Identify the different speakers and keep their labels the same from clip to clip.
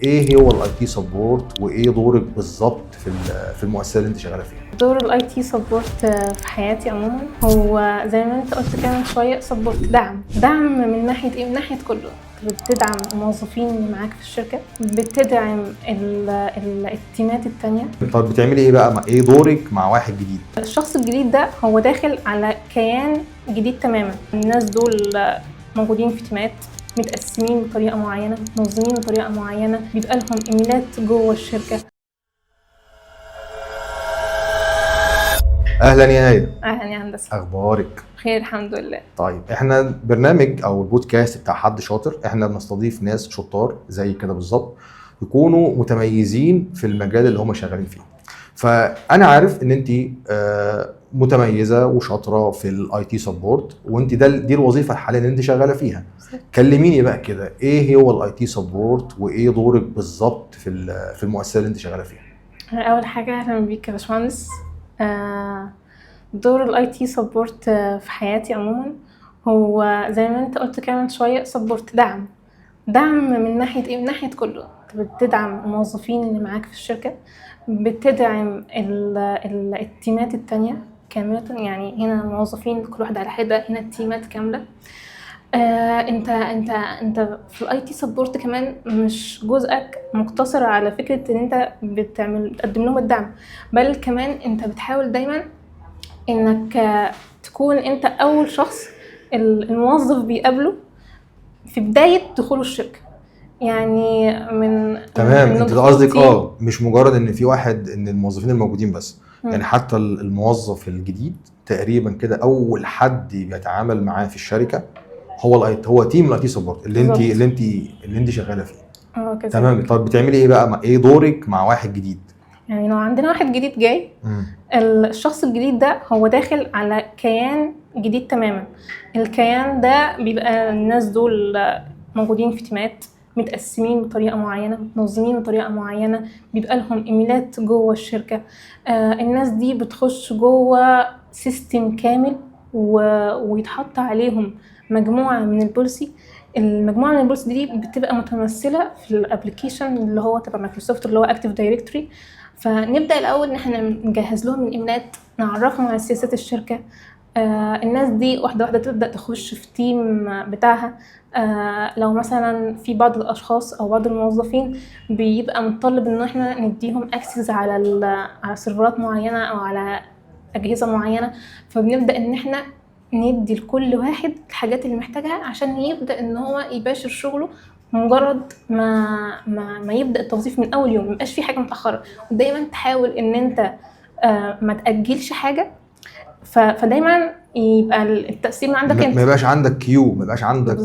Speaker 1: ايه هو الاي تي سبورت وايه دورك بالظبط في المؤسسه اللي انت شغاله فيها؟
Speaker 2: دور الاي تي سبورت في حياتي عموما هو زي ما انت قلت كده من شويه، سبورت دعم من ناحيه ايه؟ من ناحيه كله. بتدعم الموظفين اللي معاك في الشركه، بتدعم التيمات التانية.
Speaker 1: طب بتعملي ايه بقى؟ ايه دورك مع واحد جديد؟
Speaker 2: الشخص الجديد ده هو داخل على كيان جديد تماما. الناس دول موجودين في تيمات، متقسمين بطريقه معينه، منظمين بطريقه معينه، بيبقى لهم ايميلات جوه الشركه.
Speaker 1: اهلا يا آية.
Speaker 2: اهلا يا هندسه،
Speaker 1: اخبارك؟
Speaker 2: خير الحمد لله.
Speaker 1: طيب احنا برنامج او البودكاست بتاع حد شاطر، احنا بنستضيف ناس شطار زي كده بالظبط، يكونوا متميزين في المجال اللي هم شغالين فيه. فانا عارف ان انت متميزه وشاطره في الاي تي سبورت، وانت دي الوظيفه الحاليه اللي انت شغاله فيها. كلميني بقى كده، ايه هو الاي تي سبورت وايه دورك بالظبط في المؤسسه اللي انت شغاله فيها؟
Speaker 2: اول حاجه اهلا بيك يا باشمهندس. دور الاي تي سبورت في حياتي عموما هو زي ما انت قلت كده من شويه، سبورت دعم من ناحيه ايه؟ من ناحيه كله. بتدعم الموظفين اللي معاك في الشركه، بتدعم التيمات التانية كامله. يعني هنا الموظفين كل واحد على حده، هنا التيمات كامله. انت في الاي تي سبورت كمان مش جزءك مقتصر على فكره ان انت بتقدم لهم الدعم، بل كمان انت بتحاول دايما انك تكون انت اول شخص الموظف بيقابله في بدايه دخوله الشركه. يعني
Speaker 1: تمام،
Speaker 2: من
Speaker 1: انت قصدك مش مجرد ان في واحد، ان الموظفين الموجودين بس. يعني حتى الموظف الجديد تقريبا كده اول حد بيتعامل معاه في الشركه هو تيم الاي تي سبورت اللي انت شغاله فيه. تمام. طب بتعملي ايه بقى؟ ايه دورك مع واحد جديد؟
Speaker 2: يعني لو عندنا واحد جديد جاي، الشخص الجديد ده هو داخل على كيان جديد تماما. الكيان ده بيبقى الناس دول موجودين في تيمات، متقسمين بطريقه معينه، منظمين بطريقه معينه، بيبقى لهم ايميلات جوه الشركه. الناس دي بتخش جوه سيستم كامل ويتحط عليهم مجموعه من البوليسي. المجموعه من البوليسي دي بتبقى متمثله في الابلكيشن اللي هو تبع مايكروسوفت اللي هو اكتيف دايركتوري. فنبدا الاول ان احنا نجهز لهم الايميلات، نعرفهم على سياسات الشركه. الناس دي واحده واحده تبدا تخش في تيم بتاعها. لو مثلا في بعض الاشخاص او بعض الموظفين بيبقى متطلب ان احنا نديهم اكسس على سيرفرات معينه او على اجهزه معينه، فبنبدا ان احنا ندي لكل واحد الحاجات اللي محتاجها عشان يبدا ان هو يباشر شغله. مجرد ما يبدا التوظيف من اول يوم، مبقاش في حاجه متاخره. ودايما تحاول ان انت ما تاجلش حاجه، فدايما يبقى التقسيم عندك انت،
Speaker 1: ما يبقاش عندك كيو، ما يبقاش عندك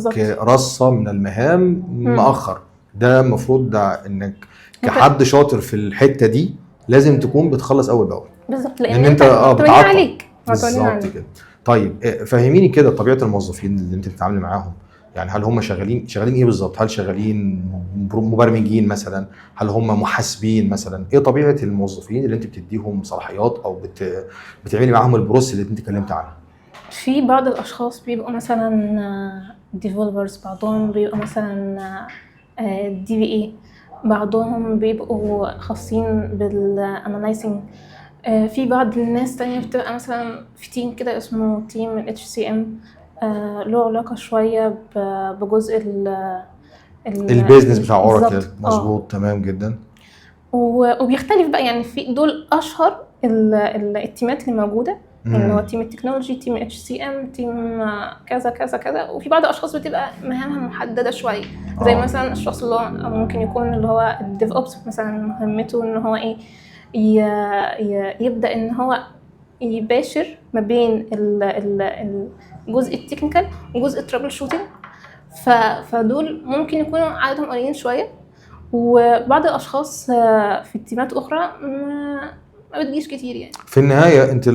Speaker 1: رصه من المهام مؤخر. ده المفروض ده انك كحد شاطر في الحته دي لازم تكون بتخلص اول باول
Speaker 2: بالظبط،
Speaker 1: لان انت
Speaker 2: بتعطل عليك
Speaker 1: بالظبط كده. طيب فهميني كده طبيعه الموظفين اللي انت بتتعاملي معاهم. يعني هل هم شغالين ايه بالظبط؟ هل شغالين مبرمجين مثلا؟ هل هم محاسبين مثلا؟ ايه طبيعه الموظفين اللي انت بتديهم صلاحيات او بتعملي معاهم البروسيس اللي انت اتكلمت عنها؟
Speaker 2: في بعض الاشخاص بيبقوا مثلا ديفلوبرز، بعضهم بيبقوا مثلا دي بي اي، بعضهم بيبقوا خاصين بالانالايزنج. في بعض الناس تانية بتبقى مثلا في تيم كده اسمه تيم الاتش سي ام، له علاقة شوية بجزء
Speaker 1: البيزنس بتاع اوراكل. مظبوط. تمام جدا.
Speaker 2: وبيختلف بقى، يعني في دول اشهر التيمات اللي موجودة، اللي هو تيم التكنولوجي، تيم اتش سي ام، تيم كذا كذا كذا. وفي بعض الاشخاص بتبقى مهامها محدده شويه، زي مثلا الشخص اللي هو ممكن يكون اللي هو الديف اوبس مثلا، مهمته ان هو ايه، يبدا ان هو يباشر ما بين الجزء التكنيكال وجزء الترابل شوتنج. فدول ممكن يكونوا عددهم قليلين شويه. وبعض الاشخاص في التيمات اخرى ما بتجيش كتير. يعني
Speaker 1: في النهايه انت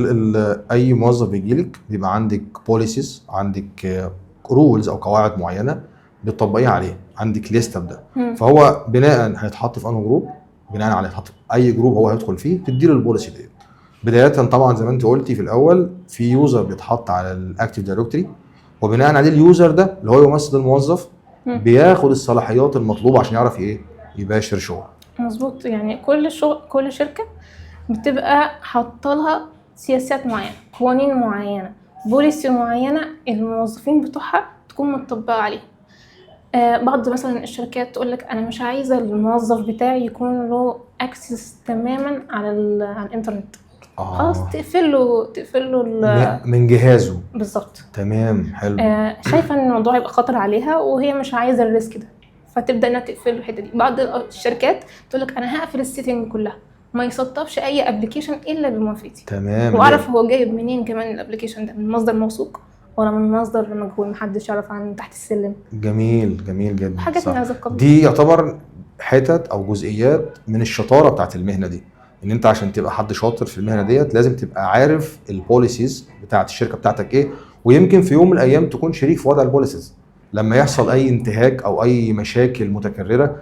Speaker 1: اي موظف بيجيلك بيبقى عندك بوليسيز، عندك رولز او قواعد معينه بتطبقيها عليه، عندك ليست بده. فهو بناء هيتحط في انه جروب، بناء على يتحط اي جروب هو هيدخل فيه تديله البوليسي دي. بدايه طبعا زي ما انت قلتي في الاول، في يوزر بيتحط على الاكتيف دايركتوري، وبناء عليه اليوزر ده اللي هو يمثل الموظف بياخد الصلاحيات المطلوبه عشان يعرف ايه يباشر شغل.
Speaker 2: مظبوط. يعني كل شركه بتبقى حاطه لها سياسات معينه، قوانين معينه، بوليسي معينه، الموظفين بتوعها تكون مطبقه عليها. بعض مثلا الشركات تقول لك انا مش عايزه الموظف بتاعي يكون له اكسس تماما على الانترنت. خلاص تقفل له
Speaker 1: من جهازه.
Speaker 2: بالظبط.
Speaker 1: تمام، حلو.
Speaker 2: شايفه ان الموضوع يبقى خطر عليها وهي مش عايزه الريسك ده، فتبدا انها تقفل الحته دي. بعض الشركات تقول لك انا هقفل السيتنج كلها، ما يسطبش اي ابلكيشن الا بموافقتي.
Speaker 1: تمام.
Speaker 2: واعرف هو جايب منين كمان الابلكيشن ده، من مصدر موثوق ولا من مصدر مجهول محدش يعرف عنه تحت السلم.
Speaker 1: جميل جدا.
Speaker 2: حاجات من هذا القبيل.
Speaker 1: دي يعتبر حتت او جزئيات من الشطاره بتاعت المهنه دي، ان انت عشان تبقى حد شاطر في المهنه ديت لازم تبقى عارف البوليسيز بتاعت الشركه بتاعتك ايه، ويمكن في يوم من الايام تكون شريك في وضع البوليسيز. لما يحصل اي انتهاك او اي مشاكل متكرره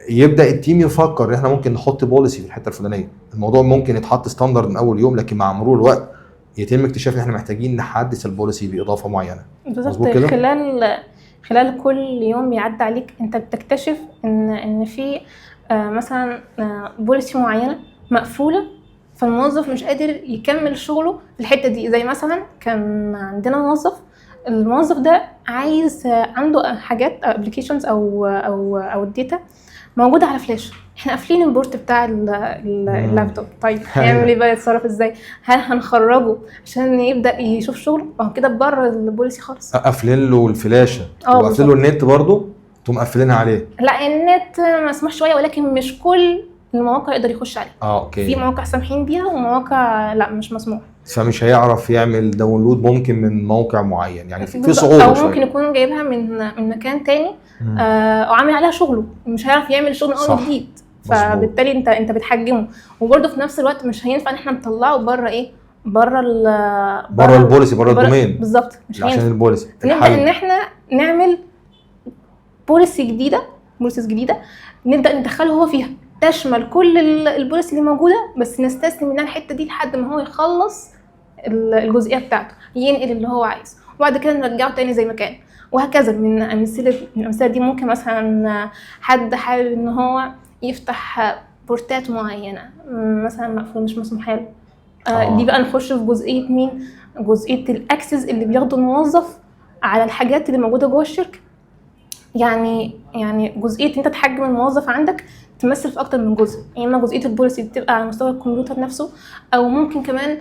Speaker 1: يبدا التيم يفكر ان احنا ممكن نحط بوليسي في الحته الفلانيه. الموضوع ممكن يتحط ستاندرد من اول يوم، لكن مع مرور الوقت يتم اكتشاف ان احنا محتاجين نحدث البوليسي باضافه معينه.
Speaker 2: بالظبط. خلال كل يوم بيعدي عليك انت بتكتشف ان في مثلا بوليسي معينه مقفوله، فالموظف مش قادر يكمل شغله في الحته دي. زي مثلا كان عندنا الموظف ده عايز عنده حاجات ابلكيشنز او الداتا موجوده على فلاش، احنا قافلين البورت بتاع اللابتوب. طيب هيعمل ايه بقى؟ يتصرف ازاي؟ هل هنخرجه عشان يبدا يشوف شغله؟ هو كده بره البوليسي خالص.
Speaker 1: قافلين له الفلاشه وقافلين له النت برضه، انتم مقفلينها عليه؟
Speaker 2: لا، النت مسموح شويه، ولكن مش كل المواقع يقدر يخش عليه.
Speaker 1: اوكي.
Speaker 2: في مواقع سامحين بيها ومواقع لا مش مسموح،
Speaker 1: فمش هيعرف يعمل داونلود ممكن من موقع معين، يعني في صعوبه
Speaker 2: او
Speaker 1: شويه.
Speaker 2: ممكن يكون جايبها من مكان تاني او عامل عليها شغله، مش هيعرف يعمل شغل اول جديد. فبالتالي انت بتحجمه، وبرده في نفس الوقت مش هينفع ان احنا نطلعه بره ايه، بره
Speaker 1: البوليسي، بره الدومين.
Speaker 2: بالظبط، مش
Speaker 1: عشان البوليسي.
Speaker 2: نبدا ان احنا نعمل بوليسيز جديده نبدا ندخله هو فيها، تشمل كل البوليسي اللي موجوده، بس نستثني منها الحته دي لحد ما هو يخلص الجزئيه بتاعته، ينقل اللي هو عايزه، وبعد كده نرجعه تاني زي ما كان، وهكذا. من الامثله دي ممكن مثلا حد حابب ان هو يفتح بورتات معينه مثلا مقفول مش مسموح له، دي بقى نخش في جزئيه مين؟ جزئيه الاكسس اللي بياخده الموظف على الحاجات اللي موجوده جوه الشركه. يعني جزئيه انت تحجم الموظف عندك تمثل في اكتر من جزء، يعني اما جزئيه البوليسي بتبقى على مستوى الكمبيوتر نفسه، او ممكن كمان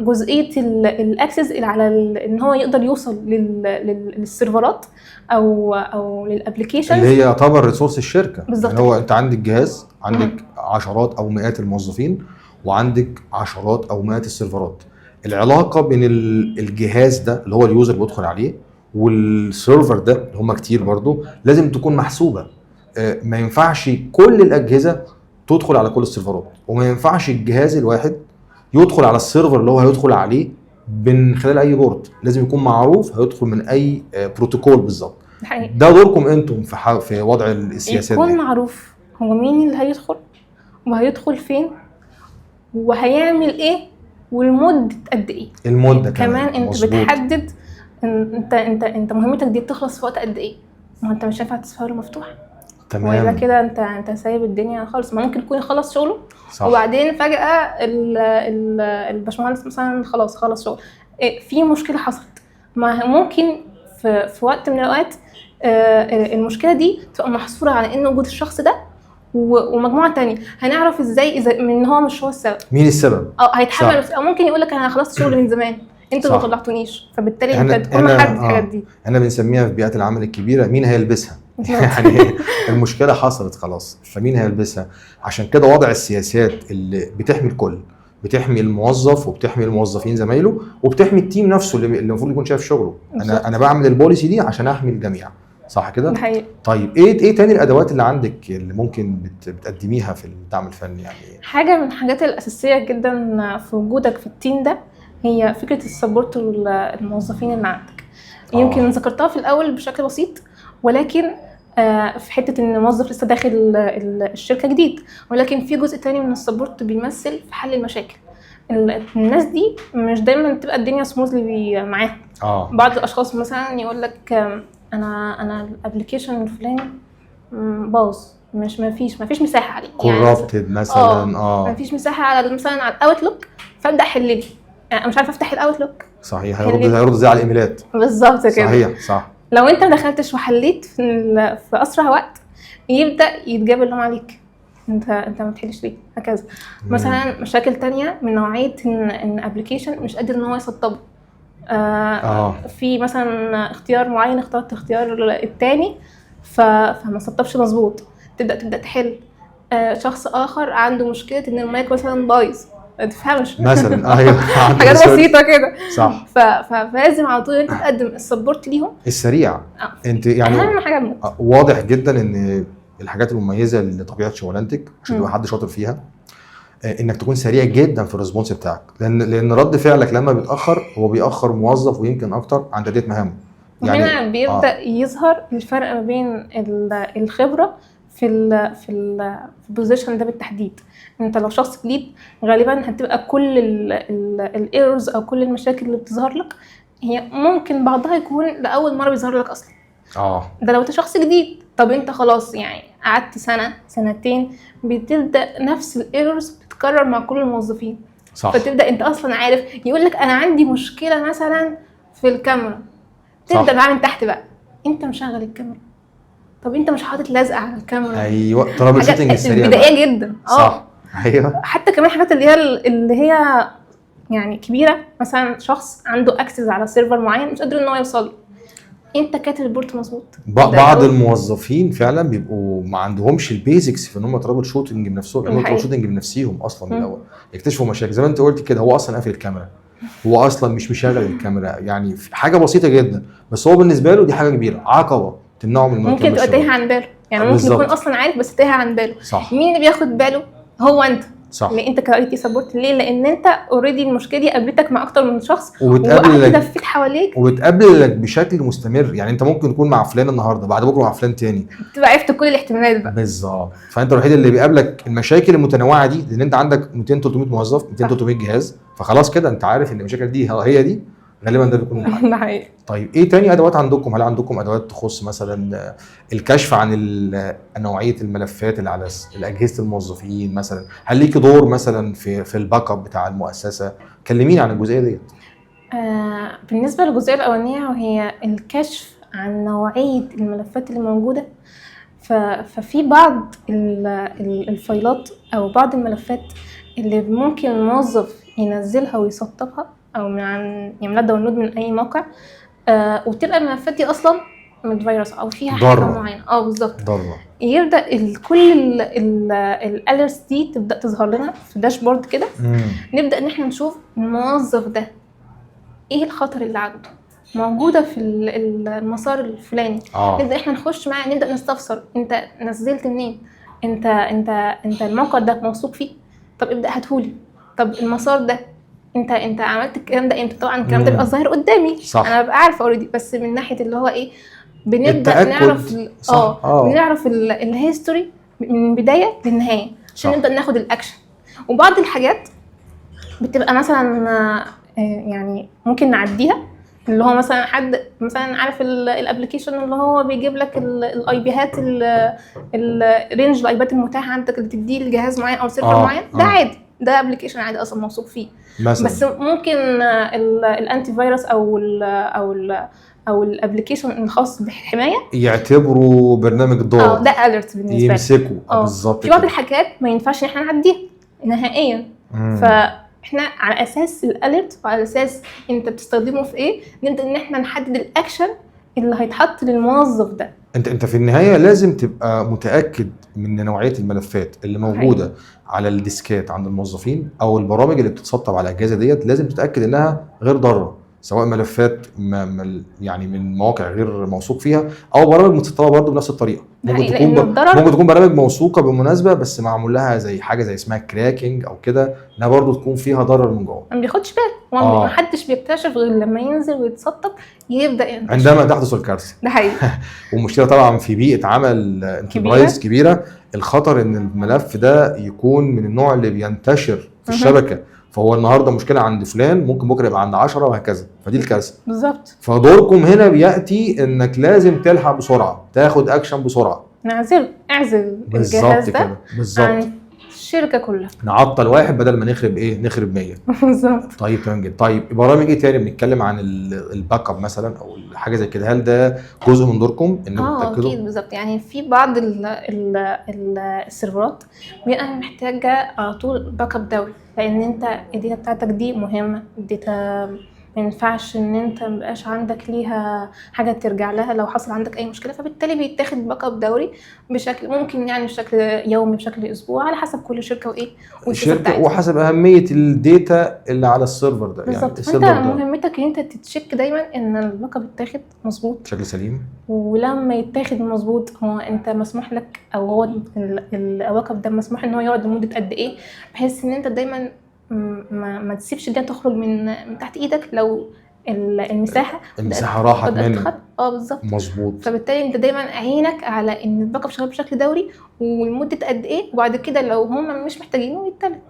Speaker 2: جزئيه الاكسس اللي على ان هو يقدر يوصل للسيرفرات او للابلكيشن
Speaker 1: اللي هي يعتبر ريسورس الشركه.
Speaker 2: بالظبط.
Speaker 1: يعني هو انت عندك جهاز، عندك عشرات او مئات الموظفين، وعندك عشرات او مئات السيرفرات. العلاقه بين الجهاز ده اللي هو اليوزر بيدخل عليه والسيرفر ده اللي هم كتير برضو لازم تكون محسوبه. ما ينفعش كل الاجهزه تدخل على كل السيرفرات، وما ينفعش الجهاز الواحد يدخل على السيرفر اللي هو هيدخل عليه من خلال اي بورت. لازم يكون معروف هيدخل من اي بروتوكول بالظبط. ده دوركم انتم في وضع السياسات
Speaker 2: يكون معروف هو مين اللي هيدخل وهيدخل فين وهيعمل ايه والمده قد ايه.
Speaker 1: المده
Speaker 2: كمان انت
Speaker 1: مظبوط.
Speaker 2: بتحدد انت مهمتك دي بتخلص في وقت قد ايه. ما انت مش هينفع تسيبها له مفتوح.
Speaker 1: تمام.
Speaker 2: وإذا كده انت سايب الدنيا خالص. ما ممكن يكون يخلص شغله
Speaker 1: صح.
Speaker 2: وبعدين فجأة الباشمهندس مثلا خلص شغل، في مشكلة حصلت. ما ممكن في وقت من الأوقات المشكلة دي تبقى محصورة على إن وجود الشخص ده ومجموعة تانية. هنعرف ازاي إذا من هو مش هو السبب؟
Speaker 1: مين السبب؟
Speaker 2: هيتحمل. أو ممكن يقولك أنا خلصت شغل من زمان، انتوا ما طلعتونيش، فبالتالي انت تكون محدد الحاجات دي.
Speaker 1: احنا بنسميها في بيئات العمل الكبيره مين هيلبسها. يعني المشكله حصلت خلاص، فمين هيلبسها؟ عشان كده وضع السياسات اللي بتحمي الكل، بتحمي الموظف وبتحمي الموظفين زمايله وبتحمي التيم نفسه اللي المفروض يكون شايف شغله. انا بعمل البوليسي دي عشان احمي الجميع، صح كده؟
Speaker 2: حقيقي.
Speaker 1: طيب ايه تاني الادوات اللي عندك اللي ممكن بتقدميها في الدعم الفني؟ يعني
Speaker 2: حاجه من الحاجات الاساسيه جدا في وجودك في التيم ده هي فكره السبورت الموظفين اللي عندك. يمكن ذكرتها في الاول بشكل بسيط، ولكن في حته ان الموظف لسه داخل الشركه جديد، ولكن في جزء تاني من السبورت بيمثل في حل المشاكل. الناس دي مش دايما بتبقى الدنيا سموزلي معاها. بعض الاشخاص مثلا يقول لك انا الابلكيشن الفلاني باظ، مفيش مساحه عليه
Speaker 1: كورابتد مثلا.
Speaker 2: مفيش مساحه على مثلا على الاوتلوك، فابدا احل لي انا مش عارفه افتح الاوتلوك.
Speaker 1: صحيح، هيرد زي على الايميلات.
Speaker 2: بالظبط كده.
Speaker 1: صحيح صح.
Speaker 2: لو انت ما دخلتش وحليت في اسرع وقت يبدا يتجاب اللوم عليك، انت ما بتحلش ليه هكذا. مثلا مشاكل تانية من نوعيه ان ابلكيشن مش قادر ان هو يسطبه. في مثلا اختيار معين اخترت اختيار التاني فما سطبش مظبوط، تبدا تحل. شخص اخر عنده مشكله ان المايك مثلا بايظ، ما تفهمش
Speaker 1: مثلا. ايوه
Speaker 2: حاجات بسيطه كده.
Speaker 1: صح.
Speaker 2: فلازم على طول انت تقدم السبورت ليهم
Speaker 1: السريع. انت يعني
Speaker 2: اهم حاجه
Speaker 1: واضح جدا ان الحاجات المميزه لطبيعه شغلانتك عشان تبقى حد شاطر فيها انك تكون سريع جدا في الريسبونس بتاعك، لان رد فعلك لما بيتاخر هو بيأخر موظف ويمكن اكتر عن تأدية مهامه.
Speaker 2: يعني هنا بيبدا يظهر الفرق ما بين الخبره في البوزيشن ده بالتحديد. انت لو شخص جديد غالبا هتبقى كل الايرورز او كل المشاكل اللي بتظهر لك هي ممكن بعضها يكون لاول مره بيظهر لك اصلا. ده لو انت شخص جديد. طب انت خلاص يعني قعدت سنه سنتين بتبدا نفس الايرورز بتتكرر مع كل الموظفين.
Speaker 1: صح.
Speaker 2: فتبدا انت اصلا عارف يقول لك انا عندي مشكله مثلا في الكاميرا، تبدا بقى من تحت بقى انت مشغل الكاميرا، طب انت مش حاطط لزقه على الكاميرا.
Speaker 1: ايوه ترابل شوتنج السريع
Speaker 2: بدائيه جدا.
Speaker 1: صح. ايوه
Speaker 2: حتى كمان حاجات اللي هي يعني كبيره، مثلا شخص عنده اكسس على سيرفر معين مش قادر ان هو يوصل، انت كاتب البورت مظبوط.
Speaker 1: بعض الموظفين فعلا بيبقوا ما عندهمش البيزكس في ان هم ترابل شوتنج بنفسهم، يعملوا ترابل شوتنج بنفسهم اصلا من الاول، يكتشفوا مشاكل زي ما انت قلت كده. هو اصلا قافل الكاميرا، هو اصلا مش مشغل الكاميرا، يعني حاجه بسيطه جدا بس هو بالنسبه له دي حاجه كبيره، عقبه تمنعه من
Speaker 2: ممكن تبقى تايهه عن باله. يعني ممكن يكون اصلا عارف بس تايهه عن باله.
Speaker 1: صح.
Speaker 2: مين اللي بياخد باله؟ هو انت.
Speaker 1: صح.
Speaker 2: لان انت كايتي سبورت. ليه؟ لان انت اوريدي المشكله دي قابلتك مع اكتر من شخص
Speaker 1: وبتقابلك
Speaker 2: لفيت حواليك
Speaker 1: وبتقابلك بشكل مستمر. يعني انت ممكن تكون مع فلان النهارده بعد بكره مع فلان تاني،
Speaker 2: تبقى عرفت كل الاحتمالات بقى.
Speaker 1: بالظبط. فانت الوحيد اللي بيقابلك المشاكل المتنوعه دي، لان انت عندك 200 300 موظف 200 300 جهاز، فخلاص كده انت عارف ان المشاكل دي هي دي غالبا ده بيكون الحل.
Speaker 2: ده حقيقي.
Speaker 1: طيب ايه تاني ادوات عندكم؟ هل عندكم ادوات تخص مثلا الكشف عن نوعيه الملفات اللي على اجهزه الموظفين مثلا؟ هل ليكي دور مثلا في الباك اب بتاع المؤسسه؟ كلميني عن الجزئيه ديت.
Speaker 2: بالنسبه للجزئيه الاولانيه وهي الكشف عن نوعيه الملفات اللي موجوده، ففي بعض الفايلات او بعض الملفات اللي ممكن الموظف ينزلها ويسطبها او يعملها داونلود من اي موقع، وتبقى الملفات دي اصلا من فيروس او فيها حاجه معينه. بالظبط. يبدا كل الاليرتس دي تبدا تظهر لنا في داشبورد كده. نبدا ان احنا نشوف الموظف ده ايه الخطر اللي عنده موجوده في المسار الفلاني. نبدا احنا نخش معاه، نبدا نستفسر انت نزلت منين، انت الموقع ده موثوق فيه، طب ابدا هاتهولي، طب المسار ده انت عملت الكلام ده امتى. طبعا الكلام ده بيبقى ظاهر قدامي.
Speaker 1: صح.
Speaker 2: انا ببقى عارفه اوريدي، بس من ناحيه اللي هو ايه بنبدا نعرف بنعرف الهيستوري من بدايه للنهايه عشان نبدا ناخد الاكشن. وبعض الحاجات بتبقى مثلا يعني ممكن نعديها، اللي هو مثلا حد مثلا عارف الابلكيشن اللي هو بيجيب لك الاي بيهات الرينج الايبات المتاحه عندك اللي تديه لجهاز معين او سيرفر معين. ده عادي، ده ابلكيشن عادي اصلا موثوق فيه مثلا. بس ممكن الانتي فيروس او الابلكيشن الخاص بالحمايه يعتبروا
Speaker 1: برنامج ضار.
Speaker 2: ده اليرت بالنسبه لي،
Speaker 1: يمسكوا بالظبط.
Speaker 2: في بعض الحاجات ما ينفعش احنا نعديها نهائيا. فاحنا على اساس الاليرت وعلى اساس انت بتستخدمه في ايه نبدا ان احنا نحدد الاكشن اللي هيتحط للموظف ده.
Speaker 1: انت في النهايه لازم تبقى متاكد من نوعيه الملفات اللي موجوده على الديسكات عند الموظفين او البرامج اللي بتتسطب على الاجهزه ديت. لازم تتاكد انها غير ضاره، سواء ملفات يعني من مواقع غير موثوق فيها او برامج متسطبه برضه بنفس الطريقه. ممكن تكون برامج موثوقه بالمناسبه بس معمول لها زي حاجه زي اسمها كراكنج او كده، انها برضه تكون فيها ضرر من جوه.
Speaker 2: ما بياخدش باله، ما حدش بيكتشف غير لما ينزل ويتسطب يبدا ينتشر
Speaker 1: عندما تحدث الكارثه.
Speaker 2: ده حقيقي.
Speaker 1: والمشكله طبعا في بيئه عمل انتربرايز كبيره، الخطر ان الملف ده يكون من النوع اللي بينتشر في الشبكه. فهو النهارده مشكله عند فلان ممكن بكره يبقى عند 10 وهكذا، فدي الكارثه
Speaker 2: بالظبط.
Speaker 1: فدوركم هنا بياتي انك لازم تلحق بسرعه، تاخد اكشن بسرعه.
Speaker 2: نعزل اعزل
Speaker 1: بالظبط
Speaker 2: الجهاز ده
Speaker 1: كده، بالظبط.
Speaker 2: عن الشركه كلها.
Speaker 1: نعطل واحد بدل ما نخرب ايه، نخرب 100.
Speaker 2: بالظبط.
Speaker 1: طيب تمام جدا. طيب برامج ايه تاني بنتكلم عن الباك اب مثلا او حاجه زي كده، هل ده جزء من دوركم انكم تتاكدوا؟
Speaker 2: اكيد بالظبط. يعني في بعض السيرفرات بيبقى محتاجه على طول باك اب دوري، لان انت الداتا بتاعتك دي مهمه. الداتا ما ينفعش ان انت مبقاش عندك ليها حاجه ترجع لها لو حصل عندك اي مشكله، فبالتالي بيتاخد باك اب دوري بشكل ممكن يعني بشكل يومي، بشكل اسبوع، على حسب كل شركه وايه والسياسه
Speaker 1: الشركه
Speaker 2: بتاعتها.
Speaker 1: وحسب اهميه الداتا اللي على السيرفر ده. يعني
Speaker 2: بالظبط. فانت
Speaker 1: السيرفر ده
Speaker 2: مهمتك ان انت تتشيك دايما ان الباك اب يتاخد مظبوط،
Speaker 1: بشكل سليم.
Speaker 2: ولما يتاخد مظبوط هو انت مسموح لك، او هو الباك اب ده مسموح ان هو يقعد لمده قد ايه، بحيث ان انت دايما ما تسيبش الدنيا تخرج من تحت ايدك لو المساحه
Speaker 1: راحت
Speaker 2: بدأت
Speaker 1: منك.
Speaker 2: بالظبط.
Speaker 1: مظبوط.
Speaker 2: فبالتالي انت دايما عينك على ان الباك اب شغال بشكل دوري ولمده قد ايه، وبعد كده لو هم مش محتاجينه يتلت.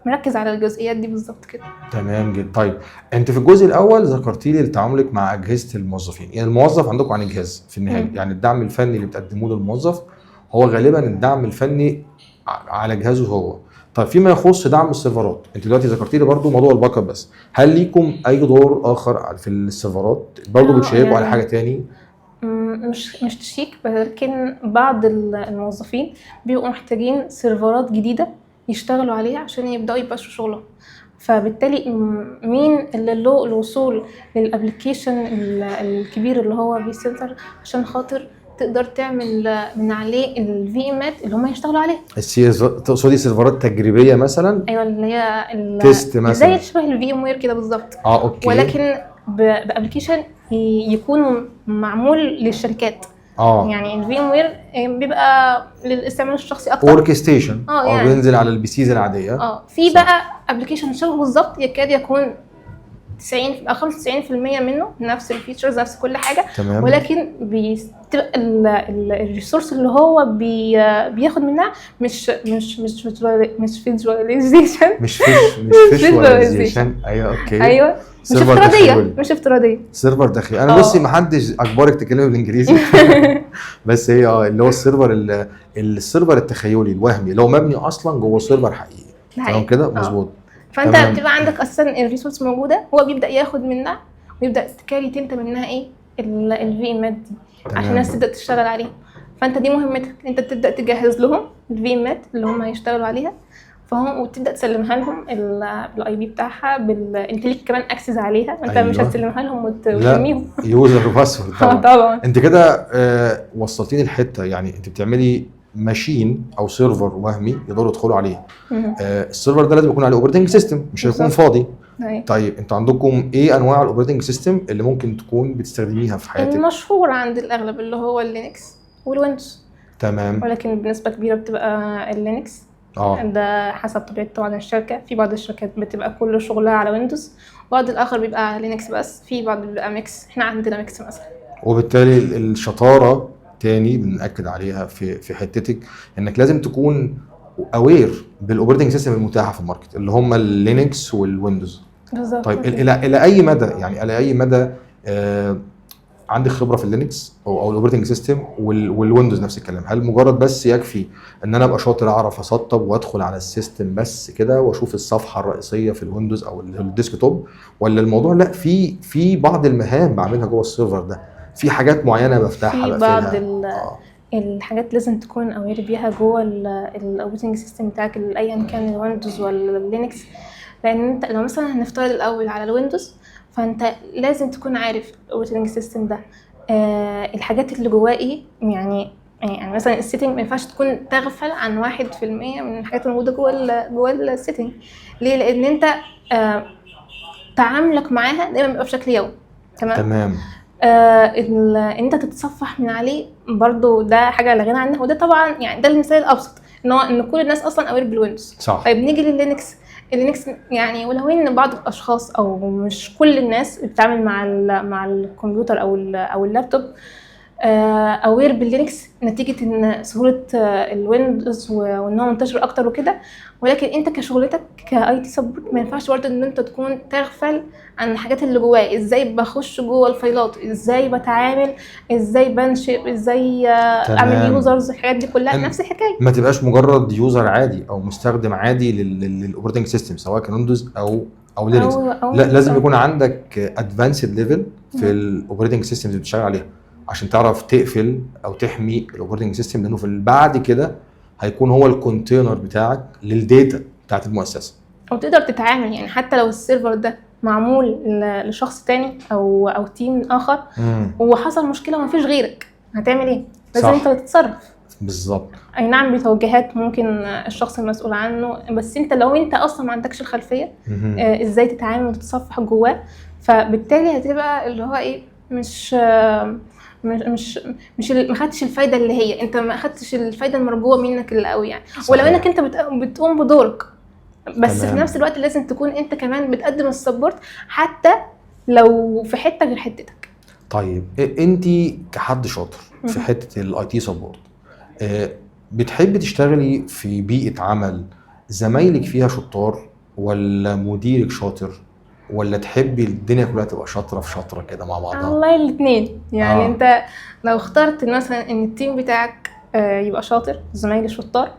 Speaker 2: مركز على الجزئيات دي بالظبط كده.
Speaker 1: تمام جدا. طيب انت في الجزء الاول ذكرتي لي تعاملك مع اجهزه الموظفين، يعني الموظف عندكم عن الجهاز في النهايه، يعني الدعم الفني اللي بتقدموه للموظف هو غالبا الدعم الفني على جهازه هو. طيب فيما يخص دعم السيرفرات، انت دلوقتي ذكرتي لي برضو موضوع الباك اب، بس هل ليكم اي دور اخر في السيرفرات برضو بتشيكوا على حاجه تاني؟
Speaker 2: مش تشيك، لكن بعض الموظفين بيبقوا محتاجين سيرفرات جديده يشتغلوا عليها عشان يبداوا يباشروا شغلهم. فبالتالي مين اللي له الوصول للابلكيشن الكبير اللي هو في سنتر عشان خاطر تقدر تعمل من عليه الفي امات اللي هم يشتغلوا عليه.
Speaker 1: تقصدي سيرفرات تجريبيه مثلا؟
Speaker 2: ايوه، اللي هي
Speaker 1: تيست مثلا،
Speaker 2: زي شبه الفي ام وير كده بالظبط.
Speaker 1: اوكي.
Speaker 2: ولكن بابلكيشن يكون معمول للشركات. يعني الفي ام وير بيبقى للاستعمال الشخصي اكتر،
Speaker 1: ورك ستيشن
Speaker 2: يعني
Speaker 1: بينزل على البي سيز العاديه.
Speaker 2: في بقى ابلكيشن شبه بالظبط يكاد يكون 90 أو 95% منه نفس الفيتشرز، نفس كل حاجه.
Speaker 1: تمام.
Speaker 2: ولكن بتبقى الريسورس اللي هو بياخد منها مش فيجواليزيشن
Speaker 1: مش فيجواليزيشن. ايوه اوكي.
Speaker 2: ايوه مش افتراضيه.
Speaker 1: سيرفر داخلي. انا بصي ما حدش اجبرك تتكلمي بالانجليزي بس هي اللي هو السيرفر التخيلي الوهمي لو مبني اصلا جوه سيرفر حقيقي. تمام كده مظبوط.
Speaker 2: فانت بتبقى عندك اصلا الريسورس موجوده، هو بيبدا ياخد منها ويبدا تكاري انت منها ايه الفي امات دي عشان الناس تبدا تشتغل عليها. فانت دي مهمتك، انت تبدا تجهز لهم الفي امات اللي هم هيشتغلوا عليها، فهم وتبدا تسلمها لهم بالاي بي بتاعها انت ليك كمان اكسس عليها. انت مش هتسلمها لهم وترميهم.
Speaker 1: يوزر باسورد
Speaker 2: طبعا.
Speaker 1: انت كده وصلتيني الحته، يعني انت بتعملي ماشين او سيرفر وهمي يقدروا يدخلوا عليه. السيرفر ده لازم يكون عليه اوبريتنج سيستم، مش هيكون فاضي. طيب انتوا عندكم ايه انواع الاوبريتنج سيستم اللي ممكن تكون بتستخدميها في حياتك؟
Speaker 2: المشهور عند الاغلب اللي هو اللينكس والويندوز.
Speaker 1: تمام.
Speaker 2: ولكن بنسبه كبيره بتبقى اللينكس. ده حسب طبيعه طبعا الشركه. في بعض الشركات بتبقى كل شغلها على ويندوز، بعض الاخر بيبقى على لينكس بس، في بعض بيبقى ميكس. احنا عندنا ميكس مثلا. وبالتالي
Speaker 1: الشطاره تاني بنأكد عليها في حتتك انك لازم تكون اوير بالاوبريتنج سيستم المتاحه في الماركت اللي هم اللينكس والويندوز.
Speaker 2: بالظبط.
Speaker 1: طيب الى اي مدى، يعني الى اي مدى عندك خبره في اللينكس او الاوبريتنج سيستم والويندوز نفس الكلام؟ هل مجرد بس يكفي ان انا ابقى شاطر اعرف اسطب وادخل على السيستم بس كده واشوف الصفحه الرئيسيه في الويندوز او الديسكتوب، ولا الموضوع لا في بعض المهام بعملها جوه السيرفر ده، في حاجات معينه بفتحها
Speaker 2: في بعض الحاجات لازم تكون اوير بيها جوه الاوبريتنج سيستم بتاعك ايا كان الويندوز ولا اللينكس. لان انت لو مثلا هنفترض الاول على الويندوز، فانت لازم تكون عارف الاوبريتنج سيستم ده الحاجات اللي جواه ايه. يعني مثلا السيتنج ما ينفعش تكون تغفل عن 1% من الحاجات الموجوده جوه السيتنج. ليه؟ لان انت تعاملك معاها دايما بيبقى بشكل يومي. تمام. انت تتصفح من عليه برضو، ده حاجه لا غنى عنها. وده طبعا يعني ده المثال الابسط ان كل الناس اصلا اوير بالويندوز.
Speaker 1: صح.
Speaker 2: طيب نيجي لللينكس. اللينكس يعني ولو ان بعض الاشخاص او مش كل الناس بتتعامل مع الكمبيوتر او اللابتوب اوير باللينكس نتيجه ان سهوله الويندوز وان هو منتشر اكتر وكده. ولكن انت كشغلتك كاي تي سبورت ما ينفعش برضه ان انت تكون تغفل عن الحاجات اللي جواه، ازاي بخش جوه الفايلات، ازاي بتعامل، ازاي بنشئ، ازاي اعمل
Speaker 1: تمام.
Speaker 2: يوزرز، الحاجات دي كلها
Speaker 1: إن
Speaker 2: نفس الحكايه.
Speaker 1: ما تبقاش مجرد يوزر عادي او مستخدم عادي للاوبريتنج سيستم سواء كان ويندوز او لينكس.
Speaker 2: او
Speaker 1: لا، لازم يكون عندك ادفانسد ليفل في الاوبريتنج سيستم اللي بتشتغل عليها عشان تعرف تقفل او تحمي الاوبريتنج سيستم، لانه في بعد كده هيكون هو الكونتينر بتاعك للداتا بتاعت المؤسسه.
Speaker 2: او تقدر تتعامل يعني حتى لو السيرفر ده معمول لشخص تاني او تيم اخر وحصل مشكله ومفيش غيرك، هتعمل ايه؟ لازم انت تتصرف.
Speaker 1: بالظبط.
Speaker 2: اي نعم بتوجيهات ممكن الشخص المسؤول عنه، بس انت لو انت اصلا ما عندكش الخلفيه ازاي تتعامل وتتصفح جواه، فبالتالي هتبقى اللي هو ايه، مش ما خدتش الفايده اللي هي، انت ما خدتش الفايده المرجوه منك اللي قوي يعني. ولو انك انت بتقوم بدورك، بس
Speaker 1: تمام.
Speaker 2: في نفس الوقت لازم تكون انت كمان بتقدم السبورت حتى لو في حته غير حتتك.
Speaker 1: طيب انت كحد شاطر في حته الاي تي سبورت، بتحبي تشتغلي في بيئه عمل زمايلك فيها شطار ولا مديرك شاطر، ولا تحبي الدنيا كلها تبقى شاطره في شاطره كده مع بعضها؟
Speaker 2: والله الاثنين يعني. انت لو اخترت مثلا ان التيم بتاعك يبقى شاطر، زمايلي شطار،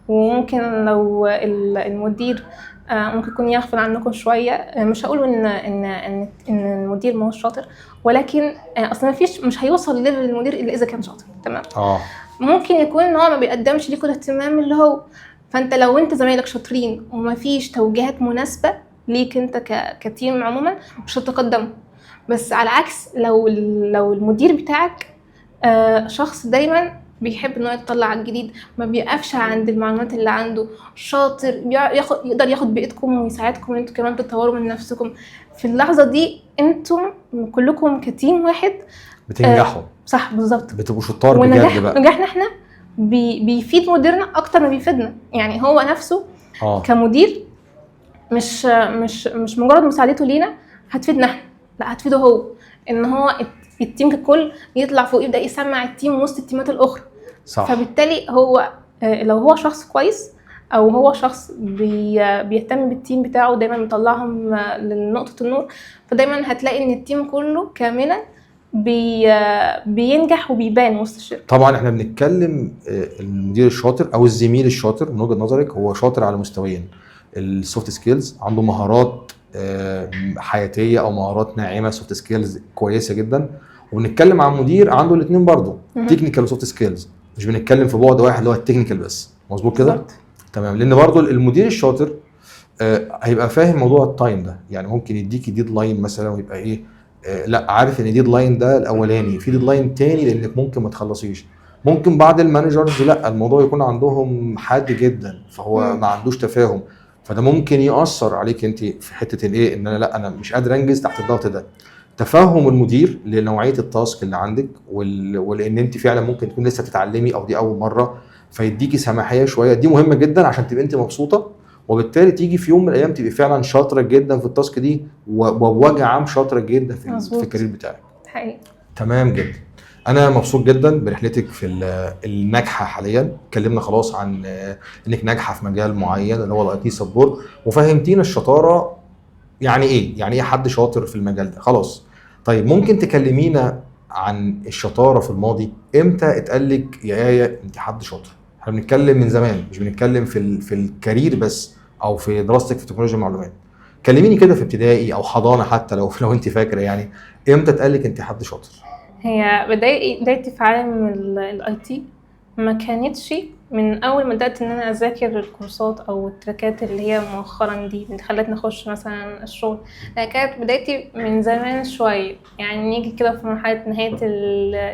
Speaker 2: وممكن لو المدير ممكن يكون يغفل عنكم شويه، مش هقول ان المدير ما هو شاطر، ولكن اصلا مش هيوصل ليفل المدير الا اذا كان شاطر. تمام. ممكن يكون ان هو ما بيقدمش ليكوا الاهتمام اللي هو، فانت لو انت زمايلك شاطرين وما فيش توجيهات مناسبه ليك انت كتيم عموما مش هتتقدموا. بس على العكس لو المدير بتاعك شخص دايما بيحب انه يطلع على الجديد، ما بيقفش عند المعلومات اللي عنده، شاطر، يقدر ياخد بايدكم ويساعدكم ان انتوا كمان تطوروا من نفسكم، في اللحظه دي انتم كلكم كتيم واحد
Speaker 1: بتنجحوا.
Speaker 2: صح بالظبط،
Speaker 1: بتبقوا شطار بجد بقى.
Speaker 2: ونجاحنا احنا بيفيد مديرنا اكتر ما بيفيدنا. يعني هو نفسه كمدير مش مجرد مساعدته لينا هتفيدنا احنا، لا هتفيده هو، ان هو التيم ككل يطلع فوق يبدا يسمع التيم وسط التيمات الاخرى.
Speaker 1: صح.
Speaker 2: فبالتالي هو لو هو شخص كويس او هو شخص بيهتم بالتيم بتاعه دايما بيطلعهم لنقطه النور، فدايما هتلاقي ان التيم كله كاملا بينجح وبيبان وسط الشركه.
Speaker 1: طبعا احنا بنتكلم المدير الشاطر او الزميل الشاطر من وجهه نظرك هو شاطر على مستويين، السوفت سكيلز، عنده مهارات حياتيه او مهارات ناعمه، سوفت سكيلز كويسه جدا، وبنتكلم عن مدير عنده الاثنين برضه، تكنيكال وسوفت سكيلز، مش بنتكلم في بعد واحد اللي هو التكنيكال بس. مظبوط كده؟ تمام. لان برضه المدير الشاطر هيبقى فاهم موضوع التايم ده، يعني ممكن يديكي ديدلاين مثلا ويبقى ايه، لا عارف ان ديدلاين ده الاولاني، في ديدلاين تاني لانك ممكن ما تخلصيش. ممكن بعض المانجرز لا الموضوع يكون عندهم حاد جدا، فهو ما عندوش تفاهم، فده ممكن يأثر عليك انت في حته الايه، ان انا لا انا مش قادر انجز تحت الضغط ده. تفهم المدير لنوعيه التاسك اللي عندك ولان انت فعلا ممكن تكون لسه بتتعلمي او دي اول مره، فيديكي سماحيه شويه، دي مهمه جدا عشان تبقى انت مبسوطه، وبالتالي تيجي في يوم من الايام تبقى فعلا شاطره جدا في التاسك دي، وبوجه عام شاطره جدا في الكارير بتاعك.
Speaker 2: حقيقي.
Speaker 1: تمام جدا. انا مبسوط جدا برحلتك في الناجحه حاليا. اتكلمنا خلاص عن انك ناجحه في مجال معين اللي هو الاي تي سبورت، وفهمتينا الشطاره يعني ايه، يعني ايه حد شاطر في المجال ده. خلاص. طيب ممكن تكلمينا عن الشطاره في الماضي، امتى اتقال لك يا ايه انت حد شاطر؟ احنا بنتكلم من زمان، مش بنتكلم في الكارير بس او في دراستك في تكنولوجيا المعلومات. كلميني كده في ابتدائي او حضانه حتى لو انت فاكره، يعني امتى اتقال لك انت حد شاطر؟
Speaker 2: هي بدايتي في عالم الاي تي ما كانتش من اول ما بدات ان انا اذاكر الكورسات او التراكات اللي هي مؤخرا دي اللي خلتني اخش مثلا الشغل، كانت بدايتي من زمان شويه، يعني نيجي كده في مرحله نهايه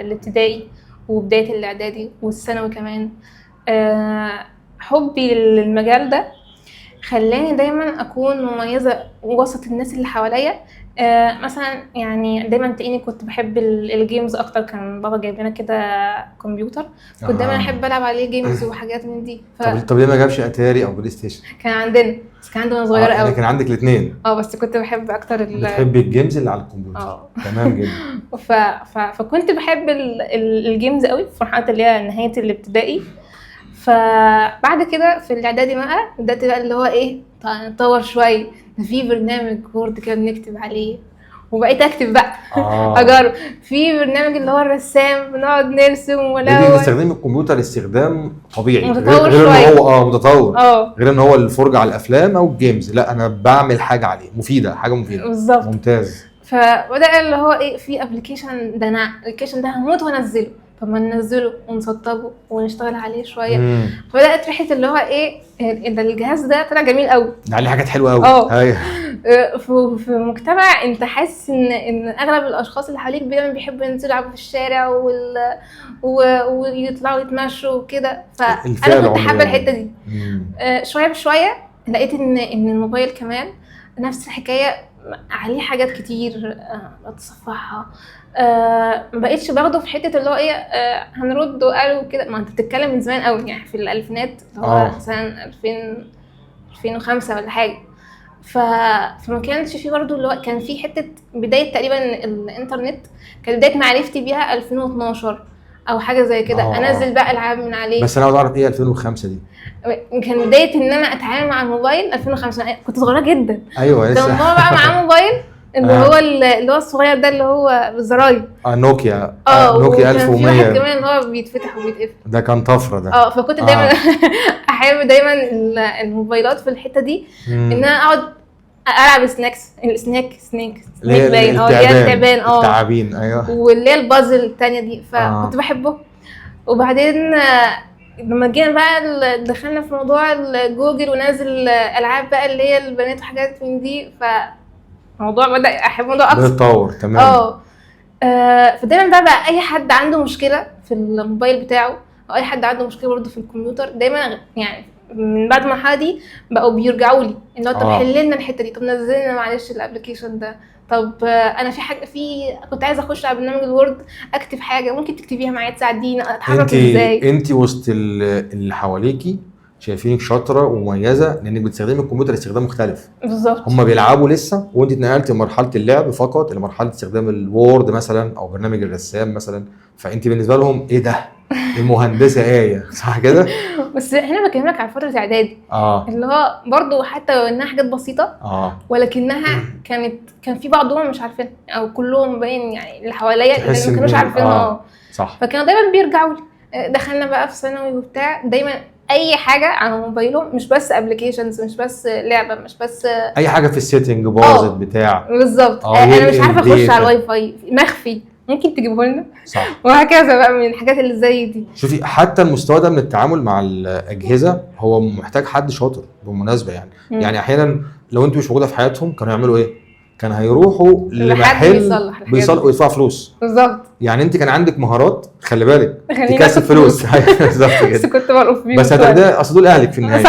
Speaker 2: الابتدائي وبدايه الاعدادي والثانوي كمان. حبي للمجال ده خلاني دايما اكون مميزه وسط الناس اللي حواليا. مثلا يعني دايما تلاقيني كنت بحب الجيمز اكتر. كان بابا جايب لنا كده كمبيوتر، كنت دايما احب العب عليه جيمز وحاجات من دي.
Speaker 1: طب ليه ما جابش اتاري او بلاي ستيشن؟
Speaker 2: كان عندنا، بس كان عندنا صغيره قوي.
Speaker 1: كان عندك الاثنين؟
Speaker 2: بس كنت بحب اكتر
Speaker 1: بتحبي الجيمز اللي على الكمبيوتر. تمام جدا.
Speaker 2: فكنت بحب الجيمز قوي في مرحله اللي هي نهايه الابتدائي. فبعد كده في الاعدادي بقى بدات بقى اللي هو ايه، نطور شويه. في برنامج وورد كده بنكتب عليه، وبقيت اكتب بقى. اجرب في برنامج اللي هو الرسام، بنقعد نرسم
Speaker 1: ولون. بتستخدم الكمبيوتر استخدام طبيعي
Speaker 2: متطور
Speaker 1: غير
Speaker 2: شوية.
Speaker 1: ان هو متطور، غير ان هو الفرجه على الافلام او الجيمز. لا انا بعمل حاجه عليه مفيده، حاجه مفيده
Speaker 2: بالظبط.
Speaker 1: ممتاز.
Speaker 2: فبدا اللي هو ايه، في ابلكيشن ده، انا الابلكيشن ده هموت وانزله، طب ما ننزله ونسطبه ونشتغل عليه شويه. فبدات ريحه اللي هو ايه، ده الجهاز ده طلع جميل قوي،
Speaker 1: ده عليه حاجات حلوه قوي.
Speaker 2: في مجتمع انت حاسس ان اغلب الاشخاص اللي حواليك دايما بيحبوا ينزلوا يلعبوا في الشارع ويطلعوا يتمشوا وكده. فانا كنت حابه الحته دي. شويه بشويه لقيت ان الموبايل كمان نفس الحكايه، عليه حاجات كتير بتصفحها. ما بقيتش باخده في حته اللي هو ايه، هنرد وقالوا كده. ما انت بتتكلم من زمان قوي، يعني في الالفينات اللي هو مثلا 2005 ولا حاجه. فما كانش في برضه اللي هو كان في حته بدايه تقريبا الانترنت، كانت بدايه معرفتي بيها 2012 او حاجه زي كده. انزل بقى العاب من عليه.
Speaker 1: بس انا عاوز اعرف ايه 2005 دي؟
Speaker 2: كان بدايه ان انا اتعامل مع الموبايل 2005. كنت صغيره جدا.
Speaker 1: ايوه لسه.
Speaker 2: كان بابا بقى معاه موبايل اللي هو اللي هو الصغير ده اللي هو بالزراير.
Speaker 1: نوكيا.
Speaker 2: نوكيا
Speaker 1: 1100.
Speaker 2: في واحد كمان اللي هو بيتفتح وبيتقفل.
Speaker 1: ده كان طفره ده.
Speaker 2: فكنت دايما احب دايما الموبايلات في الحته دي، ان انا اقعد العب سنيك باين
Speaker 1: التعابين. ايوه.
Speaker 2: واللي هي البازل الثانيه دي. فكنت بحبه. وبعدين لما جينا بقى دخلنا في موضوع جوجل ونازل العاب بقى اللي هي البنات وحاجات من دي، فالموضوع بدا احب الموضوع اكتر.
Speaker 1: بيتطور. تمام.
Speaker 2: فدايما بقى اي حد عنده مشكله في الموبايل بتاعه، او اي حد عنده مشكله برضه في الكمبيوتر، دايما يعني من بعد المرحله دي بقوا بيرجعوا لي ان هو طب حل لنا الحته دي، طب نزل لنا معلش الابلكيشن ده. طب انا في حاجه كنت عايزه اخش على برنامج الوورد اكتب حاجه، ممكن تكتبيها معايا تساعديني اتحرك ازاي.
Speaker 1: انت وسط اللي حواليكي شايفينك شاطره ومميزه لانك بتستخدمي الكمبيوتر استخدام مختلف.
Speaker 2: بالظبط.
Speaker 1: هم بيلعبوا لسه وانت اتنقلتي من مرحله اللعب فقط لمرحله استخدام الوورد مثلا او برنامج الرسام مثلا. فانت بالنسبه لهم ايه ده، المهندسه ايه، صح كده؟
Speaker 2: بس هنا بكلمك على فتره اعدادي اللي هو برضو حتى لو انها حاجات بسيطه ولكنها كان في بعضهم مش عارفين او كلهم باين، يعني اللي حواليا اللي ما كانوش عارفينها.
Speaker 1: صح.
Speaker 2: فكانوا دايما بيرجعوا لي. دخلنا بقى في ثانوي وبتاع، دايما اي حاجه على موبايلهم، مش بس ابلكيشنز، مش بس لعبه، مش بس
Speaker 1: اي حاجه في السيتنج باظت بتاع.
Speaker 2: بالظبط. انا مش عارفه اخش على الواي فاي مخفي، ممكن تجيبه لنا.
Speaker 1: صح.
Speaker 2: وهكذا بقى من الحاجات اللي زي دي.
Speaker 1: شوفي حتى المستوى ده من التعامل مع الاجهزه هو محتاج حد شاطر بالمناسبه يعني. يعني احيانا لو انتوا مش موجوده في حياتهم كانوا يعملوا ايه؟ كانوا هيروحوا لمحل بيصلحوا ويدفعوا فلوس.
Speaker 2: بالظبط.
Speaker 1: يعني انت كان عندك مهارات، خلي بالك تكسب فلوس. بالظبط كده.
Speaker 2: بس كنت برقف بيهم.
Speaker 1: بس هتاخديها، اصل دول اهلك في النهايه.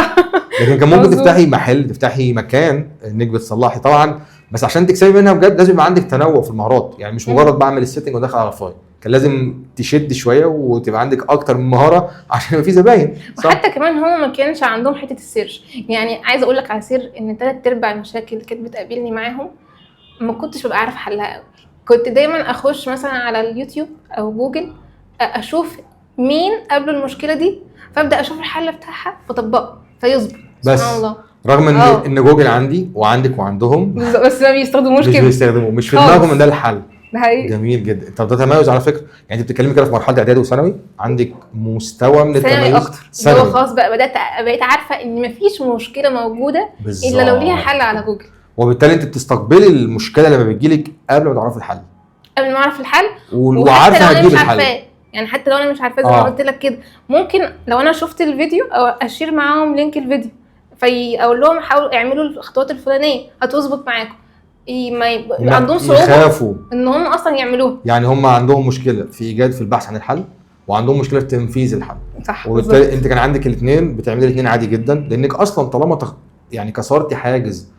Speaker 1: لكن كان ممكن تفتحي محل، تفتحي مكان انك بتصلحي طبعا، بس عشان تكسبي منها بجد لازم يبقى عندك تنوع في المهارات. يعني مش مجرد بعمل السيتنج وداخل على الفايل، كان لازم تشد شويه وتبقى عندك اكتر من مهاره عشان يبقى في زباين.
Speaker 2: وحتى كمان هم ما كانش عندهم حته السيرش. يعني عايزه اقول لك على سر ان 3/4 المشاكل اللي كانت بتقابلني معاهم ما كنتش ببقى عارفه حلها قوي. كنت دايما اخش مثلا على اليوتيوب او جوجل اشوف مين قبل المشكله دي، فابدا اشوف الحل بتاعها فاطبقه فيظبط. سبحان الله.
Speaker 1: رغم ان جوجل عندي وعندك وعندهم،
Speaker 2: بس ما بيستخدموش كده.
Speaker 1: مش في دماغهم ان ده الحل.
Speaker 2: ده حقيقي.
Speaker 1: جميل جدا. طب ده تميز على فكره. يعني انت بتتكلمي كده في مرحله اعدادي وثانوي عندك مستوى من التميز
Speaker 2: اكتر. هو خلاص بقى بقيت عارفه ان مفيش مشكله موجوده
Speaker 1: بالزبط.
Speaker 2: الا لو ليها حل على جوجل.
Speaker 1: وبالتالي انت بتستقبلي المشكله لما بتجيلك قبل ما تعرفي الحل.
Speaker 2: قبل ما اعرف الحل
Speaker 1: وعارفه هتجيب الحل.
Speaker 2: يعني حتى لو انا مش عارفه زي ما قلت لك كده، ممكن لو انا شفت الفيديو او اشير معاهم لينك الفيديو اقول لهم حاولوا اعملوا الخطوات الفلانيه هتظبط معاكم. ما عندهم صعوبه
Speaker 1: يخافوا
Speaker 2: ان هم اصلا يعملوها.
Speaker 1: يعني هم عندهم مشكله في ايجاد في البحث عن الحل، وعندهم مشكله في تنفيذ الحل.
Speaker 2: صح.
Speaker 1: وبالتالي انت كان عندك الاثنين، بتعملي الاثنين عادي جدا، لانك اصلا طالما يعني كسرتي حاجز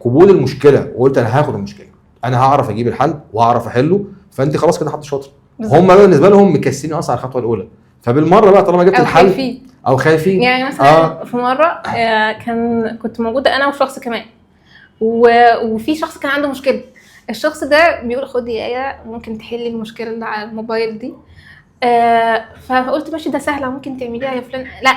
Speaker 1: قبول المشكله وقلت انا هاخد المشكله، انا هعرف اجيب الحل وهعرف احله، فانت خلاص كده حد شاطر. هم بالنسبه لهم مكسرين اصلا على الخطوه الاولى، فبالمره بقى طالما جبت
Speaker 2: او
Speaker 1: الحل
Speaker 2: خايفين.
Speaker 1: او خايفين.
Speaker 2: يعني مثلا في مره كنت موجوده انا وشخص كمان، وفي شخص كان عنده مشكله. الشخص ده بيقول خدي يا ايه ممكن تحلي المشكله اللي على الموبايل دي. فقلت ماشي ده سهله ممكن تعمليها يا فلان. لا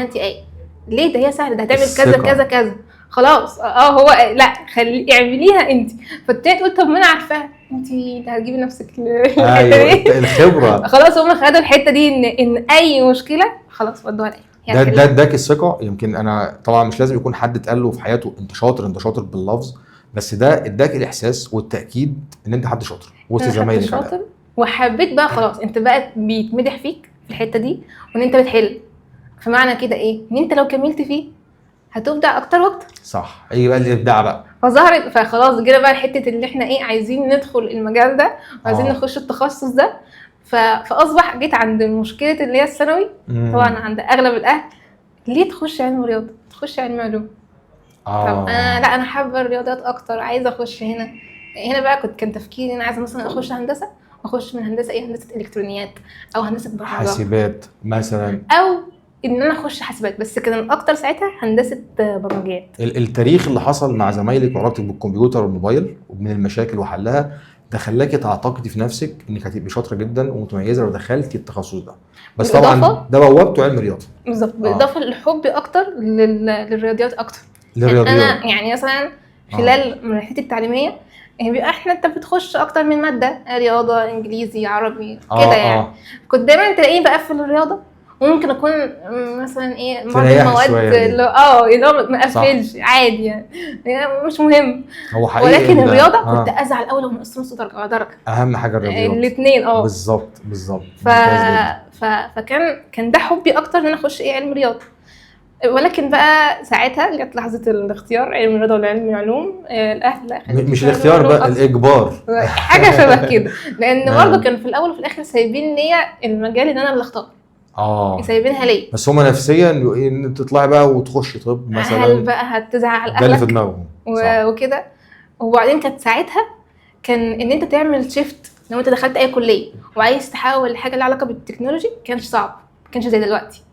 Speaker 2: انت ايه ليه ده هي سهله ده هتعمل كذا
Speaker 1: الثقة.
Speaker 2: كذا كذا خلاص. هو لا خلي اعمليها انت. فالتاني تقول طب ما انا عارفاها انت اللي هتجيبي نفسك الحته
Speaker 1: ايوه
Speaker 2: دي.
Speaker 1: الخبره.
Speaker 2: خلاص هم خدوا الحته دي ان اي مشكله خلاص ودوها عليا.
Speaker 1: ده اداك الثقه. يمكن انا طبعا مش لازم يكون حد اتقال له في حياته انت شاطر انت شاطر باللفظ، بس ده اداك الاحساس والتاكيد ان انت حد شاطر وسط زمايلك.
Speaker 2: شاطر وحبيت بقى خلاص انت بقى بيتمدح فيك في الحته دي وان انت بتحل. فمعنى كده ايه ان انت لو كملت فيه هتبدع اكتر واكتر.
Speaker 1: صح. ايه بقى الابداع بقى؟
Speaker 2: فظهرت فخلاص جينا بقى الحته اللي احنا ايه عايزين ندخل المجال ده وعايزين نخش التخصص ده. فاصبح جيت عند مشكله اللي هي الثانوي. طبعا عند اغلب الاهل ليه تخش علم رياضه تخش علم علوم. طب انا حابه الرياضيات اكتر عايزه اخش هنا بقى كان تفكيري انا عايزه مثلا اخش هندسه اخش من هندسه ايه هندسه الكترونيات او هندسه برمجه
Speaker 1: حاسبات مثلا
Speaker 2: او ان انا اخش حاسبات. بس كان الاكتر ساعتها هندسه برمجيات.
Speaker 1: التاريخ اللي حصل مع زمايلك وعلاقتك بالكمبيوتر والموبايل ومن المشاكل وحلها ده خلاكي تعتقدي في نفسك انك هتبقي شاطره جدا ومتميزه لو دخلتي التخصص ده. بس طبعا ده بوابته علم رياضه
Speaker 2: بالظبط. بالاضافه لحبي اكتر للرياضيات اكتر.
Speaker 1: للرياضيات.
Speaker 2: انا يعني مثلا خلال مرحلتي التعليميه يعني بيبقى انت بتخش اكتر من ماده رياضه انجليزي عربي كده يعني. كنت دايما تلاقيني بقفل الرياضه وممكن اكون مثلا ايه بعض المواد اللي ما اقفلش عادي يعني مش مهم.
Speaker 1: هو حقيقي
Speaker 2: ولكن الرياضه كنت ازعل اول لو نص درجه.
Speaker 1: اهم حاجه الرياضيات
Speaker 2: الاثنين
Speaker 1: بالظبط.
Speaker 2: فكان ده حبي اكتر ان انا اخش ايه علم رياضه. ولكن بقى ساعتها جت لحظه الاختيار علم الرياضه ولا علم العلوم. الاهل لا
Speaker 1: مش الاختيار بقى الاجبار
Speaker 2: حاجه شبه كده. لان برضه كان في الاول وفي الاخر سايبين ليا المجال اللي انا اللي اختاره. سايبينها ليه؟
Speaker 1: بس هم نفسيا ان تطلعي بقى وتخشي طب مثلا
Speaker 2: هل بقى هتزعل اهلك؟
Speaker 1: ده اللي في دماغهم
Speaker 2: وكده. وبعدين كانت ساعتها كان ان انت تعمل شيفت لو انت دخلت اي كليه وعايز تحول لحاجه لها علاقه بالتكنولوجي كانش صعب ما كانش زي دلوقتي.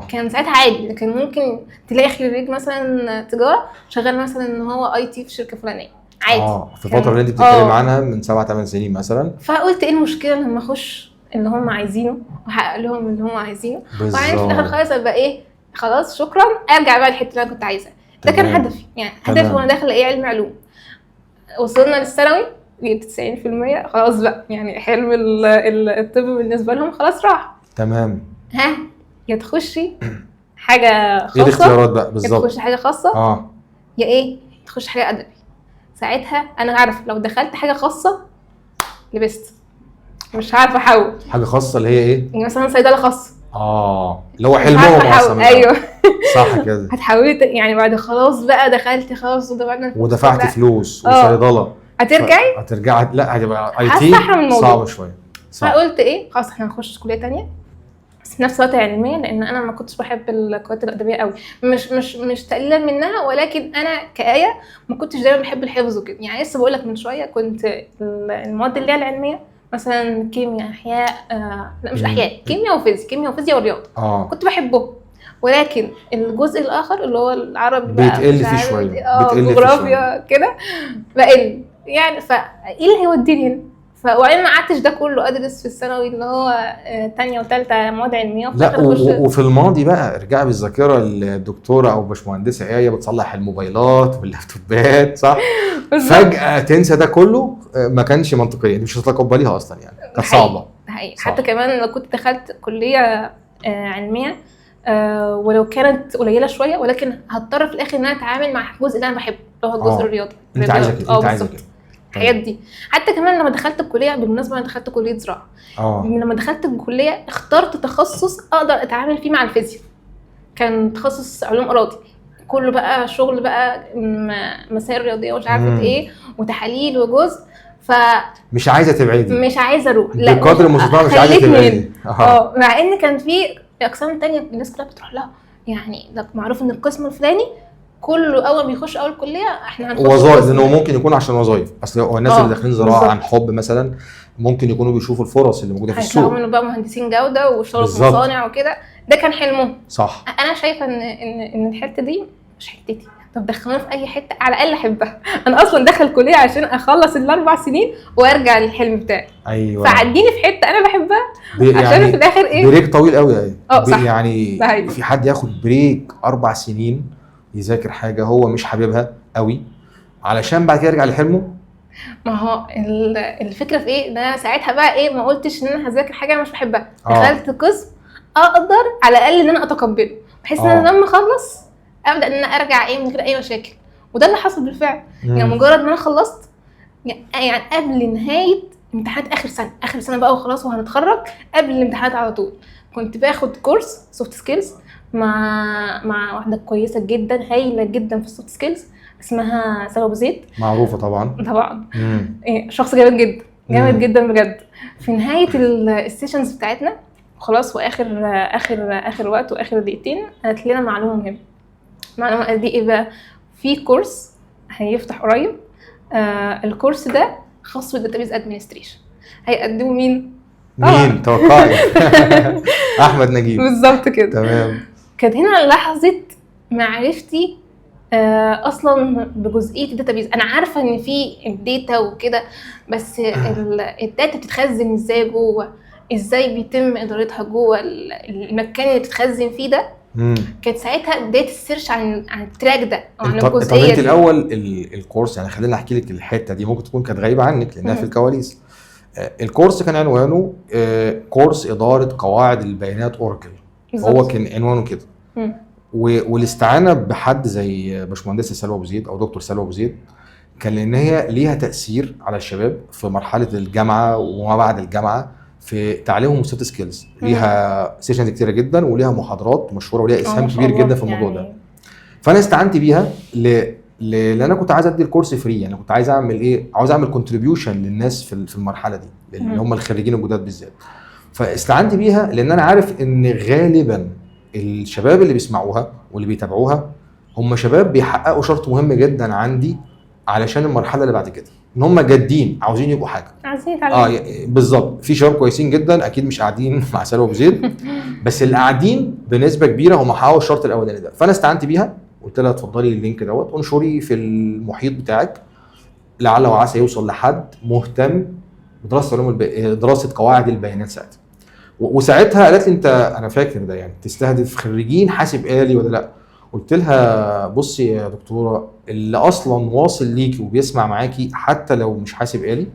Speaker 2: كان ساعتها عادي. كان ممكن تلاقي خريج مثلا تجاره شغال مثلا ان هو اي تي في شركه فلانيه عادي.
Speaker 1: في الفتره اللي انت بتتكلم عنها من 7-8 سنين مثلا.
Speaker 2: فقلت ايه المشكله لما اخش اللي هم عايزينه واحقق لهم اللي هم عايزينه وبعدين في الاخر خالص ابقى ايه خلاص شكرا ارجع بقى الحته اللي انا كنت عايزاها. ده كان هدفي يعني هدفي وانا داخله ايه علم علوم. وصلنا للثانوي جبت 90% خلاص بقى يعني حلم الطب بالنسبه لهم خلاص راح.
Speaker 1: تمام.
Speaker 2: يا تخشي حاجه خاصه.
Speaker 1: ايه الاختيارات بقى بالظبط؟
Speaker 2: يا تخشي حاجه خاصه يا ايه تخشي حاجه ادبي. ساعتها انا عارف لو دخلت حاجه خاصه لبست مش عارفه احول.
Speaker 1: حاجه خاصه اللي هي ايه؟
Speaker 2: يعني مثلا صيدله خاصه
Speaker 1: اللي هو حلمهم اصلا.
Speaker 2: ايوه
Speaker 1: صح كده.
Speaker 2: هتحولي يعني بعد خلاص بقى دخلت خلاص
Speaker 1: ودفعت فلوس وصيدله هترجعي لا هتبقى اي تي صعب شويه.
Speaker 2: فقلت ايه خلاص احنا هنخش كليه تانية بس في نفس الوقت علميه لان انا ما كنتش بحب الكويات الادبيه قوي. مش تقليلا منها ولكن انا كآية ما كنتش دايما بحب الحفظ وكده. يعني لسه بقول لك من شويه كنت المواد اللي هي العلميه مثلا كيمياء احياء لا مش احياء كيمياء وفيزياء ورياضه كنت بحبهم. ولكن الجزء الاخر اللي هو العربي
Speaker 1: بيتقل فيه شويه
Speaker 2: جغرافيا كده بقل يعني. فايه اللي هيوديني هنا؟ وبعدين ما قعدتش ده كله ادرس في الثانوي اللي هو تانية وثالثه مواد علميه.
Speaker 1: لا وفي الماضي بقى ارجعي بالذاكره الدكتوره او باشمهندسه ايه بتصلح الموبايلات واللابتوبات صح. فجاه تنسى ده كله ما كانش منطقي. انت مش هتتقبليها اصلا يعني كانت صعبه.
Speaker 2: حتى كمان لو كنت دخلت كليه علميه ولو كانت قليله شويه ولكن هضطر في الاخر ان انا اتعامل مع الجزء اللي انا بحبه اللي هو الجزء الرياضي.
Speaker 1: انت عايزه كده. انت عايزه كده
Speaker 2: الحاجات دي. حتى كمان لما دخلت الكليه بالمناسبه انا دخلت كليه زراعه. لما دخلت الكليه اخترت تخصص اقدر اتعامل فيه مع الفيزياء. كان تخصص علوم اراضي كله بقى شغل بقى مسائل رياضيه ومش عارفه ايه وتحاليل وجزء.
Speaker 1: مش عايزه تبعدي
Speaker 2: مش عايزه اروح لا
Speaker 1: بقدر المستطاع مش عايزه تبعدي.
Speaker 2: مع ان كان في اقسام تانية الناس كلها بتروح لها. يعني ده معروف ان القسم الفلاني كله اول ما بيخش اول كليه احنا هنخش
Speaker 1: وظائف،
Speaker 2: قسم.
Speaker 1: لانه ممكن يكون عشان وظائف. اصل هو الناس اللي داخلين زراعه
Speaker 2: بالظبط.
Speaker 1: عن حب مثلا ممكن يكونوا بيشوفوا الفرص اللي موجوده في
Speaker 2: هيطلعوا
Speaker 1: السوق.
Speaker 2: منه بقى مهندسين جوده ويشتغلوا في
Speaker 1: بالظبط.
Speaker 2: مصانع وكده، ده كان حلمهم.
Speaker 1: صح.
Speaker 2: انا شايفه ان الحته دي مش حتتي. طب دخلوني في اي حته على الاقل احبها. انا اصلا داخل كليه عشان اخلص ال4 سنين وارجع للحلم بتاعي.
Speaker 1: ايوه.
Speaker 2: فعديني في حته انا بحبها عشان
Speaker 1: يعني
Speaker 2: في الاخر ايه؟
Speaker 1: بريك طويل قوي
Speaker 2: صح.
Speaker 1: يعني
Speaker 2: ده حقيقي.
Speaker 1: في حد ياخد بريك 4 سنين يذاكر حاجه هو مش حاببها قوي علشان بعد كده يرجع لحلمه.
Speaker 2: ما هو الفكره في ايه؟ ان انا ساعتها بقى ايه، ما قلتش ان انا هذاكر حاجه انا مش بحبها. دخلت قسم اقدر على الاقل ان انا اتقبله، بحيث ان انا لما اخلص ابدا ان انا ارجع ايه من غير اي مشاكل. وده اللي حصل بالفعل. يعني مجرد ما انا خلصت، يعني قبل نهايه امتحانات اخر سنه بقى وخلاص وهنتخرج، قبل الامتحانات على طول كنت باخد كورس سوفت سكيلز مع واحده كويسه جدا هايله جدا في السوفت سكيلز اسمها سلوى أبو زيد.
Speaker 1: معروفه طبعا.
Speaker 2: شخص جامد جدا جامد جدا بجد. في نهايه السيشنز بتاعتنا خلاص واخر اخر وقت واخر دقيقتين قالت لنا معلومه مهمه. المعلومه دي ايه بقى؟ في كورس هيفتح قريب، الكورس ده خاص بالداتابيز ادمنستريشن. هيقدمه مين؟
Speaker 1: توقعي. احمد نجيب.
Speaker 2: بالظبط كده.
Speaker 1: تمام.
Speaker 2: كانت هنا لحظه معرفتي اصلا بجزئيه الداتابيز. انا عارفه ان في الداتا وكده، بس الداتا بتتخزن ازاي جوه، ازاي بيتم ادارتها جوه المكان اللي بتتخزن فيه ده. كانت ساعتها بدايه السيرش عن التراك ده او عن الجزئيه
Speaker 1: دي.
Speaker 2: طب
Speaker 1: الاول الكورس، يعني خلينا احكي لك الحته دي ممكن تكون كانت غايبه عنك لانها في الكواليس. الكورس كان عنوانه كورس اداره قواعد البيانات اوراكل. هو كان عنوانه كده. والاستعانه بحد زي باشمهندسه سلوى أبو زيد او دكتور سلوى أبو زيد كان لان هي ليها تاثير على الشباب في مرحله الجامعه وما بعد الجامعه في تعليمهم السوفت سكيلز. ليها سيشنز كتيره جدا وليها محاضرات مشهوره وليها اسهام كبير جدا في الموضوع ده. فانا استعنت بيها لان انا كنت عايز ادي الكورس فري. يعني كنت عايز اعمل ايه؟ عاوز اعمل كونتريبيوشن للناس في المرحله دي اللي هم الخريجين الجداد بالذات. فاستعنت بيها لان انا عارف ان غالبا الشباب اللي بيسمعوها واللي بيتابعوها هم شباب بيحققوا شرط مهم جدا عندي علشان المرحله اللي بعد كده، ان هم جادين عاوزين يبقوا حاجه،
Speaker 2: عايزين يتعلموا.
Speaker 1: بالظبط. في شباب كويسين جدا اكيد مش قاعدين مع سلوى أبو زيد بس اللي قاعدين بنسبه كبيره هم حققوا الشرط الاولاني ده. فانا استعنت بيها قلت لها اتفضلي اللينك دوت انشري في المحيط بتاعك لعل وعسى يوصل لحد مهتم بدراسه دراسه قواعد البيانات. ساعتها وساعتها قالت لي انت، انا فاكر ده، يعني تستهدف خريجين حاسب آلي ولا لا؟ قلت لها بصي يا دكتوره، اللي اصلا واصل ليكي وبيسمع معاكي حتى لو مش حاسب آلي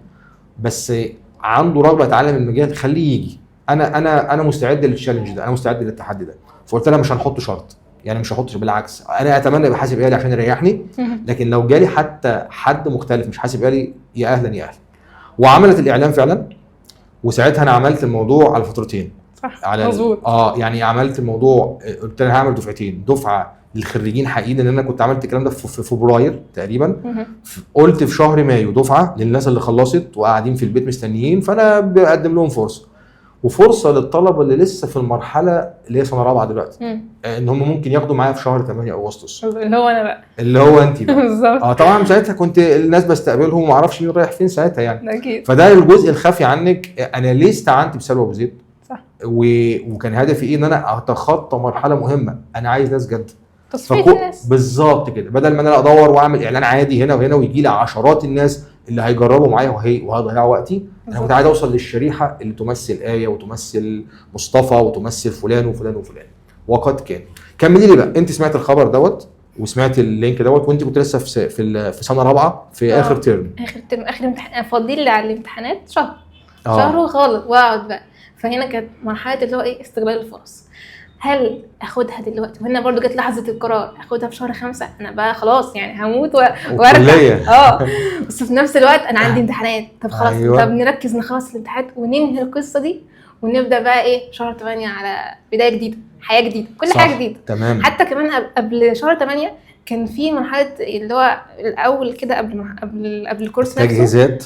Speaker 1: بس عنده رغبه يتعلم المجال خليه يجي. انا مستعد للتشالنج ده، انا مستعد للتحدي ده. فقلت لها مش هنحط شرط، يعني مش هحطش، بالعكس انا اتمنى يبقى حاسب آلي عشان يريحني، لكن لو جالي حتى حد مختلف مش حاسب آلي يا اهلا يا اهلا. وعملت الاعلان فعلا. وساعتها انا عملت الموضوع على فترتين.
Speaker 2: صح.
Speaker 1: على
Speaker 2: مظبوط.
Speaker 1: يعني عملت الموضوع، قلت انا هعمل دفعتين، دفعه للخريجين حقيقيين لان انا كنت عملت الكلام ده في فبراير تقريبا. قلت في شهر مايو دفعه للناس اللي خلصت وقاعدين في البيت مستنيين، فانا بقدم لهم فرصه، وفرصه للطلبه اللي لسه في المرحله اللي هي سنه رابعه دلوقتي ان هم ممكن ياخدوا معايا في شهر 8 اغسطس
Speaker 2: اللي هو انا بقى،
Speaker 1: اللي هو انت بقى.
Speaker 2: بالظبط.
Speaker 1: طبعا ساعتها كنت الناس بستقبلهم وما اعرفش مين رايح فين ساعتها يعني.
Speaker 2: اكيد.
Speaker 1: فده الجزء الخفي عنك. انا ليه استعنت بسلوى أبو زيد؟
Speaker 2: صح.
Speaker 1: وكان هدفي ايه؟ ان انا اتخطى مرحله مهمه. انا عايز ناس جد،
Speaker 2: تصفية الناس.
Speaker 1: بالظبط كده. بدل ما انا ادور واعمل اعلان عادي هنا وهنا ويجي لي عشرات الناس اللي هيجربوا معايا وهضيع وقتي، انا كنت عايز اوصل للشريحه اللي تمثل آية وتمثل مصطفى وتمثل فلان وفلان وفلان. وقد كان. كملي لي بقى، انت سمعت الخبر دوت وسمعت اللينك دوت وانت كنت لسه في سنه رابعه في اخر ترم.
Speaker 2: اخر امتحان فاضل لي على الامتحانات شهر خالص واقعد بقى. فهنا كانت مرحله اللي هو ايه، استغلال الفرص. هل اخدها دلوقتي؟ وهنا برضو جت لحظه القرار، اخدها في شهر 5 انا بقى خلاص يعني هموت وارجع. بس في نفس الوقت انا عندي امتحانات. طب خلاص. أيوة. طب نركز نخلص الامتحانات وننهي القصه دي ونبدا بقى ايه شهر 8 على بدايه جديده، حياه جديده، كل حاجه جديده.
Speaker 1: تمام.
Speaker 2: حتى كمان قبل شهر 8 كان في مرحله اللي هو الاول كده قبل الكورس نفسه
Speaker 1: تجهيزات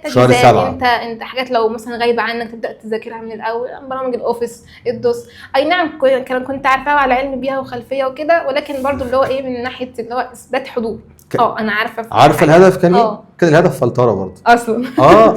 Speaker 1: شهر
Speaker 2: تجهيزات.
Speaker 1: 7.
Speaker 2: انت حاجات لو مثلا غايبه عنك تبدا تذاكرها من الاول، برامج الاوفيس، الدوس. اي نعم كنت عارفاها وعلى علم بيها وخلفيه وكده، ولكن برضو اللي هو ايه من ناحيه اللي هو اثبات حضور. انا عارفه
Speaker 1: الهدف كان ايه؟ كان الهدف فلتره برضه
Speaker 2: اصلا.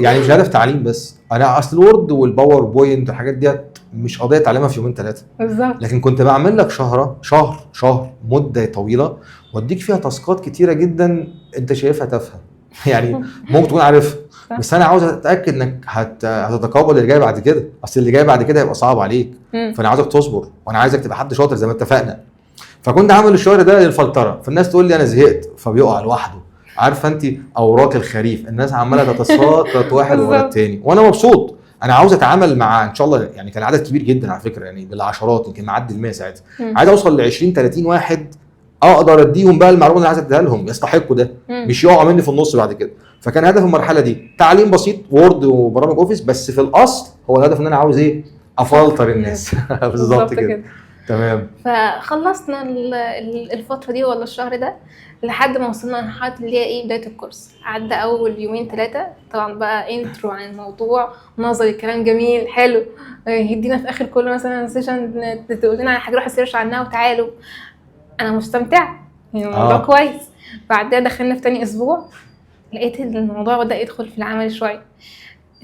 Speaker 1: يعني مش هدف تعليم بس. انا اصل الوورد والباوربوينت والحاجات ديت مش قضيه اتعلمها في يومين 3
Speaker 2: بالظبط،
Speaker 1: لكن كنت بعمل لك شهر مده طويله واديك فيها تاسكات كتيره جدا انت شايفها تافهه يعني ممكن تكون عارفها، بس انا عاوز اتاكد انك هتتقبل اللي جاي بعد كده. اصل اللي جاي بعد كده هيبقى صعب عليك، فانا عاوزك تصبر وانا عايزك تبقى حد شاطر زي ما اتفقنا. فكنت عامل الشهر ده للفلتره، فالناس تقول لي انا زهقت فبيقع لوحده. عارفه انت اوراق الخريف، الناس عماله تتساقط واحد ورا الثاني وانا مبسوط. انا عاوز اتعامل مع ان شاء الله يعني كان عدد كبير جدا على فكره، يعني بالعشرات يمكن معدي ال100 ساعتها. عايز اوصل ل 20 30 واحد اقدر اديهم بقى المعلومه اللي عايز اديها لهم، يستحقوا ده، مش يقعوا مني في النص بعد كده. فكان هدف المرحله دي تعليم بسيط وورد وبرامج اوفيس، بس في الاصل هو الهدف ان انا عاوز ايه؟ افلتر الناس. بالظبط كده. تمام.
Speaker 2: فخلصنا الفتره دي ولا الشهر ده لحد ما وصلنا لمرحله اللي هي ايه بدايه الكورس. عدى اول يومين 3 طبعا بقى انترو عن الموضوع نظري، كلام جميل حلو، يدينا في اخر كل مثلا سيشن تقول لنا على حاجه روح سيرش عنها وتعالوا. انا مستمتع يعني الموضوع كويس. بعدها دخلنا في تاني اسبوع لقيت الموضوع بدا يدخل في العمل شويه.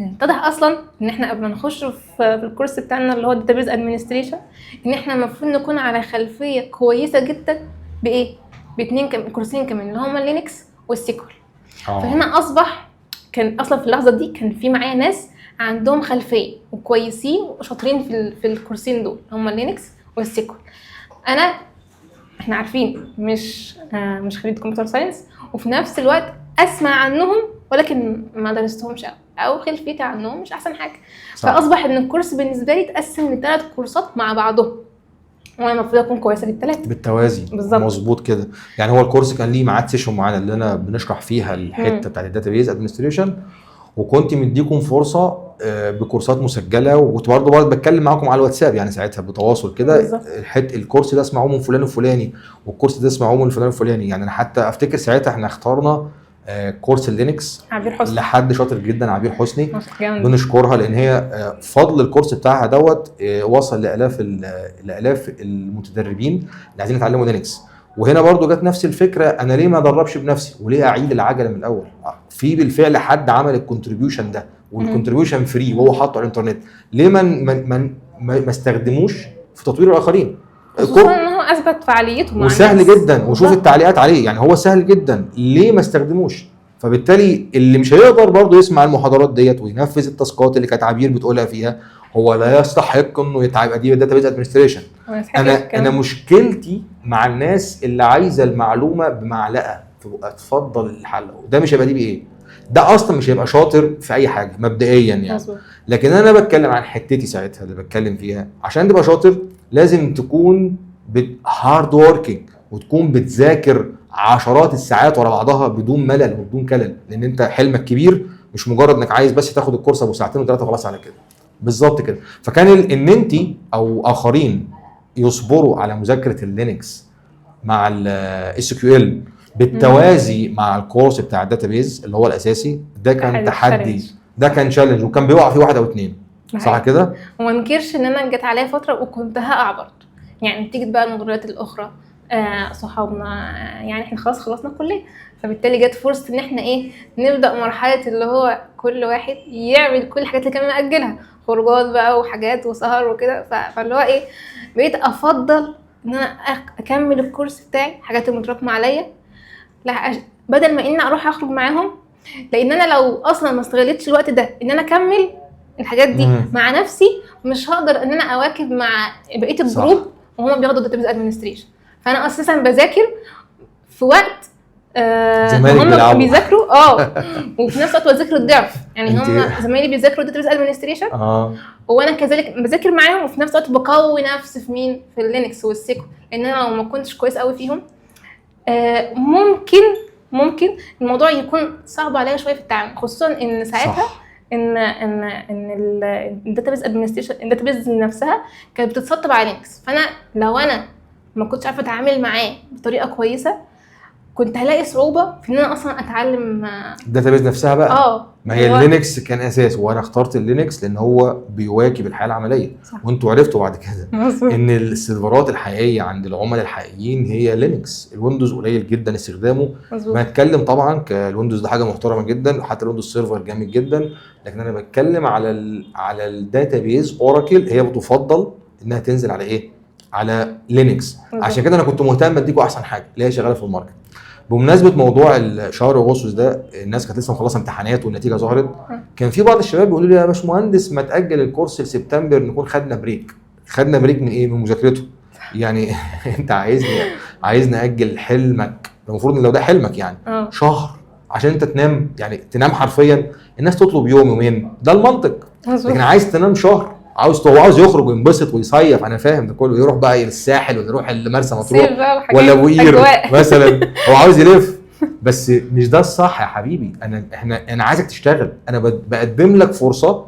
Speaker 2: اتضح اصلا ان احنا قبل ما نخش في الكورس بتاعنا اللي هو داتابيز ادمنستريشن ان احنا المفروض نكون على خلفيه كويسه جدا بايه؟ كورسين كمان اللي هما لينكس والسيكول. فهنا اصبح كان اصلا في اللحظه دي كان في معايا ناس عندهم خلفيه وكويسين وشاطرين في الكورسين دول هما لينكس والسيكول. احنا عارفين مش خريج كمبيوتر ساينس، وفي نفس الوقت اسمع عنهم ولكن ما درستهمش او خلفيتي عنهم مش احسن حاجه. فاصبح ان الكورس بالنسبه لي اتقسم ل3 كورسات مع بعضهم، وانا المفروض اكون كويسه في ال3
Speaker 1: بالتوازي. مظبوط كده. يعني هو الكورس كان ليه ميعاد سيشن معينه اللي انا بنشرح فيها الحته بتاعت الداتابيز ادمنستريشن، وكنت مديكم فرصه بكورسات مسجله، وكنت برضه بتكلم معاكم على الواتساب يعني ساعتها بتواصل كده. الكورس ده اسمعوه من فلان الفلاني والكورس ده اسمعوه من فلان الفلاني. يعني انا حتى افتكر ساعتها احنا اخترنا كورس اللينكس
Speaker 2: عبير حسني
Speaker 1: لحد شاطر جدا، عبير حسني، بنشكرها لان هي فضل الكورس بتاعها دوت وصل لالاف المتدربين اللي عايزين يتعلموا لينكس. وهنا برضو جت نفس الفكره، انا ليه ما ادربش بنفسي وليه اعيد العجله من الاول؟ في بالفعل حد عمل الكونتريبيوشن ده والكونتريبيوشن فري وهو حاطه على الانترنت، ليه ما استخدموش في تطوير الاخرين؟
Speaker 2: خصوصا ان هو اثبت فعاليته مع
Speaker 1: وسهل جدا، وشوف التعليقات عليه، يعني هو سهل جدا، ليه ما استخدموش؟ فبالتالي اللي مش هيقدر برضه يسمع المحاضرات ديت وينفذ التاسكات اللي كانت عبير بتقولها فيها هو لا يستحق انه يبقى دي داتابيز ادمنستريشن. انا مشكلتي مع الناس اللي عايزه المعلومه بمعلقه، اتفضل الحلقه، ده مش هيبقى دي بايه؟ ده اصلا مش هيبقى شاطر في اي حاجه مبدئيا يعني. لكن انا بتكلم عن حتتي ساعتها اللي بتكلم فيها، عشان تبقى شاطر لازم تكون هارد ووركينج وتكون بتذاكر عشرات الساعات ورا بعضها بدون ملل وبدون كلل، لان انت حلمك كبير، مش مجرد انك عايز بس تاخد الكورس ابو ساعتين و3 خلاص على كده. بالظبط كده. فكان ان انت او اخرين يصبروا على مذاكره اللينكس مع الاس كيو ال بالتوازي مع الكورس بتاع الداتابيز اللي هو الاساسي، ده كان تحدي، ده كان تشالنج، وكان بيقع فيه 1 أو 2 صح كده.
Speaker 2: وما انكرش ان انا جت عليا فتره وكنت هقع برضه، يعني نتيجه بقى المغريات الاخرى، صحابنا، يعني احنا خلاص خلصنا الكليه، فبالتالي جت فرصه ان احنا ايه نبدا مرحله اللي هو كل واحد يعمل كل الحاجات اللي كان مأجلها، خروجات بقى وحاجات وسهر وكده. فاللي هو ايه بقيت افضل ان انا اكمل الكورس بتاعي، حاجات المتراكمه عليا، بدل ما ان اروح اخرج معاهم، لان انا لو اصلا ما استغلتش الوقت ده ان انا اكمل الحاجات دي مع نفسي مش هقدر ان انا اواكب مع بقيه الجروب وهم بياخدوا داتابيز ادمنستريشن. فانا اساسا بذاكر في وقت هم بيذاكروا وفي نفس الوقت بذاكر الضعف، يعني هم زمايلي بيذاكروا داتابيز ادمنستريشن وانا كذلك بذاكر معاهم، وفي نفس الوقت بقوي نفسي في مين؟ في اللينكس والسيكو، لان انا لو ما كنتش كويس قوي فيهم ممكن الموضوع يكون صعب عليا شويه في التعامل، خصوصا ان ساعتها ان الداتابيز ادمنستريشن الداتابيز نفسها كانت بتتسطب على لينكس. فانا لو انا ما كنتش عارفه اتعامل معاه بطريقه كويسه، كنت هلاقي صعوبه في ان انا اصلا اتعلم.
Speaker 1: الداتابيز نفسها بقى ما هي
Speaker 2: هو-
Speaker 1: اللينكس كان اساس، وانا اخترت اللينكس لان هو بيواكب الحياه العمليه.
Speaker 2: صح.
Speaker 1: وانتوا عرفتوا بعد كده
Speaker 2: مظبوط.
Speaker 1: ان السيرفرات الحقيقيه عند العملاء الحقيقيين هي لينكس. الويندوز قليل جدا استخدامه.
Speaker 2: مظبوط.
Speaker 1: بنتكلم طبعا الويندوز ده حاجه محترمه جدا، وحتى الويندوز سيرفر جامد جدا، لكن انا بتكلم على على الداتابيز. اوراكل هي بتفضل انها تنزل على ايه؟ على لينكس.
Speaker 2: بالظبط.
Speaker 1: عشان كده انا كنت مهتم اديكوا احسن حاجه اللي هي شغاله في الماركت. بمناسبه موضوع شهر اغسطس ده، الناس كانت لسه مخلصه امتحانات والنتيجه ظهرت، كان في بعض الشباب بيقولوا لي يا باشمهندس ما تاجل الكورس لسبتمبر نكون خدنا بريك. خدنا بريك من ايه؟ من مذاكرته. يعني انت عايز ناجل حلمك، المفروض ان لو ده حلمك يعني شهر عشان انت تنام، يعني تنام حرفيا. الناس تطلب يوم يومين، ده المنطق.
Speaker 2: مظبوط.
Speaker 1: لكن عايز تنام شهر، هو عاوز يخرج وينبسط ويصيف، انا فاهم ده كله، يروح بقى الساحل ولا يروح مرسى مطروح ولا ابو قير مثلا، هو عاوز يلف. بس مش ده الصح يا حبيبي. انا عايزك تشتغل، انا بقدم لك فرصه،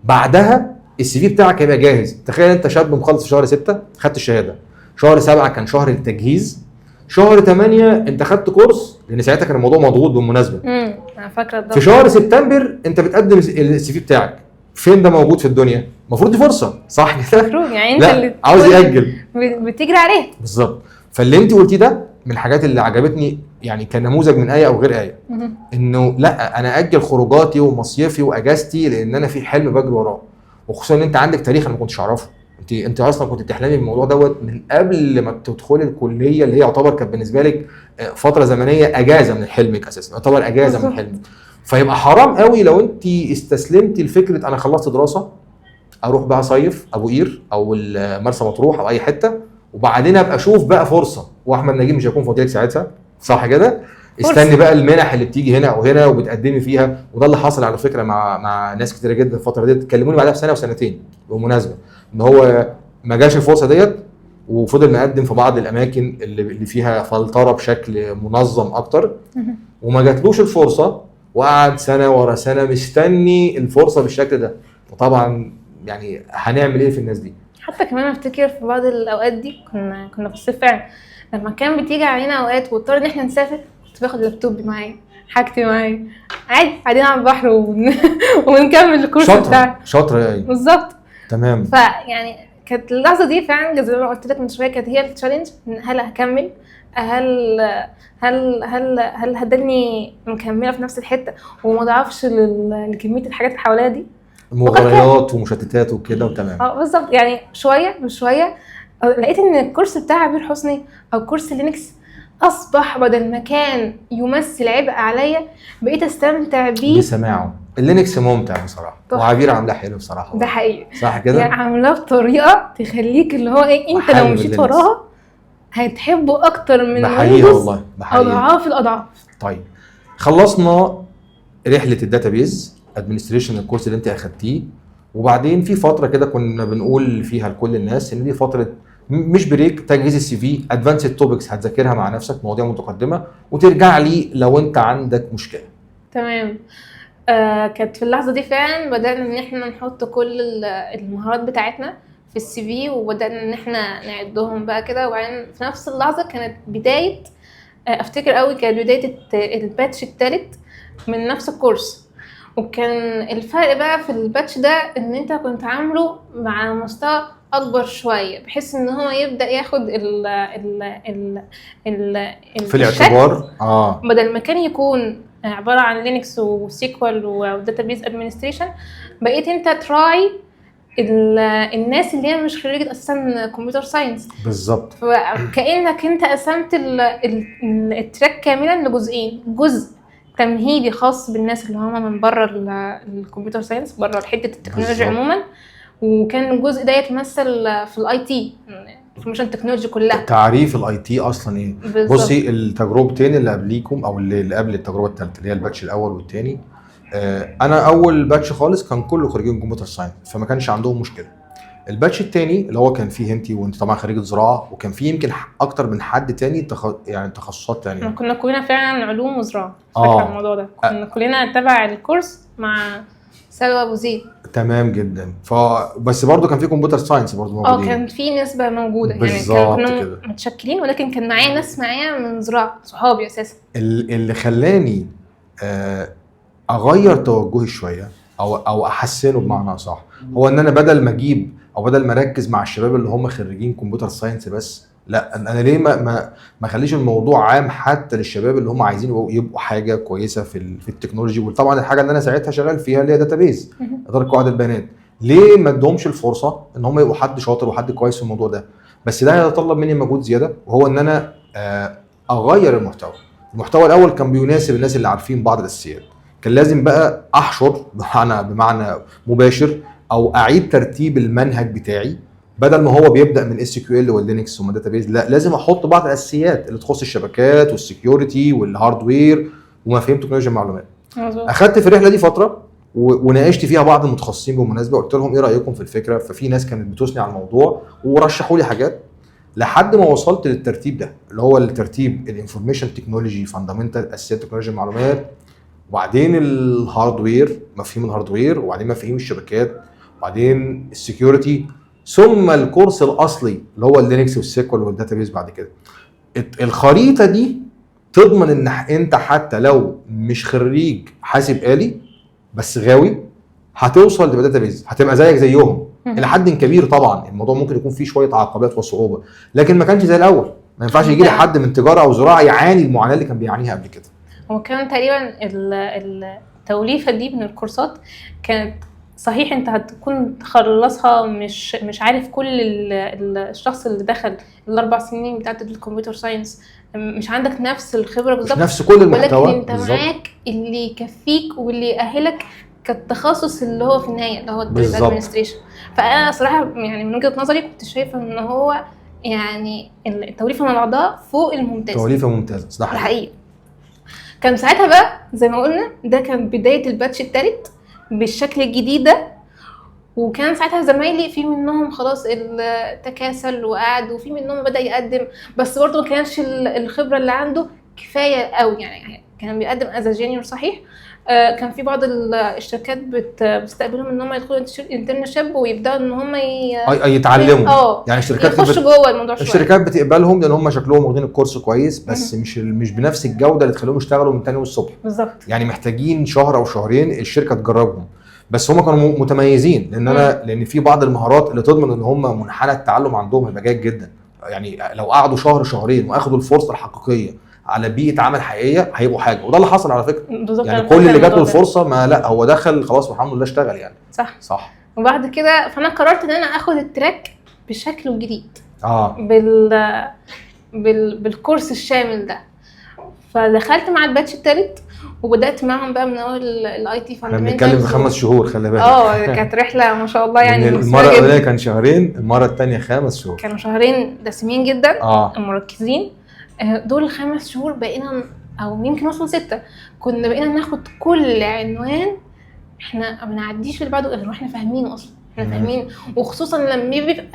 Speaker 1: بعدها السي في بتاعك هيبقى جاهز. تخيل انت شاب مخلص في شهر 6 خدت الشهاده، شهر 7 كان شهر التجهيز، شهر 8 انت خدت كورس، لان ساعتها كان الموضوع مضغوط بالمناسبه.
Speaker 2: انا فاكره ده.
Speaker 1: في شهر سبتمبر انت بتقدم السي في بتاعك، فين ده موجود في الدنيا؟ المفروض دي فرصه، صح كده؟
Speaker 2: المفروض يعني انت
Speaker 1: لا
Speaker 2: اللي
Speaker 1: عاوز يأجل
Speaker 2: بتجري عليه.
Speaker 1: بالظبط. فاللي انت قلتيه ده من الحاجات اللي عجبتني، يعني كنموذج من آية او غير آية، انه لا انا اجل خروجاتي ومصيفي واجازتي لان انا في حلم بجري وراه. وخصوصا ان انت عندك تاريخ انا ما كنتش اعرفه. انت اصلا كنت بتحلمي بالموضوع دوت من قبل ما تدخلي الكليه، اللي هي يعتبر كانت بالنسبه لك فتره زمنيه اجازه من حلمك اساسا، يعتبر اجازه من حلمك. فيبقى حرام قوي لو انت استسلمتي لفكره انا خلصت دراسه اروح بقى صيف ابو قير او مرسى مطروح او اي حته، وبعدين ابقى اشوف بقى فرصه، واحمد نجيب مش هيكون فاضي لك ساعتها، صح كده؟ استني بقى المنح اللي بتيجي هنا او هنا وبتقدمي فيها. وده اللي حصل على فكره مع ناس كتيره جدا الفتره دي، اتكلموني بعدها بسنه وسنتين بالمناسبه، ان هو ما جاش الفرصه ديت وفضل مقدم في بعض الاماكن اللي فيها فلتره بشكل منظم اكتر، وما جاتلوش الفرصه وقعد سنه ورا سنه مستني الفرصه بالشكل ده. وطبعا يعني هنعمل ايه في الناس دي؟
Speaker 2: حتى كمان افتكر في بعض الاوقات دي كنا في الصيف فعلا، لما كان بتيجي علينا اوقات واضطر ان احنا نسافر، كنت باخد لابتوبي معايا، حاجتي معايا، عادي قاعدين على البحر ونكمل الكورس بتاعي.
Speaker 1: شاطره ايه
Speaker 2: بالظبط.
Speaker 1: تمام.
Speaker 2: فيعني كانت اللحظه دي فعلا زي ما قلت لك من شويه، كانت هي التشالنج، هل هكمل، هل هدني مكمله في نفس الحته وما ضعفش لكميه الحاجات اللي حواليا دي،
Speaker 1: مغريات ومشتتات وكده وتمام.
Speaker 2: بالظبط. يعني شويه بشويه لقيت ان الكورس بتاع عبير حسني او كورس لينكس اصبح بدل ما كان يمثل عبء عليا بقيت استمتع بيه
Speaker 1: بسماعه. اللينكس ممتع بصراحه، وعبير عاملاه حلو بصراحه.
Speaker 2: ده حقيقي،
Speaker 1: صح كده؟
Speaker 2: يعني عاملاه بطريقه تخليك اللي هو ايه، انت لو مشيت وراها هتحبه اكتر من
Speaker 1: بحقيقة والله
Speaker 2: اضعاف الاضعاف.
Speaker 1: طيب خلصنا رحله الداتابيز ادمنستريشن، الكورس اللي انت اخدتيه، وبعدين في فتره كده كنا بنقول فيها لكل الناس ان دي فتره مش بريك، تجهيز السي في، ادفانسد توبكس هتذاكرها مع نفسك، مواضيع متقدمه، وترجع لي لو انت عندك مشكله.
Speaker 2: تمام. كانت في اللحظه دي فعلا بدانا ان احنا نحط كل المهارات بتاعتنا في السي في، وبدانا ان احنا نعدهم بقى كده. وبعدين في نفس اللحظه كانت بدايه، افتكر قوي كانت بدايه الباتش الثالث من نفس الكورس. وكان الفرق بقى في الباتش ده ان انت كنت عامله مع مستوى اكبر شويه، بحيث ان هو يبدا ياخد
Speaker 1: في الاعتبار
Speaker 2: بدل ما كان يكون عباره عن لينكس وسيكوال وداتابيز ادمنستريشن، بقيت انت تراعي الناس اللي هي مش خريجة اساسا كمبيوتر ساينس.
Speaker 1: بالظبط.
Speaker 2: فكأنك انت قسمت التراك كاملا لجزئين، جزء تمهيدي خاص بالناس اللي هم من بره الكمبيوتر ساينس، بره حته التكنولوجيا عموما، وكان الجزء ده يتمثل في الاي تي، انفورميشن تكنولوجي كلها.
Speaker 1: تعريف الاي تي اصلا ايه؟ بصي التجربتين اللي قبليكم او اللي قبل التجربه الثالثه اللي هي الباتش الاول والثاني، انا اول باتش خالص كان كله خريجين كمبيوتر ساينس، فما كانش عندهم مشكله. الباتش الثاني اللي هو كان فيه انت وانت طبعا خريجه زراعه، وكان فيه يمكن اكتر من حد تاني يعني تخصصات تانية.
Speaker 2: كنا كلنا فعلا علوم وزراعه، فاكره الموضوع ده، كنا كلنا تبع الكورس مع سلوى ابو زيد.
Speaker 1: تمام جدا. بس برضو كان في كمبيوتر ساينس برضو موجودين.
Speaker 2: كان في نسبه موجوده يعني،
Speaker 1: بالظبط
Speaker 2: كنا
Speaker 1: كده.
Speaker 2: متشكلين، ولكن كان معايا ناس معايا من زراعه صحابي اساسا.
Speaker 1: اللي خلاني اغير توجهي شويه او احسنه بمعنى اصح، هو ان انا بدل ما اجيب او بدل ما اركز مع الشباب اللي هم خريجين كمبيوتر ساينس بس، لا انا ليه ما اخليش الموضوع عام حتى للشباب اللي هم عايزين يبقوا حاجه كويسه في التكنولوجي. وطبعا الحاجه اللي انا ساعتها شغال فيها اللي هي داتابيز، اداره قواعد البيانات، ليه ما ادهمش الفرصه ان هم يبقوا حد شاطر وحد كويس في الموضوع ده؟ بس ده هيتطلب مني مجهود زياده، وهو ان انا اغير المحتوى الاول كان بيناسب الناس اللي عارفين بعض الاساسيات، كان لازم بقى احشر بمعنى مباشر او اعيد ترتيب المنهج بتاعي، بدل ما هو بيبدا من اس كيو ال واللينكس وما داتابيز، لا لازم احط بعض الاساسيات اللي تخص الشبكات والسكيورتي والهاردوير ومفاهيم تكنولوجيا المعلومات. اخدت في الرحله دي فتره وناقشت فيها بعض المتخصصين بالمناسبه، قلت لهم ايه رايكم في الفكره؟ ففي ناس كانت بتثني على الموضوع ورشحوا لي حاجات لحد ما وصلت للترتيب ده، اللي هو الترتيب الانفورميشن تكنولوجي فاندامنتال، اساسيات تكنولوجيا المعلومات، وبعدين الهاردوير، مفاهيم الهاردوير، وبعدين مفاهيم الشبكات، وبعدين السكيورتي، ثم الكورس الاصلي اللي هو اللينكس والسيكوال والداتابيز بعد كده. الخريطه دي تضمن ان انت حتى لو مش خريج حاسب آلي بس غاوي هتوصل لداتابيز، هتبقى زيك زيهم الى حد كبير. طبعا الموضوع ممكن يكون فيه شويه عقبات وصعوبه، لكن ما كانش زي الاول. ما ينفعش يجي لي حد من تجاره او زراعه يعاني المعاناه اللي كان بيعانيها قبل كده.
Speaker 2: هو كان تقريبا التوليفه دي من الكورسات كانت صحيح انت هتكون تخلصها مش عارف كل الشخص اللي دخل ال4 سنين بتاعت الكمبيوتر ساينس مش عندك نفس الخبره بالظبط،
Speaker 1: مش نفس كل المحتوى،
Speaker 2: ولكن انت بالزبط. معاك اللي يكفيك واللي يأهلك كالتخصص اللي هو في النهايه اللي هو الادمنستريشن. فانا صراحه يعني من وجهه نظري كنت شايفه ان هو يعني التوليفه مع بعضها فوق الممتاز،
Speaker 1: توليفه ممتازه ده
Speaker 2: حقيقي. كان ساعتها بقى زي ما قلنا ده كان بدايه الباتش الثالث بالشكل الجديد ده، وكان ساعتها زمايلي في منهم خلاص التكاسل وقعد، وفي منهم بدأ يقدم بس برضه ما كانش الخبرة اللي عنده كفاية قوي، يعني كان بيقدم از جونيور صحيح. كان في بعض الشركات بتستقبلهم ان هم يدخلوا انترنشيب ويبداوا ان هم
Speaker 1: يتعلموا، يعني الشركات
Speaker 2: يخشوا جوه الموضوع شويه.
Speaker 1: الشركات بتقبلهم لان هم شكلهم واخدين الكورس كويس، بس مش بنفس الجوده اللي تخليهم يشتغلوا من تاني والصبح
Speaker 2: بالظبط،
Speaker 1: يعني محتاجين شهر او شهرين الشركه تجربهم. بس هم كانوا متميزين لان في بعض المهارات اللي تضمن ان هم منحنى التعلم عندهم هيبقى جيد جدا. يعني لو قعدوا شهر شهرين واخدوا الفرصه الحقيقيه على بيئه عمل حقيقيه هيبقوا حاجه، وده اللي حصل على فكره. يعني كل اللي جات له الفرصه ما لا هو دخل خلاص والحمد لله اشتغل يعني. صح.
Speaker 2: وبعد كده فانا قررت ان انا اخد التراك بشكله الجديد بالكورس الشامل ده. فدخلت مع الباتش الثالث وبدات معهم بقى من اول الاي تي
Speaker 1: فاندمنتال. بنتكلم في 5 شهور خلي بالك.
Speaker 2: كانت رحله ما شاء الله يعني.
Speaker 1: المره الاولى كان شهرين، المره الثانيه 5 شهور.
Speaker 2: كانوا شهرين دسمين جدا مركزين. دول 5 شهور بقينا او يمكن وصلوا 6 كنا بقينا ناخد كل عنوان احنا ما بنعديش اللي بعده غير واحنا فاهمينه اصلا. احنا فاهمين، وخصوصا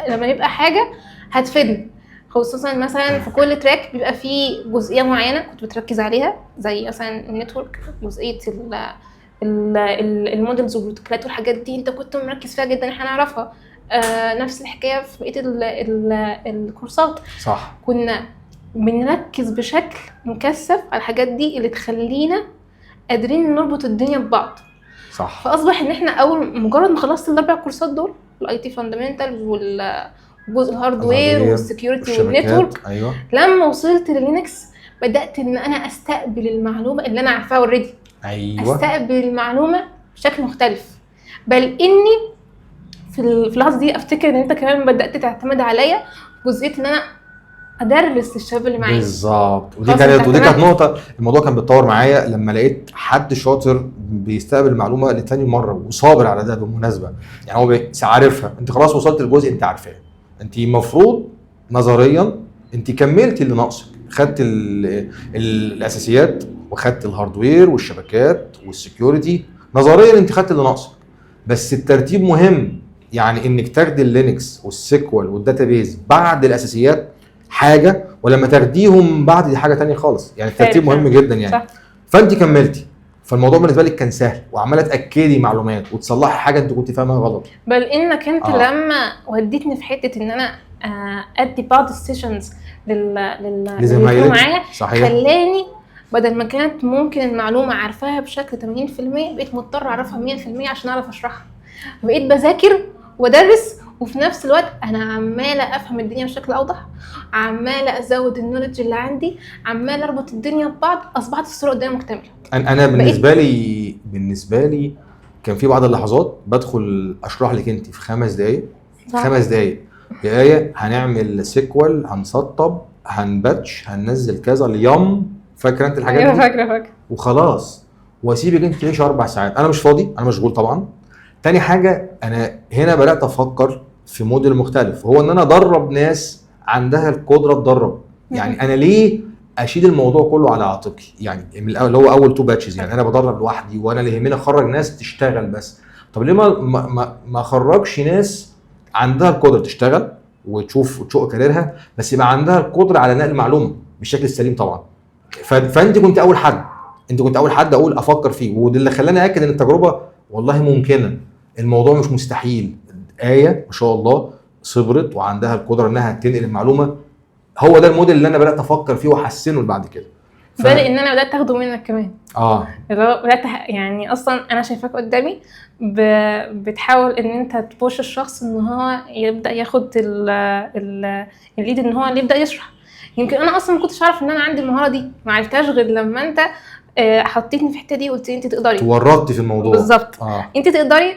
Speaker 2: لما يبقى حاجه هتفيدنا، خصوصا مثلا في كل تراك بيبقى فيه جزئيه معينه كنت بتركز عليها، زي مثلا النتورك، جزئيه المودلز والبروتوكولات والحاجات دي انت كنت مركز فيها جدا احنا نعرفها. نفس الحكايه في بقيه الكورسات.
Speaker 1: صح.
Speaker 2: كنا بنركز بشكل مكثف على الحاجات دي اللي تخلينا قادرين نربط الدنيا ببعض.
Speaker 1: صح.
Speaker 2: فاصبح ان احنا مجرد ما خلصت ال4 كورسات دول، الاي تي فاندمنتال والجزء الهاردوير والسكيورتي والنتورك،
Speaker 1: أيوة.
Speaker 2: لما وصلت للينكس بدات ان انا استقبل المعلومه اللي انا عارفاها اوريدي.
Speaker 1: ايوه.
Speaker 2: استقبل المعلومه بشكل مختلف، بل اني في اللحظه دي افتكر ان انت كمان بدات تعتمد عليا جزئيه ان انا ادرس للشباب اللي معايا.
Speaker 1: بالظبط. ودي كانت نقطه الموضوع كان بيتطور معايا لما لقيت حد شاطر بيستقبل المعلومه لتاني مره وصابر على ده. بالمناسبه يعني هو عارفها، انت خلاص وصلت للجزء انت عارفاه، انت المفروض نظريا انت كملتي اللي ناقصك، خدت الاساسيات وخدت الهاردوير والشبكات والسكيورتي، نظريا انت خدت اللي ناقصك، بس الترتيب مهم. يعني انك تاخدي اللينكس والسيكوال والداتابيز بعد الاساسيات حاجه، ولما تاخديهم بعد دي حاجه تانية خالص. يعني الترتيب مهم جدا يعني. صح. فانت كملتي فالموضوع بالنسبه لك كان سهل، وعماله تاكدي معلومات وتصلحي حاجه انت كنت فاهمها غلط.
Speaker 2: بل انك انت لما وديتني في حته ان انا ادي بعض السيشنز اللي
Speaker 1: لزمايلك
Speaker 2: معايا،
Speaker 1: صحيح،
Speaker 2: خلاني بدل ما كانت ممكن المعلومه عارفاها بشكل 80% بقيت مضطر اعرفها 100% عشان اعرف اشرحها. بقيت بذاكر وادرس وفي نفس الوقت انا عماله افهم الدنيا بشكل اوضح، عماله ازود النولج اللي عندي، عماله اربط الدنيا ببعض، اصبحت الصوره قدامي مكتمله.
Speaker 1: انا بالنسبه لي كان في بعض اللحظات بدخل اشرح لك انت في 5 دقائق 5 دقائق يا ايه هنعمل سيكوال، هنسطب، هنباتش، هننزل كذا اليوم، فاكره انت الحاجات دي؟
Speaker 2: فاكره
Speaker 1: وخلاص، واسيبك انت تعيش 4 ساعات. انا مش فاضي، انا مشغول طبعا. تاني حاجه انا هنا بدات افكر في موديل مختلف، هو ان انا ادرب ناس عندها القدره تدرب. يعني انا ليه اشيل الموضوع كله على عاتقي؟ يعني من الاول اللي هو اول 2 باتشز، يعني انا بدرب لوحدي وانا اللي يهمني اخرج ناس تشتغل بس. طب ليه ما اخرجش ناس عندها القدره تشتغل وتشق كاريرها، بس يبقى عندها القدره على نقل المعلومه بالشكل السليم طبعا. فانت كنت اول حد اقول افكر فيه، وده اللي خلاني اكد ان التجربه والله ممكنه، الموضوع مش مستحيل. آية ما شاء الله صبرت وعندها القدره انها تنقل المعلومه، هو ده الموديل اللي انا بدات افكر فيه واحسنه بعد كده.
Speaker 2: بل ان انا بدات اخده منك كمان. بدات يعني اصلا انا شايفاك قدامي بتحاول ان انت تبوش الشخص ان هو يبدا ياخد الليد، ان هو اللي يبدا يشرح. يمكن انا اصلا ما كنتش عارف ان انا عندي المهاره دي، ما عرفتهاش غير لما انت حطيتني في الحته دي وقلت لي انت تقدري،
Speaker 1: تورطتي في الموضوع
Speaker 2: بالظبط. انت تقدري،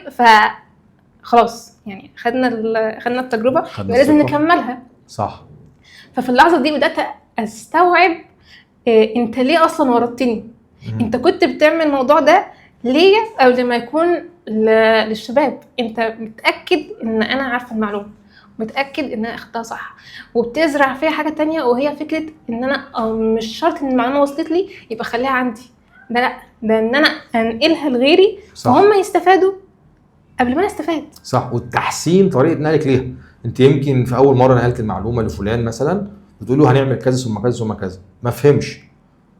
Speaker 2: فخلاص يعني خدنا التجربه، لازم نكملها.
Speaker 1: صح.
Speaker 2: ففي اللحظه دي بدات استوعب انت ليه اصلا ورطتني. انت كنت بتعمل الموضوع ده ليه قبل ما يكون للشباب؟ انت متاكد ان انا عارفه المعلومه، متاكد ان انا اخدتها صح، وبتزرع فيها حاجه تانية، وهي فكره ان انا مش شرط ان المعلومه وصلت لي يبقى خليها عندي، ده لا، ده ان انا انقلها لغيري وهم يستفادوا قبل ما انا استفاد.
Speaker 1: صح. والتحسين طريقه نقلك ليها، انت يمكن في اول مره نقلت المعلومه لفلان مثلا بتقول له هنعمل كذا ثم كذا ثم كذا، ما فهمش،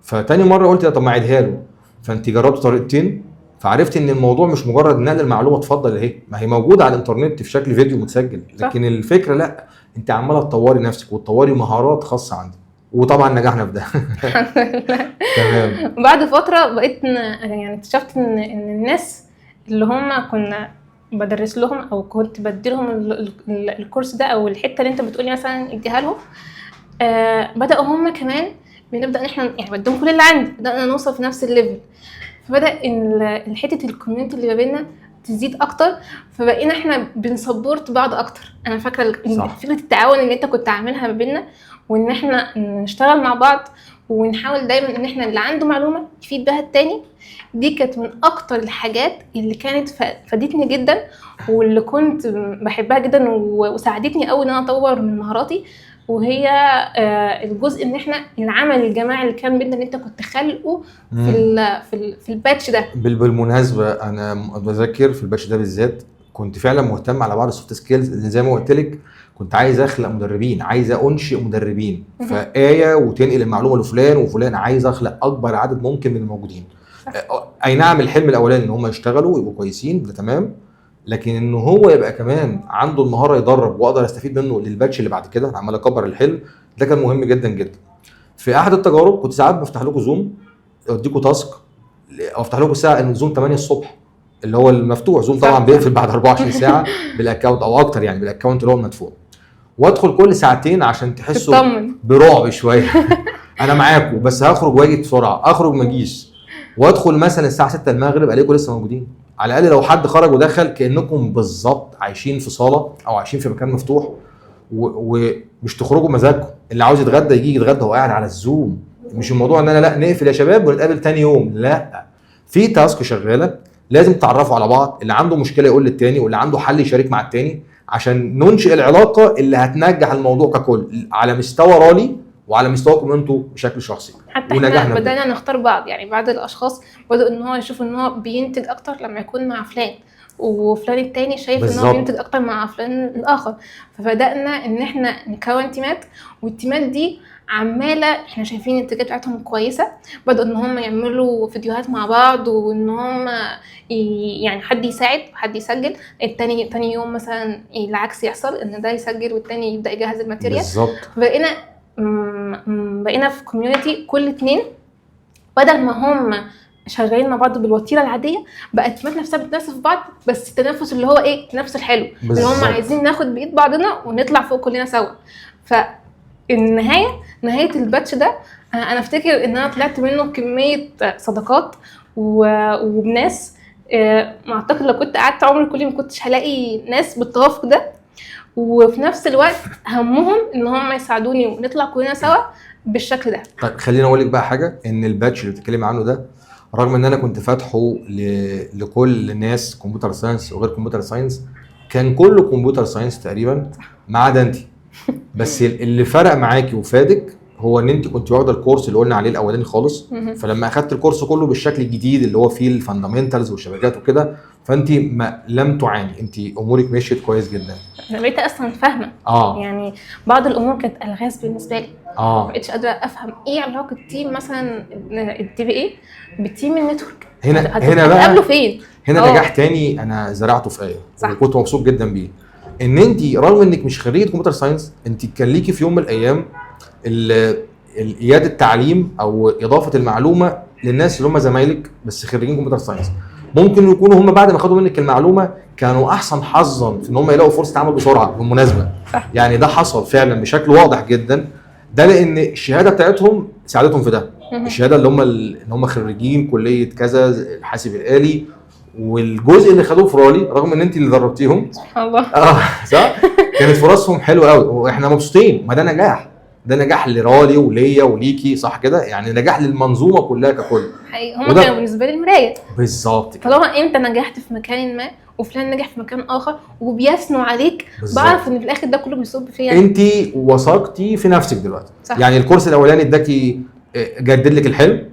Speaker 1: فتاني مره قلت طب ما اعيدها له، فانت جربت طريقتين فعرفت ان الموضوع مش مجرد نقل المعلومه اتفضل اهي، ما هي موجوده على الانترنت في شكل فيديو متسجل، لكن الفكره لا، انت عماله تطوري نفسك وتطوري مهارات خاصه عندك، وطبعا نجحنا في ده.
Speaker 2: الحمد لله.
Speaker 1: تمام.
Speaker 2: بعد فتره بقيت يعني اكتشفت ان الناس اللي هم كنا بدرس لهم او كنت بدي لهم الكورس ده او الحته اللي انت بتقولي مثلا اديها لهم، بداوا هم كمان بنبدا ان احنا يعني بدهم كل اللي عندي، بدانا نوصل في نفس الليفل، فبدا ان حته الكوميونتي اللي ما بيننا تزيد اكتر، فبقينا احنا بنسبورت بعض اكتر. انا فاكره فكره التعاون اللي انت كنت عاملها ما بيننا، وان احنا نشتغل مع بعض ونحاول دايما ان احنا اللي عنده معلومه يفيد بها التاني، دي كانت من اكتر الحاجات اللي كانت فادتني جدا، واللي كنت بحبها جدا وساعدتني قوي ان انا اطور من مهاراتي. وهي الجزء ان احنا العمل الجماعي اللي كان بينا، اللي انت كنت خلقه في الباتش ده.
Speaker 1: بالمناسبه انا بذكر في الباتش ده بالذات كنت فعلا مهتم على بعض السوفت سكيلز اللي زي ما قلت لك، كنت عايز اخلق مدربين، عايز انشئ مدربين، فآية وتنقل المعلومه لفلان وفلان، عايز اخلق اكبر عدد ممكن من الموجودين. اي نعم الحلم الاولاني ان هم يشتغلوا ويبقوا كويسين ده تمام، لكن ان هو يبقى كمان عنده المهاره يدرب واقدر استفيد منه للباتش اللي بعد كده، انا عمال اكبر الحلم ده، كان مهم جدا جدا. في احد التجارب كنت ساعات بفتح لكم زوم، اديكم تاسك او افتح لكم الساعه ان زوم 8 الصبح اللي هو المفتوح، زوم طبعا بيقفل بعد 24 ساعه بالاكونت او اكتر، يعني بالاكونت اللي هو المدفوع، وادخل كل ساعتين عشان تحسوا برعب شويه. انا معاكم بس هخرج واجي بسرعه، اخرج ما اجيش، وادخل مثلا الساعه 6 المغرب الاقيكم لسه موجودين. على الاقل لو حد خرج ودخل كانكم بالظبط عايشين في صاله او عايشين في مكان مفتوح، ومش تخرجوا مزاجكم، اللي عاوز يتغدى يجي يتغدى وهو قاعد على الزوم. مش الموضوع ان انا لا نقفل يا شباب ونتقابل تاني يوم، لا، في تاسك شغاله لازم تعرفوا على بعض، اللي عنده مشكله يقول للتاني واللي عنده حل يشارك مع التاني، عشان ننشئ العلاقه اللي هتنجح الموضوع ككل على مستوى رالي وعلى مستواكم انتوا بشكل شخصي.
Speaker 2: حتى احنا بدأنا نختار بعض، يعني بعض الاشخاص بدأوا ان هو يشوفوا ان هو بينتج اكتر لما يكون مع فلان، وفلان التاني شايف ان هو
Speaker 1: بالظبط.
Speaker 2: بينتج اكتر مع فلان الاخر. فبدانا ان احنا نكون تيمات، والتيمات دي عماله احنا شايفين الانتاجات بتاعتهم كويسه، بدأوا ان هم يعملوا فيديوهات مع بعض، وان هم يعني حد يساعد حد يسجل، التاني تاني يوم مثلا العكس يحصل، ان ده يسجل والتاني يبدأ يجهز الماتيريال.
Speaker 1: بالظبط.
Speaker 2: بقينا في كوميونتي كل اتنين بدل ما هم شغالين مع بعض بالوتيره العاديه، بقت التيمات نفسها بتنافس في بعض، بس التنافس اللي هو ايه، التنافس الحلو اللي هم
Speaker 1: بالظبط.
Speaker 2: عايزين ناخد بايد بعضنا ونطلع فوق كلنا سوا. فالنهايه نهايه الباتش ده انا افتكر ان انا طلعت منه كميه صداقات وبناس ما اعتقد لو كنت قعدت عمري كلي ما كنتش هلاقي ناس بالتوافق ده، وفي نفس الوقت همهم ان هم يساعدوني ونطلع كلنا سوا بالشكل ده.
Speaker 1: طيب خليني اقول لك بقى حاجه، ان الباتش اللي بتتكلم عنه ده رغم ان انا كنت فاتحه لكل الناس كمبيوتر ساينس وغير كمبيوتر ساينس، كان كله كمبيوتر ساينس تقريبا ما عدا انت. بس اللي فرق معاكي وفادك هو ان انت كنت واخده الكورس اللي قلنا عليه الاولاني خالص. فلما اخدت الكورس كله بالشكل الجديد اللي هو فيه الفاندامنتالز والشبكات وكده، فانت لم تعاني، انت امورك مشيت كويس جدا.
Speaker 2: انا بقيت اصلا فاهمه يعني بعض الامور كانت الغاز بالنسبه لي، ما بقتش قادره افهم ايه علاقه تيم مثلا التي بي اي بالتيم النتورك.
Speaker 1: هنا بقى
Speaker 2: هتقابلوا فين؟
Speaker 1: هنا نجاح تاني انا زرعته في ايه وكنت مبسوط جدا بيه، ان انت رغم انك مش خريجه كمبيوتر ساينس، انت كان ليكي في يوم من الايام اياد التعليم او اضافه المعلومه للناس اللي هم زمايلك بس خريجين كمبيوتر ساينس. ممكن يكونوا هم بعد ما خدوا منك المعلومه كانوا احسن حظا في ان هم يلاقوا فرصه عمل بسرعه بالمناسبه. يعني ده حصل فعلا بشكل واضح جدا، ده لان الشهاده بتاعتهم ساعدتهم في ده. الشهاده اللي هم خريجين كليه كذا الحاسب الالي، والجزء اللي خدوه في رالي رغم ان انت اللي دربتيهم
Speaker 2: سبحان الله
Speaker 1: صح، كانت فرصهم حلوه قوي واحنا مبسوطين. ما ده نجاح، ده نجاح لرالي وليا وليكي صح كده، يعني نجاح للمنظومه كلها ككل.
Speaker 2: حقيقي هم كانوا بالنسبه لي المرايه
Speaker 1: بالظبط كده.
Speaker 2: طالما انت نجحت في مكان ما وفلان نجح في مكان اخر وبيثنوا عليك، بعرف ان في الاخر ده كله بيصب فيا.
Speaker 1: انت وثقتي في نفسك دلوقتي
Speaker 2: صح.
Speaker 1: يعني الكورس الاولاني اداكي جدد لك الحلم،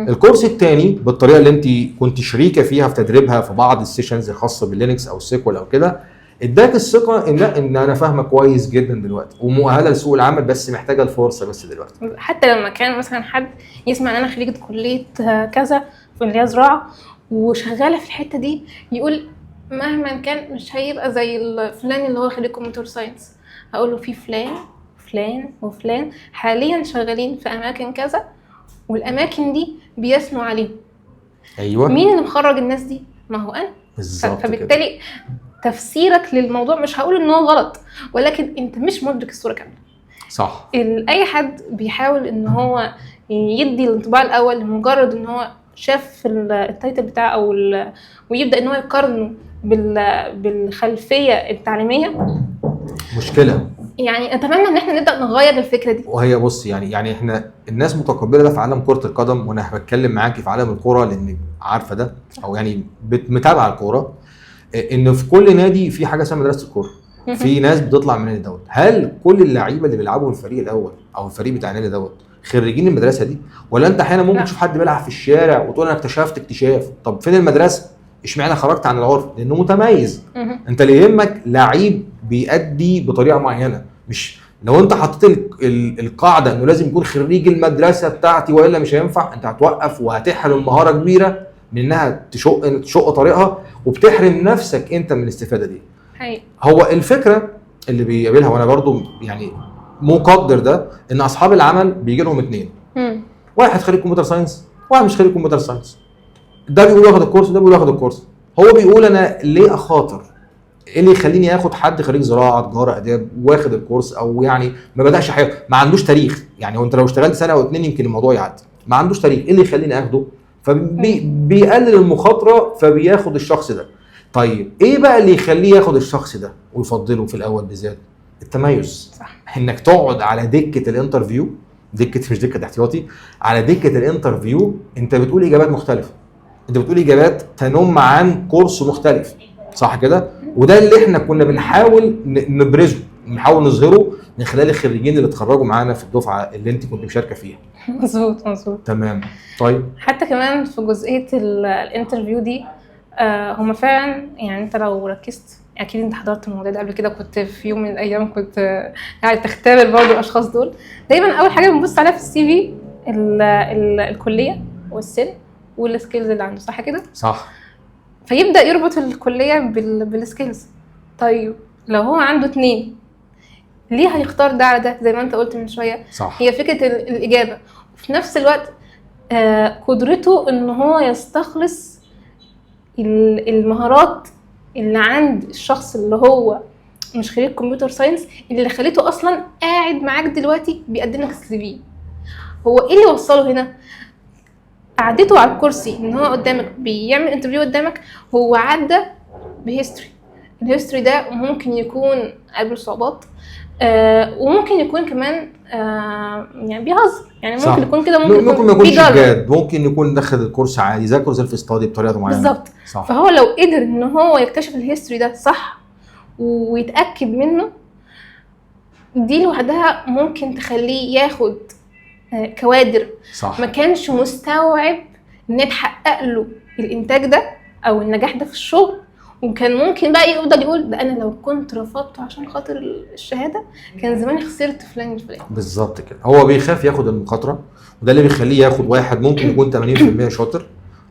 Speaker 1: الكورس الثاني بالطريقه اللي انت كنت شريكه فيها في تدريبها في بعض السيشنز الخاصه باللينكس او السيكوال او كده، اداك الثقه ان انا فاهمه كويس جدا دلوقتي ومؤهله لسوق العمل، بس محتاجه الفرصه بس دلوقتي.
Speaker 2: حتى لما كان مثلا حد يسمع ان انا خريجه كليه كذا في اللي هي زراعه وشغاله في الحته دي، يقول مهما كان مش هيبقى زي الفلان اللي هو خريج كمبيوتر ساينس. هقول له في فلان وفلان حاليا شغالين في اماكن كذا، والاماكن دي بيثنوا عليهم.
Speaker 1: ايوه،
Speaker 2: مين اللي مخرج الناس دي؟ ما هو انا.
Speaker 1: بالظبط.
Speaker 2: فبالتالي تفسيرك للموضوع مش هقول ان هو غلط، ولكن انت مش مدرك الصوره كامله.
Speaker 1: صح.
Speaker 2: اي حد بيحاول ان هو يدي الانطباع الاول لمجرد ان هو شاف التايتل بتاعه او ويبدا ان هو يقارنه بالخلفيه التعليميه،
Speaker 1: مشكله.
Speaker 2: يعني اتمنى ان احنا نبدا نغير الفكره دي.
Speaker 1: وهي بص يعني احنا الناس متقبله ده في عالم كره القدم، وانا بتكلم معاكي في عالم الكوره لان عارفه ده او يعني متابعه الكوره، ان في كل نادي في حاجه اسمها مدرسه الكوره. في ناس بتطلع من النادي دوت. هل كل اللعيبه اللي بيلعبوا في الفريق الاول او الفريق بتاع النادي دوت خريجين المدرسه دي؟ ولا انت احيانا ممكن تشوف حد بيلعب في الشارع وتقول انا اكتشفت اكتشاف؟ طب فين المدرسه؟ اشمعنى خرجت عن العرف؟ لانه متميز. انت اللي يهمك لعيب بيأدي بطريقه معينه، مش لو انت حطيت القاعده انه لازم يكون خريج المدرسه بتاعتي والا مش هينفع، انت هتوقف وهتحرم مهاره كبيره من انها تشق طريقها، وبتحرم نفسك انت من الاستفاده دي.
Speaker 2: حقيقي.
Speaker 1: هو الفكره اللي بيقابلها وانا برضو يعني مقدر ده، ان اصحاب العمل بيجي لهم اتنين، واحد خريج كمبيوتر ساينس واحد مش خريج كمبيوتر ساينس. ده بيقول ياخد الكورس وده بيقول ياخد الكورس. هو بيقول انا ليه اخاطر؟ ايه اللي يخليني اخد حد خريج زراعه تجاره اداب واخد الكورس، او يعني ما بداش حياته، ما عندوش تاريخ، يعني وانت لو اشتغلت سنه او اتنين يمكن الموضوع يعدي، ما عندوش تاريخ، ايه اللي يخليني اخده؟ فبيقلل المخاطره فبياخد الشخص ده. طيب ايه بقى اللي يخليه ياخد الشخص ده ويفضله في الاول بالذات؟ التميز.
Speaker 2: صح.
Speaker 1: انك تقعد على دكه الانترفيو، دكه مش دكه احتياطي، على دكه الانترفيو انت بتقول اجابات مختلفه، انت بتقول اجابات تنم عن كورس مختلف، صح كده؟ وده اللي احنا كنا بنحاول نبرزه، نحاول نظهره من خلال الخريجين اللي اتخرجوا معانا في الدفعه اللي انت كنت مشاركه فيها.
Speaker 2: مظبوط.
Speaker 1: تمام. طيب
Speaker 2: حتى كمان في جزئيه الانترفيو دي هما فعلا يعني انت لو ركزت، اكيد انت حضرت الموضوع ده قبل كده، كنت في يوم من الايام كنت يعني تختبر برضو الاشخاص دول. دايما اول حاجه بنبص عليها في السي في الكليه والسن والسكيلز اللي عنده، صح كده؟
Speaker 1: صح.
Speaker 2: فيبدا يربط الكليه بالسكيلز. طيب لو هو عنده 2 ليه هيختار ده على ده؟ زي ما انت قلت من شويه،
Speaker 1: صح.
Speaker 2: هي فكره الاجابه، وفي نفس الوقت قدرته ان هو يستخلص المهارات اللي عند الشخص اللي هو مش خريج كمبيوتر ساينس، اللي خليته اصلا قاعد معاك دلوقتي بيقدم لك السي في. هو ايه اللي وصله هنا؟ قعدته على الكرسي ان هو قدامك بيعمل انترفيو قدامك، هو عدى بهيستوري. الهيستوري ده ممكن يكون قابل صعوبات، وممكن يكون كمان يعني بيهزر، يعني ممكن يكون كده،
Speaker 1: ممكن ما يكونش
Speaker 2: بيجرب.
Speaker 1: جاد، ممكن يكون داخل الكورس عادي ذاكر سيلف ستادي بطريقه معينه.
Speaker 2: بالظبط.
Speaker 1: صح.
Speaker 2: فهو لو قدر ان هو يكتشف الهيستوري ده صح ويتاكد منه، دي لوحدها ممكن تخليه ياخد كوادر
Speaker 1: صح.
Speaker 2: ما كانش مستوعب ان يتحقق له الانتاج ده او النجاح ده في الشغل، وكان ممكن بقى يفضل يقول ده انا لو كنت رفضته عشان خاطر الشهاده كان زماني خسرت فلان الفلاني.
Speaker 1: بالظبط كده، هو بيخاف ياخد المخاطره، وده اللي بيخليه ياخد واحد ممكن يكون 80% شاطر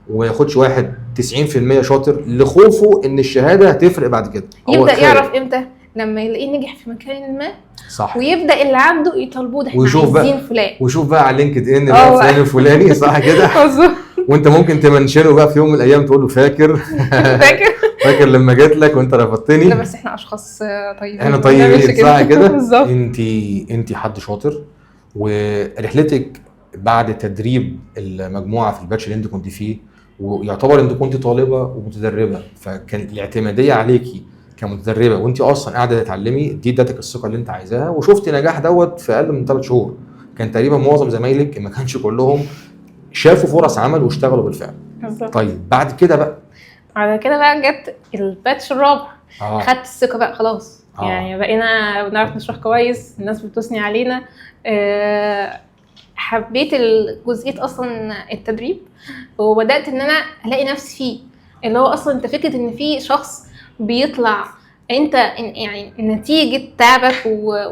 Speaker 1: وما ياخدش واحد 90% شاطر، لخوفه ان الشهاده هتفرق بعد كده.
Speaker 2: يبدا يعرف امتى؟ لما يلاقيه نجح في مكان ما.
Speaker 1: صح.
Speaker 2: ويبدا اللي عنده يطالبوه، ده احنا
Speaker 1: ويشوف
Speaker 2: عايزين
Speaker 1: بقى
Speaker 2: فلان،
Speaker 1: وشوف بقى على لينكد ان بقى فلان الفلاني، صح كده؟ وانت ممكن تمنشنه بقى في يوم من الايام تقول له فاكر فاكر لما جيت لك وانت رفضتني؟
Speaker 2: لا بس احنا اشخاص طيبين،
Speaker 1: احنا طيبين، صح كده؟
Speaker 2: بالظبط.
Speaker 1: انت حد شاطر، ورحلتك بعد تدريب المجموعه في الباتش اللي انت كنت فيه، ويعتبر انت كنت طالبه ومتدربه، فكان الاعتماديه عليكي كمتدربه وانت اصلا قاعده تتعلمي، دي ادتك الثقه اللي انت عايزاها، وشفتي نجاح دوت في اقل من 3 شهور. كان تقريبا معظم زمايلك ما كانش كلهم شافوا فرص عمل واشتغلوا بالفعل.
Speaker 2: بالظبط.
Speaker 1: طيب بعد كده بقى
Speaker 2: جت الباتش الرابع. خدت الثقه بقى خلاص. يعني بقينا بنعرف نشرح كويس، الناس بتثني علينا. حبيت الجزئيه اصلا التدريب، وبدات ان انا الاقي نفسي فيه، اللي هو اصلا انت فكره ان في شخص بيطلع انت يعني نتيجه تعبك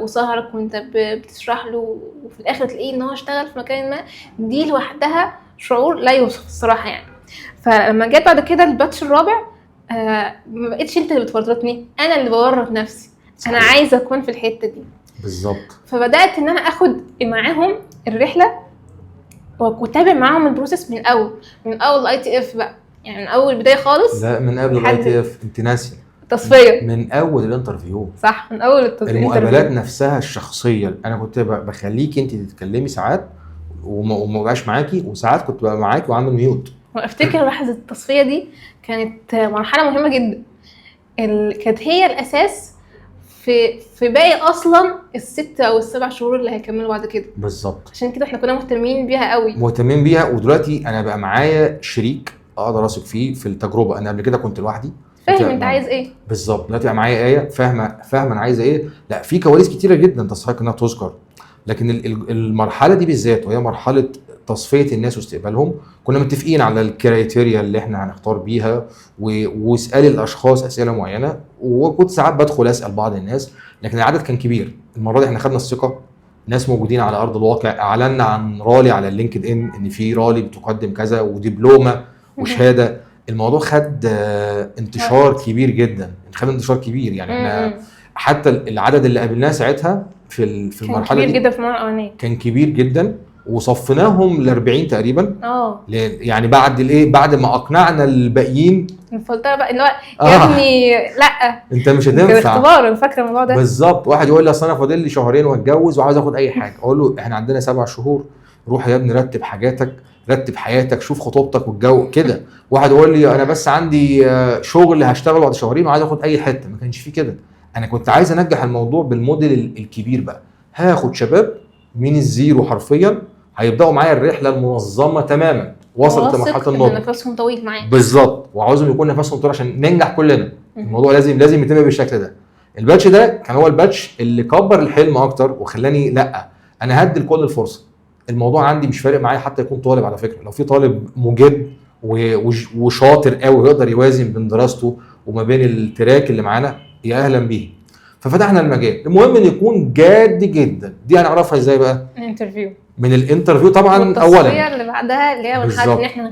Speaker 2: وسهرك وانت بتشرح له، وفي الاخر تلاقيه ان هو اشتغل في مكان ما، دي لوحدها شعور لا يوصف الصراحه يعني. فلما جت بعد كده الباتش الرابع، ما بقتش انت اللي بتورطني، انا اللي بورط نفسي. انا عايزه اكون في الحته دي
Speaker 1: بالظبط.
Speaker 2: فبدات ان انا اخد معاهم الرحله واتابع معاهم البروسيس من اول اي تي اف بقى، يعني من اول بدايه خالص.
Speaker 1: لا من قبل الاي تي اف، انت ناسيه
Speaker 2: تصفيه
Speaker 1: من اول الانترفيو.
Speaker 2: صح، من اول التصفيه،
Speaker 1: المقابلات نفسها الشخصيه. انا كنت بخليكي انت تتكلمي ساعات وما بقاش معاكي، وساعات كنت بقى معاكي وعامل ميوت.
Speaker 2: وافتكر لحظه التصفيه دي كانت مرحله مهمه جدا، كانت هي الاساس في باقي اصلا ال6 أو ال7 شهور اللي هيكملوا بعد كده.
Speaker 1: بالظبط.
Speaker 2: عشان كده احنا كنا مهتمين بيها قوي،
Speaker 1: مهتمين بيها. ودلوقتي انا بقى معايا شريك اقدر اثق فيه في التجربه. انا قبل كده كنت لوحدي،
Speaker 2: فاهم انت عايز ايه
Speaker 1: بالظبط. دلوقتي بقى معايا ايه، فاهمه انا عايزه ايه. لا في كواليس كتيره جدا تستحق انها تذكر، لكن المرحله دي بالذات وهي مرحله تصفيه الناس واستقبالهم، كنا متفقين على الكرايتيريا اللي احنا هنختار بيها، واسال الاشخاص اسئله معينه، وكنت ساعات بدخل اسال بعض الناس، لكن العدد كان كبير. المره دي احنا خدنا الثقه، ناس موجودين على ارض الواقع، اعلنا عن رالي على اللينكد ان في رالي بتقدم كذا ودبلومه وشهاده. الموضوع خد انتشار كبير جدا، خد انتشار كبير يعني. احنا حتى العدد اللي قابلناه ساعتها في المرحله
Speaker 2: كان كبير
Speaker 1: دي
Speaker 2: جدا في المره الاولانيه،
Speaker 1: كان كبير جدا، وصفناهم ل40 تقريبا. يعني بعد ما اقنعنا الباقيين
Speaker 2: الفلتره بقى اللي هو يا ابني لا
Speaker 1: انت مش هتنفع،
Speaker 2: اختبار. انا فاكره الموضوع ده
Speaker 1: بالظبط. واحد يقول لي اصل انا فاضل لي شهرين واتجوز وعاوز اخد اي حاجه، اقول له احنا عندنا 7 شهور، روح يا ابني رتب حاجاتك، رتب حياتك، شوف خطوبتك والجو كده. واحد يقول لي انا بس عندي شغل هشتغل بعد شهرين وعايز اخد اي حته. ما كانش فيه كده. انا كنت عايز انجح الموضوع بالموديل الكبير بقى. هاخد شباب من الزيرو حرفيا، هيبداوا معايا الرحله المنظمه تماما، وصلت لمرحله النضج،
Speaker 2: نفسهم طويل معايا
Speaker 1: بالظبط، وعاوزهم يكون نفسهم طويل عشان ننجح كلنا. الموضوع لازم يتم بالشكل ده. الباتش ده كان هو الباتش اللي كبر الحلم اكتر وخلاني لا انا هدي لكل الفرصه. الموضوع عندي مش فارق معايا حتى يكون طالب، على فكره لو في طالب مجد وشاطر قوي ويقدر يوازن بين دراسته وما بين التراك اللي معانا، يا اهلا بيه. ففتحنا المجال. المهم ان يكون جاد جدا. دي هنعرفها ازاي بقى؟
Speaker 2: انترفيو.
Speaker 1: من الانترفيو طبعا اولا،
Speaker 2: والتصفيه اللي بعدها اللي هي بنحاول ان احنا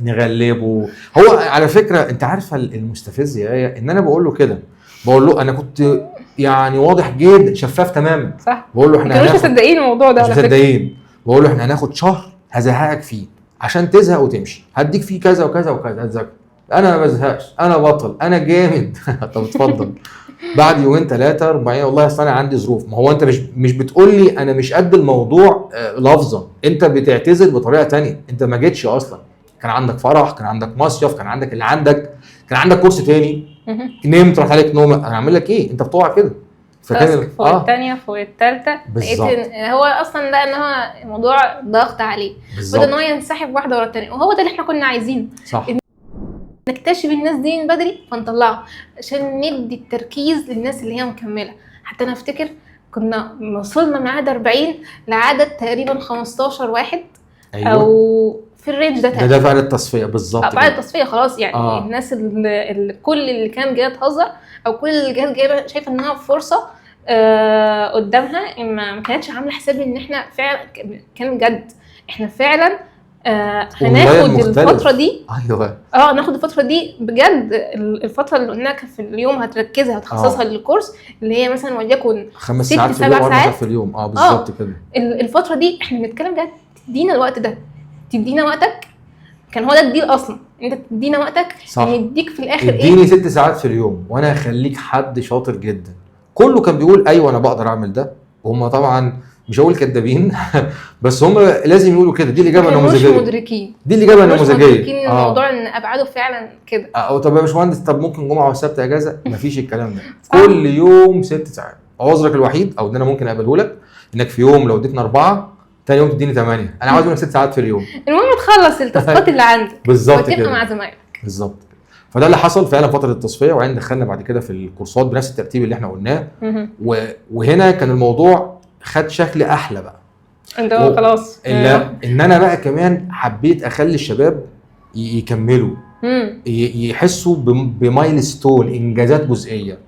Speaker 1: نغلبه. هو على فكره انت عارفه المستفز يا ايه، ان انا بقول له كده، بقول له انا كنت يعني واضح جدا، شفاف تماما.
Speaker 2: صح.
Speaker 1: بقول له احنا
Speaker 2: مش مصدقين الموضوع ده،
Speaker 1: مش مصدقين. بقول له احنا هناخد شهر هزهقك فيه عشان تزهق وتمشي، هديك فيه كذا وكذا وكذا هتذاكر. انا ما بزهقش، انا بطل، انا جامد. طب اتفضل. بعد يومين 3 4 والله اصل انا عندي ظروف. ما هو انت مش بتقول لي انا مش قد الموضوع لفظا، انت بتعتذر بطريقه تانية. انت ما جيتش اصلا، كان عندك فرح، كان عندك مصيف، كان عندك اللي عندك، كان عندك كورس تاني، نمت راح عليك نوم، انا اعمل لك ايه؟ انت بتقع كده.
Speaker 2: فكان فوق الثانيه فوق الثالثه، لقيت ان هو اصلا ده ان هو الموضوع ضغط عليه، بدأ ان هو ينسحب واحده ورا الثانيه. وهو ده اللي احنا كنا عايزينه،
Speaker 1: صح،
Speaker 2: نكتشف الناس دي من بدري فنطلعه عشان ندي التركيز للناس اللي هي مكمله. حتى انا افتكر كنا وصلنا من عدد 40 لعدد تقريبا 15 واحد. أيوة. او في الرينج ده
Speaker 1: بعد التصفيه بالظبط.
Speaker 2: بعد التصفيه خلاص يعني الناس اللي كل اللي كان جاي تهزر او كل اللي كانت جايبه شايفه انها فرصه قدامها، ما كانتش عامله حساب ان احنا فعلا كان جد احنا فعلا هناخد الفتره دي.
Speaker 1: ايوه
Speaker 2: ناخد الفتره دي بجد. الفتره اللي قلنا في اليوم هتركزها هتخصصها للكورس، اللي هي مثلا وليكن
Speaker 1: 5 ساعات في اليوم 4 ساعات في اليوم. بالظبط كده.
Speaker 2: الفتره دي احنا بنتكلم جد، تدينا الوقت ده، تدينا وقتك. كان هو ده الديل اصلا، انت تدينا وقتك نديك في الاخر
Speaker 1: اديني 6 ساعات في اليوم وانا هخليك حد شاطر جدا. كله كان بيقول ايوه انا بقدر اعمل ده، وهم طبعا مش هقول كدابين بس هم لازم يقولوا كده. دي الاجابه النموذجيه،
Speaker 2: مش مدركين.
Speaker 1: دي الاجابه النموذجيه،
Speaker 2: مدركين الموضوع ان ابعاده فعلا كده.
Speaker 1: طب يا باشمهندس، طب ممكن جمعه وسبت اجازه؟ مفيش الكلام ده. كل يوم 6 ساعات. عذرك الوحيد او ان انا ممكن اقبله لك انك في يوم لو اديتنا 4 تاني يوم تديني 8. انا عاوز منك 6 ساعات في اليوم،
Speaker 2: المهم تخلص التاسكات اللي عندك
Speaker 1: بالظبط
Speaker 2: كده مع زمايلك.
Speaker 1: بالظبط. فده اللي حصل فعلا فتره التصفيه. وبعدين دخلنا بعد كده في الكورسات بنفس الترتيب اللي احنا قلناه. وهنا كان الموضوع خد شكل احلى بقى،
Speaker 2: انت خلاص
Speaker 1: ان انا بقى كمان حبيت اخلي الشباب يكملوا، يحسوا بمايلستون، انجازات جزئيه.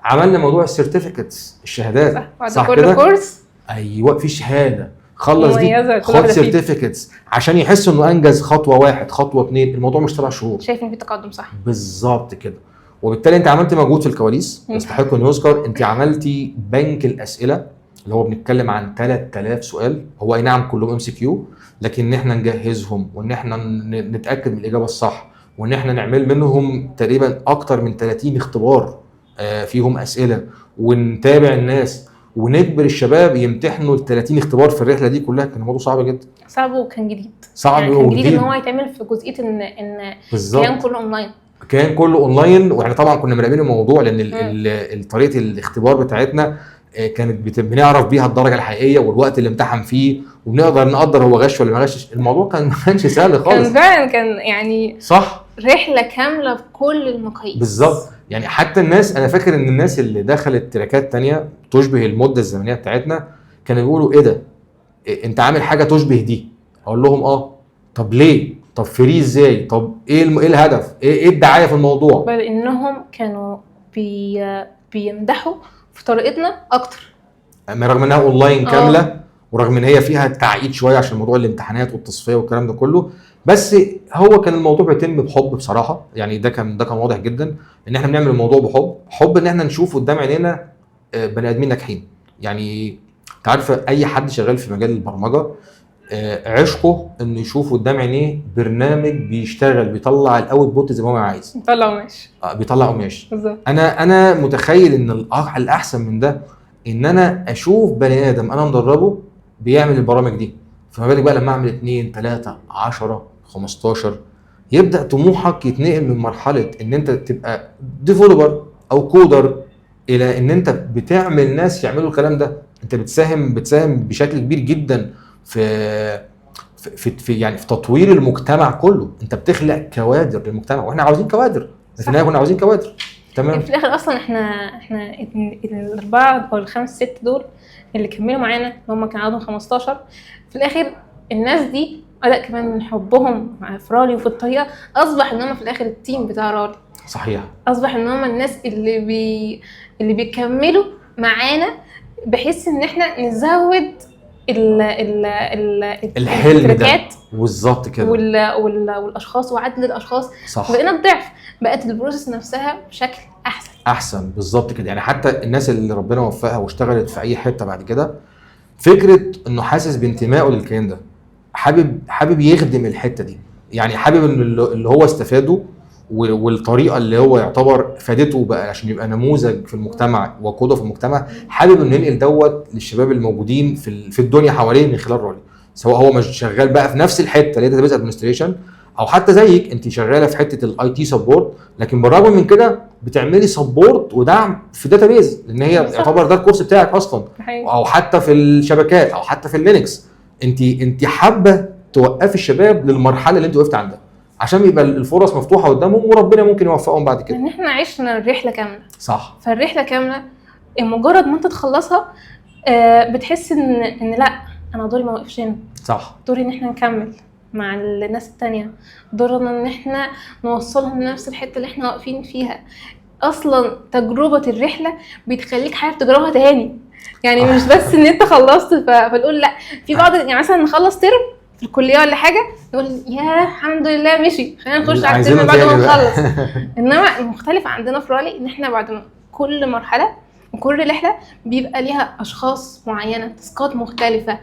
Speaker 1: عملنا موضوع السيرتيفيكتس، الشهادات،
Speaker 2: صح كده؟ كورس
Speaker 1: ايوه في شهاده خلص دي، خد سيرتيفيكتس عشان يحسوا انه انجز خطوه 1 خطوه 2. الموضوع مش 3 شهور،
Speaker 2: شايف ان في تقدم. صح بالظبط
Speaker 1: كده. وبالتالي انت عملت مجهود في الكواليس يستحق ان يذكر. انت عملتي بنك الاسئله اللي هو بنتكلم عن 3000 سؤال. هو اي نعم كلهم ام سي كيو، لكن ان احنا نجهزهم وان احنا نتاكد من الاجابه الصح، وان احنا نعمل منهم تقريبا اكتر من 30 اختبار فيهم اسئله، ونتابع الناس ونجبر الشباب يمتحنوا ال 30 اختبار في الرحله دي كلها. كان الموضوع صعب جدا،
Speaker 2: صعب وكان جديد.
Speaker 1: يعني
Speaker 2: كان جديد ان هو يتعمل في جزئيه ان كان كله اونلاين.
Speaker 1: كان كله اونلاين. واحنا طبعا كنا مراقبين الموضوع لان طريقه الاختبار بتاعتنا كانت بنعرف بيها الدرجه الحقيقيه والوقت اللي امتحن فيه، وبنقدر نقدر هو غش ولا ما غشش. الموضوع ما كانش سهل خالص.
Speaker 2: كان فعلا كان يعني
Speaker 1: صح،
Speaker 2: رحله كامله بكل المقاييس
Speaker 1: بالظبط. يعني حتى الناس، انا فاكر ان الناس اللي دخلت تراكات تانية تشبه المده الزمنيه بتاعتنا كانوا بيقولوا ايه ده، انت عامل حاجه تشبه دي. اقول لهم طب ليه؟ طب فري ازاي؟ طب ايه الهدف؟ ايه الدعايه في الموضوع؟
Speaker 2: بل انهم كانوا بيمدحوا في طريقتنا اكتر،
Speaker 1: رغم انها اونلاين كامله، ورغم ان هي فيها تعقيد شويه عشان موضوع الامتحانات والتصفيه والكلام ده كله. بس هو كان الموضوع بيتم بحب بصراحه. يعني ده كان واضح جدا ان احنا بنعمل الموضوع بحب ان احنا نشوف قدام عينينا بني ادمين ناجحين. يعني انت عارف اي حد شغال في مجال البرمجه عشقه انه يشوف قدام عينيه برنامج بيشتغل بيطلع الاوت بوت زي ما هو عايز، بيطلع قماش بالظبط. انا متخيل ان الاحسن من ده ان انا اشوف بني ادم انا مدربه بيعمل البرامج دي. فما بالك بقى لما اعمل 2 3 10 15، يبدا طموحك يتنقل من مرحله ان انت تبقى ديفلوبر او كودر الى ان انت بتعمل ناس يعملوا الكلام ده. انت بتساهم بشكل كبير جدا في يعني في تطوير المجتمع كله. انت بتخلق كوادر للمجتمع، واحنا عاوزين كوادر. في النهايه كنا عاوزين كوادر. تمام.
Speaker 2: في الاخر اصلا احنا الاربعه او الخمس ست دول اللي كملوا معانا، هم كانوا عددهم 15. في الاخر الناس دي اداء كمان من حبهم في رالي وفي الطريقه، اصبح ان هم في الاخر التيم بتاع رالي.
Speaker 1: صحيح.
Speaker 2: اصبح ان هم الناس اللي بيكملوا معانا، بحيث ان احنا نزود
Speaker 1: الحلم ده بالظبط كده،
Speaker 2: والاشخاص وعدد الاشخاص.
Speaker 1: صح.
Speaker 2: بقينا بضعف، بقت البروسيس نفسها بشكل احسن
Speaker 1: بالظبط كده. يعني حتى الناس اللي ربنا وفقها واشتغلت في اي حته بعد كده، فكره انه حاسس بانتمائه للكيان ده، حابب يخدم الحته دي، يعني حابب ان اللي هو استفاده والطريقه اللي هو يعتبر فادته بقى عشان يبقى نموذج في المجتمع وقدوه في المجتمع، حابب انه ينقل دوت للشباب الموجودين في الدنيا حواليه من خلال رالي. سواء هو مش شغال بقى في نفس الحته اللي هي داتابيز ادمنستريشن، او حتى زيك انت شغاله في حته الاي تي سبورت، لكن بالرغم من كده بتعملي سبورت ودعم في داتابيز، لان هي يعتبر ده الكورس بتاعك اصلا، او حتى في الشبكات او حتى في اللينكس. انت حابه توقفي الشباب للمرحله اللي انت وقفت عندها، عشان يبقى الفرص مفتوحه قدامهم وربنا ممكن يوفقهم بعد كده.
Speaker 2: ان احنا عشنا الرحله كامله.
Speaker 1: صح.
Speaker 2: فالرحله كامله مجرد ما انت تخلصها بتحس ان لا، انا دوري ما وقفش هنا.
Speaker 1: صح.
Speaker 2: دوري ان احنا نكمل مع الناس التانية، دورنا ان احنا نوصلهم لنفس الحته اللي احنا واقفين فيها. اصلا تجربه الرحله بتخليك حابب تجربها تاني، يعني مش بس ان انت خلصت فنقول لا. في بعض يعني مثلا نخلص ترم في الكليه ولا حاجه نقول يا الحمد لله مشي، خلينا نخش على الترم بعد ما نخلص. انما المختلف عندنا في رالي ان احنا بعد كل مرحله وكل رحله بيبقى ليها اشخاص معينه، تاسكات مختلفه،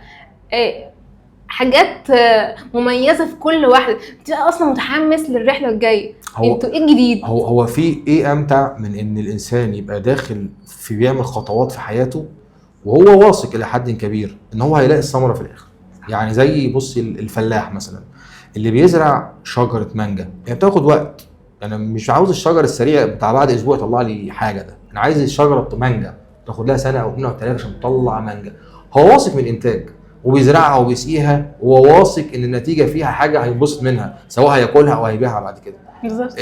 Speaker 2: حاجات مميزه في كل واحده، بتبقى اصلا متحمس للرحله الجايه. انتوا ايه الجديد؟
Speaker 1: هو في ايه امتع من ان الانسان يبقى داخل في بيعمل خطوات في حياته وهو واثق الى حد كبير ان هو هيلاقي الثمره في الاخر. يعني زي بصي الفلاح مثلا اللي بيزرع شجره مانجا، يعني بتاخد وقت. انا مش عاوز الشجر السريع بتاع بعد اسبوع يطلع لي حاجه، ده انا عايز الشجره مانجا تاخد لها سنه او 2 أو 3 عشان تطلع مانجا. هو واثق من الانتاج وبيزرعها وبيسقيها، وهو واثق ان النتيجه فيها حاجه هينبسط منها، سواء هياكلها او هيبيعها بعد كده.
Speaker 2: بالظبط.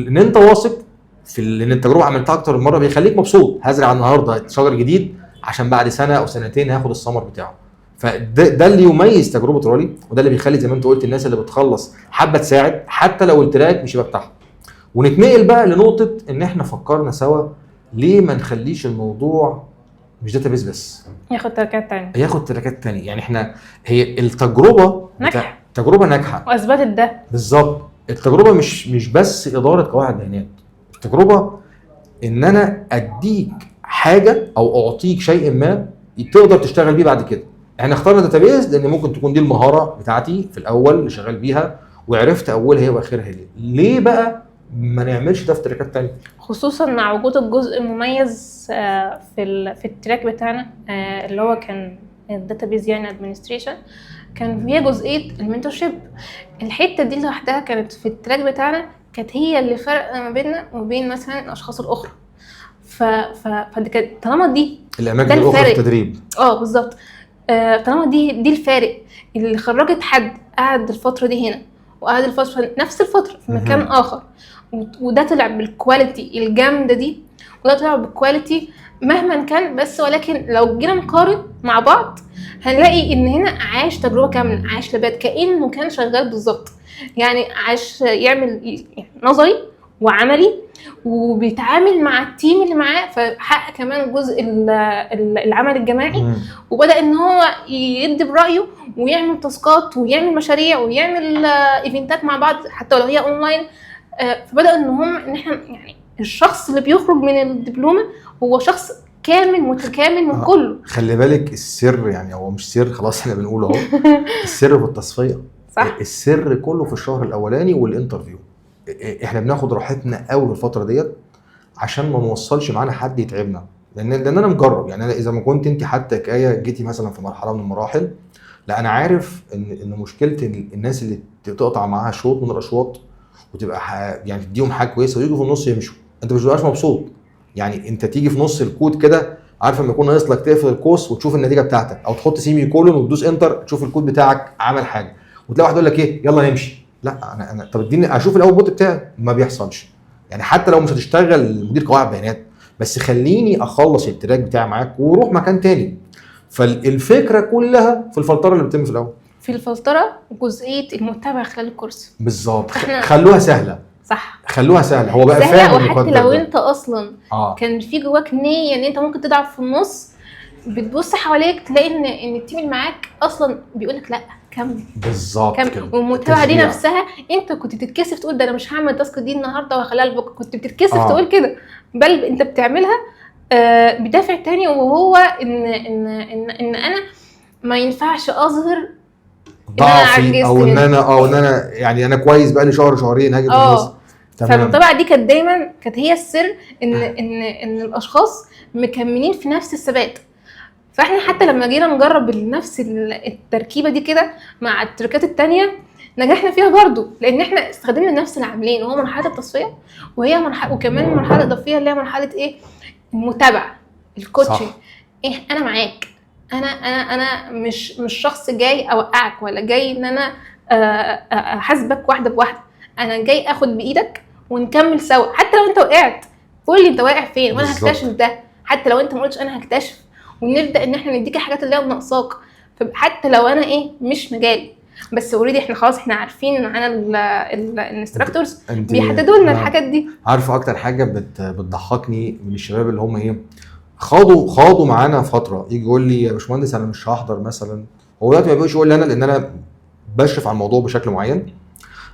Speaker 1: ان انت واثق في ان التجربه عملتها اكتر من مره بيخليك مبسوط. هزرع النهارده شجر جديد عشان بعد سنه او سنتين هاخد الثمر بتاعه. فده اللي يميز تجربه رالي، وده اللي بيخلي زي ما انت قلت الناس اللي بتخلص حابه تساعد حتى لو التراك مش يبقى بتاعها. ونتنقل بقى لنقطه ان احنا فكرنا سوا ليه ما نخليش الموضوع مش داتابيز بس،
Speaker 2: ياخد تراكات تانية.
Speaker 1: ياخد تراكات تانية. يعني احنا هي التجربه
Speaker 2: ناجحه،
Speaker 1: تجربه ناجحه
Speaker 2: واثبتت ده
Speaker 1: بالظبط. التجربه مش بس اداره قواعد بيانات، التجربه ان انا اديك حاجه او اعطيك شيء ما تقدر تشتغل بيه بعد كده. احنا اخترنا داتابيز لان ممكن تكون دي المهاره بتاعتي في الاول اللي شغال بيها، وعرفت اولها ايه واخرها ايه. ليه بقى ما نعملش ده في تراكات تانية؟
Speaker 2: خصوصا مع وجود الجزء المميز في التراك بتاعنا اللي هو كان الداتابيز يعني ادمنستريشن، كان فيها جزئيه المنتورشيب. الحته دي لوحدها كانت في التراك بتاعنا، كانت هي اللي فرق ما بيننا وبين مثلا الاشخاص الاخرى. طالما دي
Speaker 1: الاماكن الاخرى في التدريب
Speaker 2: بالظبط، طالما دي الفارق اللي خرجت حد قعد الفتره دي هنا وقعد الفتره نفس الفتره في مكان اخر، وده طلع بالكواليتي الجامده دي، وده طلع بالكواليتي مهما كان. بس ولكن لو جينا نقارن مع بعض هنلاقي ان هنا عاش تجربه كامله، عاش لبات كانه كان شغال بالظبط. يعني عاش يعمل نظري وعملي، وبيتعامل مع التيم اللي معاه، فحقق كمان جزء العمل الجماعي. وبدأ ان هو يدي برأيه ويعمل تاسكات ويعمل مشاريع ويعمل ايفنتات مع بعض حتى لو هي اونلاين. فبدأ ان احنا يعني الشخص اللي بيخرج من الدبلومة هو شخص كامل متكامل من كله.
Speaker 1: خلي بالك السر، يعني هو مش سر خلاص احنا بنقوله اهو، السر في التصفية. صح. السر كله في الشهر الاولاني والانترفيو. احنا بناخد راحتنا قوي الفتره ديت عشان ما نوصلش معانا حد يتعبنا، لان انا مجرب. يعني انا اذا ما كنت انت حتى كايه جيتي مثلا في مرحله من المراحل، لا انا عارف ان مشكله الناس اللي تقطع معاها شوط من الاشواط وتبقى يعني تديهم حاجه كويسه ويجوا في النص يمشوا، انت مش بتبقاش مبسوط. يعني انت تيجي في نص الكود كده، عارف لما يكون ناقص لك تقفل القوس وتشوف النتيجه بتاعتك، او تحط سيمي كولون وتدوس انتر تشوف الكود بتاعك عمل حاجه، وتلاقي واحد يقول لك ايه يلا نمشي. لا انا طب اديني اشوف الاول بوت بتاعي. ما بيحصلش. يعني حتى لو مش هتشتغل مدير قواعد بيانات، بس خليني اخلص التراك بتاعي معاك وروح مكان تاني. فالفكره كلها في الفلتره اللي بتتم في الاول.
Speaker 2: في الفلتره جزئيه المتابعه خلال الكورس.
Speaker 1: بالظبط،
Speaker 2: إحنا-
Speaker 1: خلوها سهله،
Speaker 2: صح،
Speaker 1: خلوها سهله، هو بقى
Speaker 2: سهله.
Speaker 1: فاهم
Speaker 2: وحتى
Speaker 1: المقدر
Speaker 2: لو
Speaker 1: ده.
Speaker 2: انت اصلا كان في جواك نيه ان انت ممكن تضعف في النص، بتبص حواليك تلاقي ان التيم اللي معاك اصلا بيقولك لا كمل
Speaker 1: بالظبط
Speaker 2: كمل.
Speaker 1: كده.
Speaker 2: والمتابعه دي
Speaker 1: التشجيع.
Speaker 2: نفسها انت كنت تتكسف تقول ده انا مش هعمل التاسك دي النهارده وهخليها لبكره، كنت بتتكسف تقول كده، بل انت بتعملها بدافع تاني، وهو ان انا ما ينفعش اظهر
Speaker 1: ضعفي او ان انا يعني انا كويس بقى لي شهر شهرين هاجي تمام.
Speaker 2: فالمتابعه دي كانت دايما كانت هي السر ان الاشخاص مكملين في نفس الثبات. فاحنا حتى لما جينا نجرب نفس التركيبه دي كده مع التركات التانية نجحنا فيها برضو، لان احنا استخدمنا نفس العاملين، وهو مرحله التصفيه وهي مرحله، وكمان مرحله اضافيه اللي هي مرحله ايه، المتابعه، الكوتشنج. ايه، انا معاك، انا مش شخص جاي اوقعك ولا جاي ان انا احاسبك واحده بواحده، انا جاي اخد بايدك ونكمل سوا. حتى لو انت وقعت قول لي انت واقع فين وانا هكتشف ده، حتى لو انت ما قلتش انا هكتشف، ونبدا ان احنا نديك الحاجات اللي هي ناقصاك. حتى لو انا ايه مش مجالي، بس اوريدي احنا خلاص احنا عارفين معانا الانستراكتورز بيحددوا لنا الحاجات دي.
Speaker 1: عارفه اكتر حاجه بتضحكني من الشباب اللي هم ايه خاضوا معانا فتره، يجي يقول لي يا باشمهندس انا مش هحضر مثلا. هو دلوقتي ما بيقولش يقول لي انا، لان انا بشرف على الموضوع بشكل معين،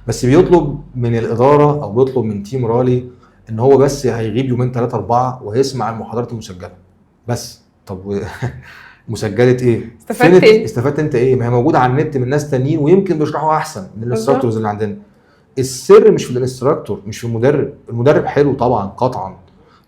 Speaker 1: بس بيطلب من الاداره او بيطلب من تيم رالي ان هو بس هيغيب يومين 3 4 وهيسمع المحاضرات المسجله بس. طب مسجله ايه؟ استفدت انت ايه؟ ما هي موجوده على النت من ناس تانيين ويمكن بيشرحوا احسن من الانستراكتورز اللي عندنا. السر مش في الانستراكتور، مش في المدرب. المدرب حلو طبعا قطعا،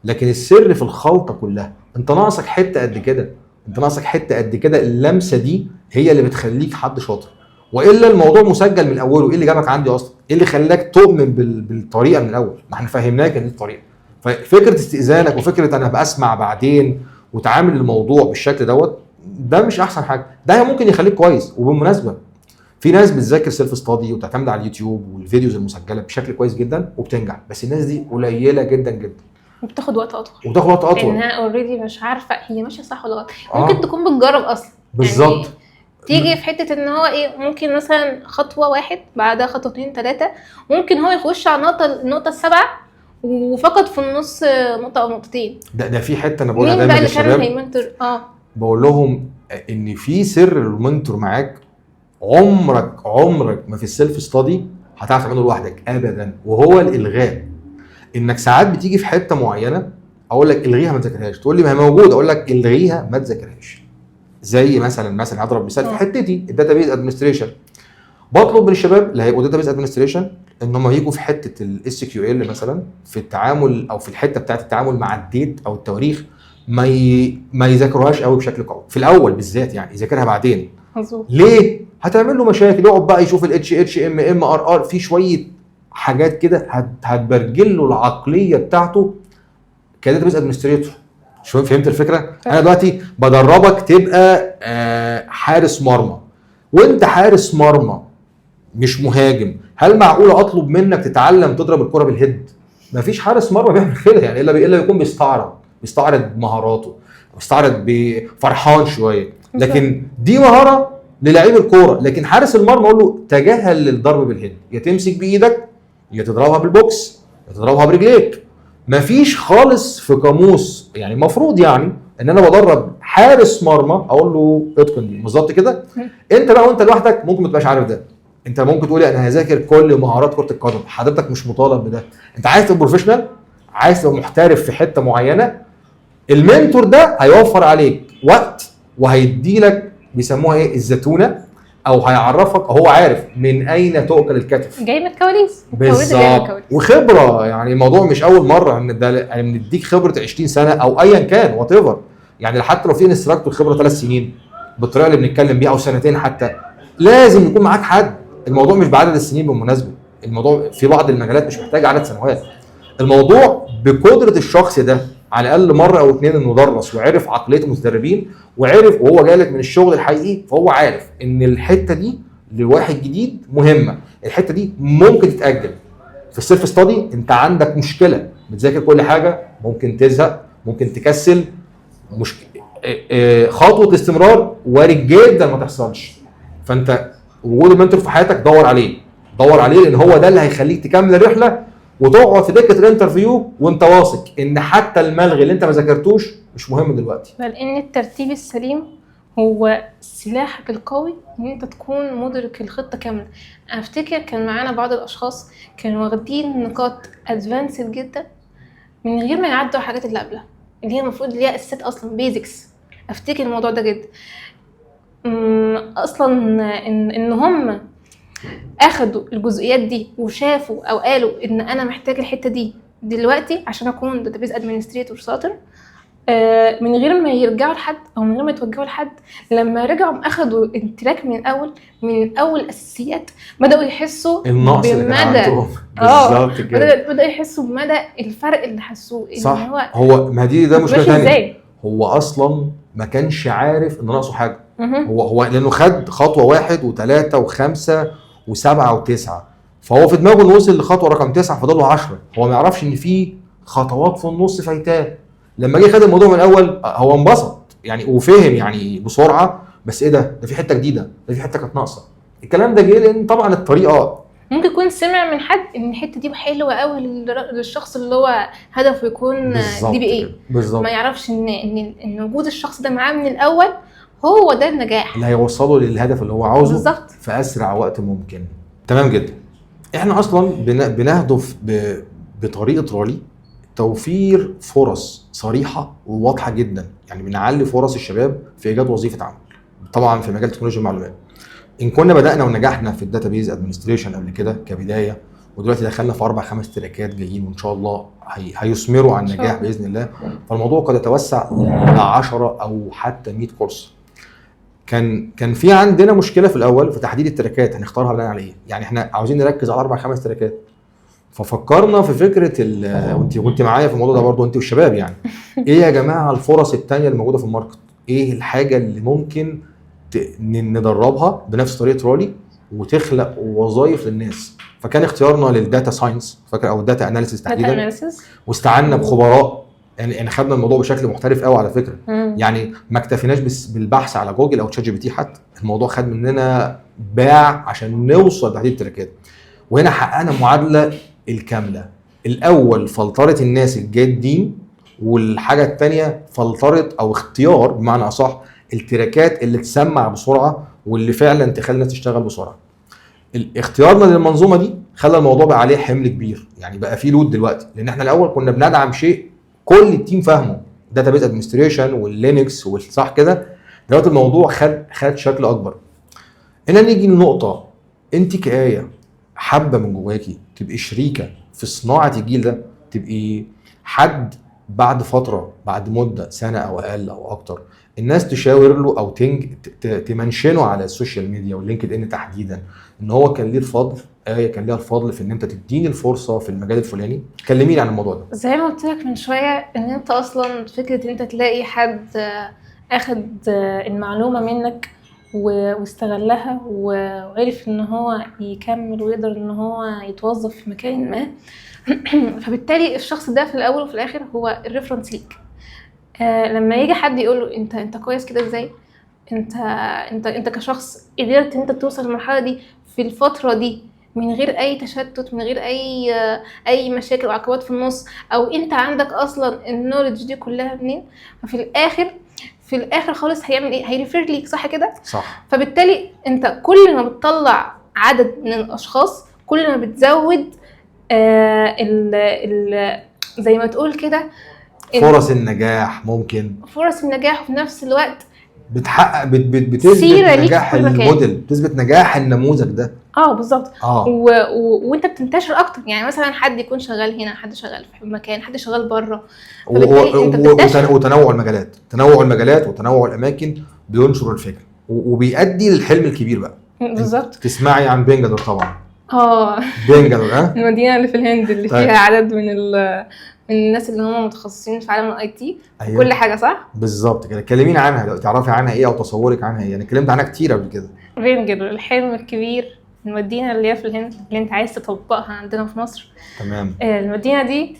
Speaker 1: لكن السر في الخلطه كلها. انت ناقصك حته قد كده، انت ناقصك حته قد كده، اللمسه دي هي اللي بتخليك حد شاطر. والا الموضوع مسجل من اوله. ايه اللي جابك عندي اصلا؟ ايه اللي خلاك تؤمن بالطريقه من الاول؟ ما احنا فهمناك ان دي الطريقه. ففكره استئذانك وفكره انا بسمع بعدين وتعامل الموضوع بالشكل دوت، ده مش احسن حاجه. ده ممكن يخليك كويس. وبالمناسبه في ناس بتذاكر سيلف ستادي وتعتمد على اليوتيوب والفيديوز المسجله بشكل كويس جدا وبتنجح، بس الناس دي قليله جدا جدا
Speaker 2: وبتاخد وقت اطول،
Speaker 1: لانها
Speaker 2: اوريدي مش عارفه هي ماشيه صح ولا غلط. ممكن تكون بتجرب اصلا
Speaker 1: بالظبط،
Speaker 2: يعني تيجي في حته ان هو ايه، ممكن مثلا خطوه واحد بعدها خطوتين 3، ممكن هو يخش على النقطه السابعه وفقط في النص نقطه او نقطتين.
Speaker 1: ده في حته انا بقولها دايما للشباب، بقول لهم ان في سر المنتور معاك عمرك ما في السيلف ستادي هتعرف تعمله لوحدك ابدا، وهو الالغاء. انك ساعات بتيجي في حته معينه اقول لك الغيها ما تذاكرهاش، تقول لي ما هي موجوده، اقول لك الغيها ما تذاكرهاش. زي مثلا هضرب مثال في حتتي الداتابيز ادمنستريشن. بطلب من الشباب اللي هيبقوا داتابيز ادمنستريشن ان هم يجوا في حته الاس كيو ال مثلا في التعامل او في الحته بتاعه التعامل مع الديت او التواريخ ما يذاكروهاش قوي بشكل قوي في الاول بالذات، يعني يذاكرها بعدين.
Speaker 2: مظبوط.
Speaker 1: ليه؟ هتعمل له مشاكل، يقعد بقى يشوف الاتش ام ار في شويه حاجات كده هتبرجل له العقليه بتاعته كداتابيز ادمنستريتور. شو فهمت الفكره؟ انا دلوقتي بدربك تبقى حارس مرمى، وانت حارس مرمى مش مهاجم. هل معقوله اطلب منك تتعلم تضرب الكره بالهيد؟ مفيش حارس مرمى بيعمل كده يعني، الا يكون بيستعرض مهاراته، بيستعرض بفرحان شويه، لكن دي مهاره للاعيب الكوره. لكن حارس المرمى اقول له تجاهل للضرب بالهيد، يا تمسك بايدك يا تضربها بالبوكس يا تضربها برجليك. مفيش خالص في قاموس يعني المفروض يعني ان انا بدرب حارس مرمى اقول له اتقن دي بالظبط كده. انت بقى وانت لوحدك ممكن ما تبقاش عارف ده. انت ممكن تقولي انا هذاكر كل مهارات كره القدم، حضرتك مش مطالب بده. انت عايز تبقى بروفيشنال، عايز تبقى محترف في حته معينه، المنتور ده هيوفر عليك وقت وهيدي لك بيسموها ايه الزتونه، او هيعرفك هو عارف من اين تؤكل الكتف،
Speaker 2: جاي من الكواليس
Speaker 1: بالظبط، وخبره. يعني الموضوع مش اول مره ان ده يعني بنديك خبره 20 سنه او ايا كان وات ايفر. يعني حتى لو في انستراكتور خبره 3 سنين بالطريقه اللي بنتكلم بيها او سنتين حتى، لازم يكون معاك حد. الموضوع مش بعدد السنين بالمناسبه، الموضوع في بعض المجالات مش محتاج عدد سنوات. الموضوع بقدره الشخص ده على الاقل مره او اتنين انه درس وعرف عقليه المتدربين وعرف وهو جالك من الشغل الحقيقي، فهو عارف ان الحته دي لواحد جديد مهمه، الحته دي ممكن تتاجل. في السيلف ستادي انت عندك مشكله، بتذاكر كل حاجه، ممكن تزهق، ممكن تكسل، خطوه الاستمرار وارد جدا ما تحصلش. فانت وجود المنتور في حياتك دور عليه، دور عليه، لان هو ده اللي هيخليك تكمل الرحله وتقعد في دكه الانترفيو وانت واثق ان حتى الملغي اللي انت ما ذاكرتوش مش مهم دلوقتي.
Speaker 2: بل ان الترتيب السليم هو سلاحك القوي ان انت تكون مدرك الخطه كامله. انا افتكر كان معانا بعض الاشخاص كانوا واخدين نقاط ادفانسد جدا من غير ما يعدوا الحاجات اللي قبلها، اللي هي المفروض اللي هي اساسات اصلا بيزكس. افتكر الموضوع ده جدا. اصلا ان هم اخدوا الجزئيات دي وشافوا او قالوا ان انا محتاج الحته دي دلوقتي عشان اكون داتابيز ادمنستريتور شاطر، من غير ما يرجعوا لحد او من غير ما يتوجهوا لحد. لما رجعوا اخدوا التراك من اول الاساسيات، بداوا يحسوا
Speaker 1: النقص اللي كان عندهم بالظبط كده،
Speaker 2: بداوا يحسوا بمدى الفرق اللي حسوه. ان
Speaker 1: صح. هو ما دي ده مشكله ثانيه،
Speaker 2: ازاي
Speaker 1: هو اصلا ما كانش عارف ان ناقصه حاجه. هو لانه خد خطوه 1 و3 و5 و7 و9، فهو في دماغه انه وصل لخطوه رقم 9 فاضل له 10. هو ما يعرفش ان في خطوات في النص فايتاه. لما جه خد الموضوع من الاول هو انبسط يعني وفهم يعني بسرعه، بس ايه ده في حته جديده، ده في حته كانت ناقصه. الكلام ده جه لان طبعا الطريقه
Speaker 2: ممكن يكون سمع من حد ان الحته دي حلوه قوي للشخص اللي هو هدفه يكون دي بي اي، ما يعرفش ان وجود الشخص ده معاه من الاول هو ده النجاح
Speaker 1: اللي هيوصله للهدف اللي هو عاوزه
Speaker 2: بالظبط
Speaker 1: في اسرع وقت ممكن. تمام جدا. احنا اصلا بنهدف بطريقه رالي توفير فرص صريحه وواضحه جدا، يعني بنعلي فرص الشباب في ايجاد وظيفه عمل طبعا في مجال تكنولوجيا المعلومات. ان كنا بدانا ونجحنا في الداتابيز ادمنستريشن قبل كده كبدايه، ودلوقتي دخلنا في 4-5 تراكات جايين وان شاء الله هيثمروا عن النجاح باذن الله، فالموضوع قد يتوسع ل 10 او حتى 100 كورس. كان في عندنا مشكله في الاول في تحديد التراكات هنختارها بناء على ايه. يعني احنا عاوزين نركز على 4-5 تراكات، ففكرنا في فكره وانت معايا في الموضوع ده برضو انت والشباب يعني ايه يا جماعه الفرص الثانيه اللي موجوده في الماركت، ايه الحاجه اللي ممكن ندربها بنفس طريقه رالي وتخلق وظائف للناس. فكان اختيارنا للداتا ساينس فاكر او الداتا اناليسيس تحديدا، واستعنا بخبراء يعني خدنا الموضوع بشكل محترف قوي على فكره. يعني ما اكتفيناش بس بالبحث على جوجل او تشات جي بي تي، حتى الموضوع خد مننا باع عشان نوصل لتحديد التراكات. وهنا حققنا معادله الكامله، الاول فلتره الناس الجادين، والحاجه الثانيه فلتره او اختيار بمعنى اصح التراكات اللي تسمع بسرعه واللي فعلا تخلي الناس تشتغل بسرعه. اختيارنا للمنظومه دي خلى الموضوع بقى عليه حمل كبير، يعني بقى فيه لود دلوقتي، لان احنا الاول كنا بندعم شيء كل التيم فاهمه، داتابيز ادمنستريشن واللينكس والصح كده. دلوقتي الموضوع خد شكل اكبر. هنا نيجي لنقطه، انت كآية حابه من جواكي تبقي شريكه في صناعه الجيل ده، تبقي حد بعد فتره بعد مده سنه او اقل او اكتر الناس تشاور له او تمنشنه على السوشيال ميديا واللينكد ان تحديدا ان هو كان ليه الفضل، كان ليها الفضل في ان انت تديني الفرصه في المجال الفلاني. كلميني عن الموضوع ده.
Speaker 2: زي ما قلت لك من شويه ان انت اصلا فكره ان انت تلاقي حد اخد المعلومه منك واستغلها وعرف ان هو يكمل ويقدر ان هو يتوظف في مكان ما فبالتالي الشخص ده في الاول وفي الاخر هو الريفرنس ليك. لما يجي حد يقول له انت كويس كده ازاي، انت كشخص قدرت انت توصل للمرحله دي في الفتره دي من غير اي تشتت، من غير اي مشاكل وعقبات في النص، او انت عندك اصلا النولج دي كلها منين. ففي الاخر خالص هيعمل ايه؟ هيريفير ليك، صح كده؟
Speaker 1: صح.
Speaker 2: فبالتالي انت كل ما بتطلع عدد من الاشخاص كل ما بتزود زي ما تقول كده
Speaker 1: فرص النجاح. ممكن
Speaker 2: فرص النجاح، وفي نفس الوقت
Speaker 1: بتحقق بتثبت نجاح الموديل، بتثبت نجاح النموذج ده.
Speaker 2: بالظبط. وانت بتنتشر اكتر. يعني مثلا حد يكون شغال هنا، حد شغال في مكان، حد شغال بره،
Speaker 1: وتنوع المجالات وتنوع الاماكن بينشر الفكره وبيؤدي للحلم الكبير بقى.
Speaker 2: بالظبط.
Speaker 1: تسمعي عن بنجلور طبعا.
Speaker 2: بنجلور المدينه اللي في الهند اللي فيها عدد من الناس اللي هم متخصصين في عالم الاي تي. أيوة. كل حاجه صح
Speaker 1: بالظبط كده. كلمينا عنها لو تعرفي عنها ايه او تصورك عنها ايه. يعني اتكلمت عنها كتير قبل كده.
Speaker 2: بنجلور الحلم الكبير، المدينه اللي هي في الهند اللي انت عايز تطبقها عندنا في مصر.
Speaker 1: تمام.
Speaker 2: المدينه دي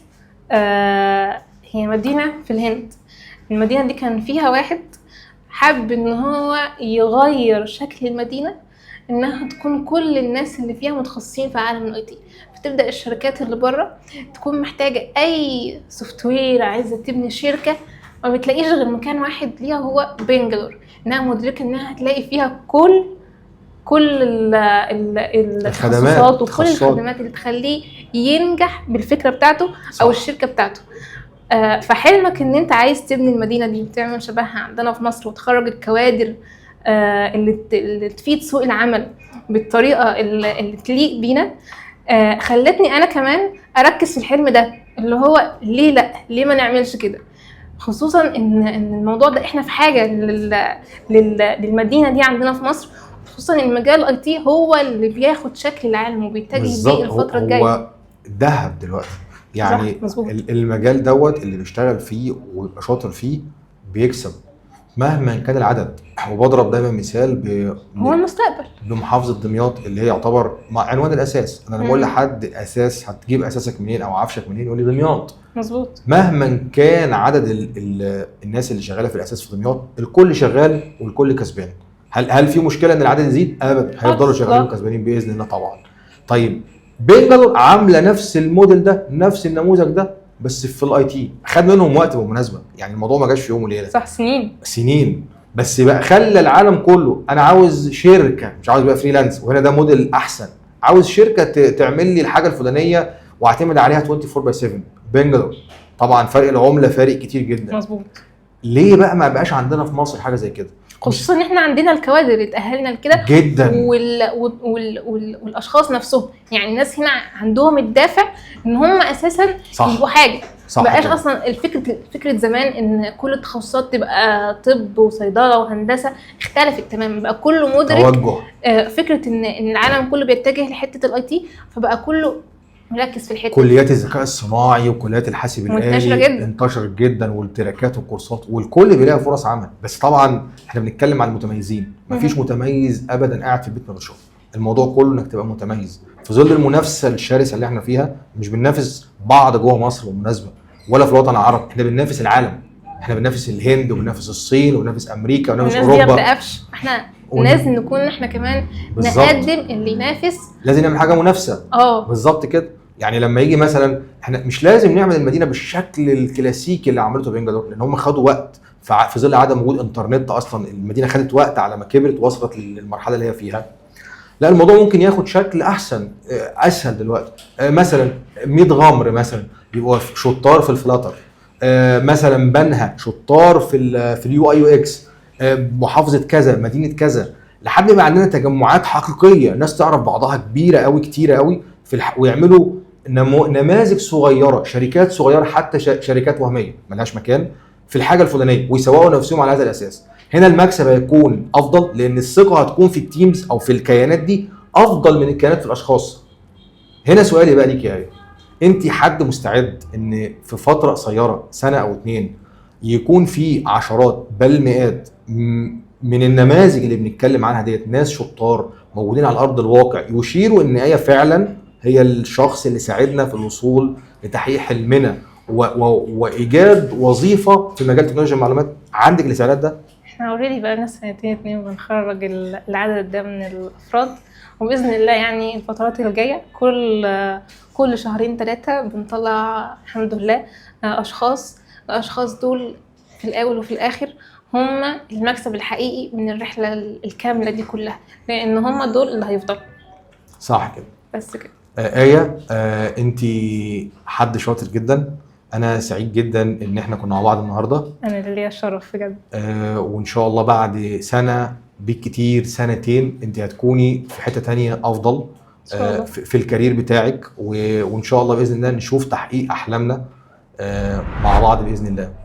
Speaker 2: هي مدينه في الهند. المدينه دي كان فيها واحد حب ان هو يغير شكل المدينه انها تكون كل الناس اللي فيها متخصصين في عالم الاي تي. فتبدا الشركات اللي بره تكون محتاجه اي سوفت وير، عايزه تبني شركه، ما بتلاقيش غير مكان واحد ليها هو بنجلور. انها مدركه انها هتلاقي فيها كل التخصصات وكل الخدمات اللي تخليه ينجح بالفكره بتاعته او الشركه بتاعته. فحلمك ان انت عايز تبني المدينه دي وتعمل شبهها عندنا في مصر وتخرج الكوادر اللي تفيد سوق العمل بالطريقه اللي تليق بينا، خلتني انا كمان اركز في الحلم ده، اللي هو ليه ما نعملش كده. خصوصا ان الموضوع ده احنا في حاجه للمدينه دي عندنا في مصر، خصوصا ان مجال الاي تي هو اللي بياخد شكل العالم وبيتجه بيه الفتره الجايه.
Speaker 1: هو ذهب دلوقتي يعني المجال دوت اللي بيشتغل فيه ويبقى شاطر فيه بيكسب مهما كان العدد. وبضرب دايما مثال
Speaker 2: هو المستقبل
Speaker 1: بمحافظه دمياط اللي هي يعتبر عنوان الاساس. انا بقول لحد اساس هتجيب اساسك منين او عفشك منين، يقول لي دمياط.
Speaker 2: مظبوط.
Speaker 1: مهما كان عدد الناس اللي شغاله في الاساس في دمياط، الكل شغال والكل كسبان. هل في مشكله ان العدد يزيد؟ ابدا، هيفضلوا شغالين وكسبانين باذن الله طبعا. طيب بنجلور عامله نفس الموديل ده، نفس النموذج ده، بس في الاي تي. خد منهم وقت بالمناسبه، يعني الموضوع ما جاش في يوم وليله،
Speaker 2: صح، سنين.
Speaker 1: بس بقى خلى العالم كله انا عاوز شركه، مش عاوز بقى فريلانس. وهنا ده موديل احسن، عاوز شركه تعمل لي الحاجه الفلانيه واعتمد عليها 24/7. بنجلور طبعا فرق العمله فارق كتير جدا.
Speaker 2: مظبوط.
Speaker 1: ليه بقى ما بقاش عندنا في مصر حاجه زي كده؟
Speaker 2: خصوصا ان احنا عندنا الكوادر اللي تاهلنا لكده
Speaker 1: جدا،
Speaker 2: والاشخاص نفسهم. يعني الناس هنا عندهم الدافع ان هم اساسا يبقوا حاجه. بقاش اصلا فكره زمان ان كل التخصصات تبقى طب وصيدله وهندسه، اختلفت تماما. بقى كله مدرك فكره ان العالم كله بيتجه لحته الاي تي، فبقى كله مركز في الحته.
Speaker 1: كليات الذكاء الصناعي وكليات الحاسب الآلي انتشرت جدا، والتراكات والكورسات، والكل بيلاقي فرص عمل. بس طبعا احنا بنتكلم عن المتميزين. مفيش متميز ابدا قاعد في البيت ما بيشوف. الموضوع كله انك تبقى متميز في ظل المنافسه الشرسه اللي احنا فيها. مش بننافس بعض جوه مصر بالمناسبه ولا في الوطن العربي، احنا بننافس العالم. احنا بننافس الهند وبننافس الصين وبننافس امريكا وبننافس اوروبا.
Speaker 2: الناس دي ما بتقفش، احنا لازم نكون احنا كمان نقدم اللي ينافس.
Speaker 1: لازم نعمل حاجه منافسه. بالظبط كده. يعني لما يجي مثلا، احنا مش لازم نعمل المدينه بالشكل الكلاسيكي اللي عملته بنجلور، لان هم خدوا وقت في ظل عدم وجود انترنت. اصلا المدينه خدت وقت على ما كبرت ووصلت للمرحله اللي هي فيها. لا، الموضوع ممكن ياخد شكل احسن، اسهل دلوقتي. مثلا 100 غمر مثلا يبقوا شطار في الفلاتر، مثلا بنها شطار في اليو اي يو اكس، محافظه كذا، مدينه كذا، لحد ما عندنا تجمعات حقيقيه، ناس تعرف بعضها كبيره قوي، كتيره قوي ويعملوا نماذج صغيره، شركات صغيره، حتى شركات وهميه ملهاش مكان في الحاجه الفلانيه، ويسوقوا نفسهم على هذا الاساس. هنا المكسب هيكون افضل، لان الثقه هتكون في التيمز او في الكيانات دي افضل من الكيانات في الاشخاص. هنا سؤالي بقى ليك يا ايه، انت حد مستعد ان في فتره قصيره، سنه او 2، يكون في عشرات بل مئات من النماذج اللي بنتكلم عنها ديت، ناس شطار موجودين على ارض الواقع يشيروا ان ايه فعلا هي الشخص اللي ساعدنا في الوصول لتحقيق حلمنا وايجاد وظيفه في مجال تكنولوجيا المعلومات؟ عندك الاستعداد ده؟
Speaker 2: احنا اوريدي بقى لنا 2 بنخرج العدد ده من الافراد، وباذن الله يعني الفترات الجايه كل 2-3 بنطلع الحمد لله الاشخاص دول في الاول وفي الاخر هم المكسب الحقيقي من الرحله الكامله دي كلها، لان هم دول اللي هيفضلوا.
Speaker 1: صح كده،
Speaker 2: بس كده.
Speaker 1: آية، انت حد شاطر جدا. انا سعيد جدا ان احنا كنا مع بعض النهارده.
Speaker 2: انا اللي ليا الشرف بجد.
Speaker 1: وان شاء الله بعد سنه بالكتير 2 انت هتكوني في حته تانية افضل في الكارير بتاعك، وان شاء الله باذن الله نشوف تحقيق احلامنا مع بعض باذن الله.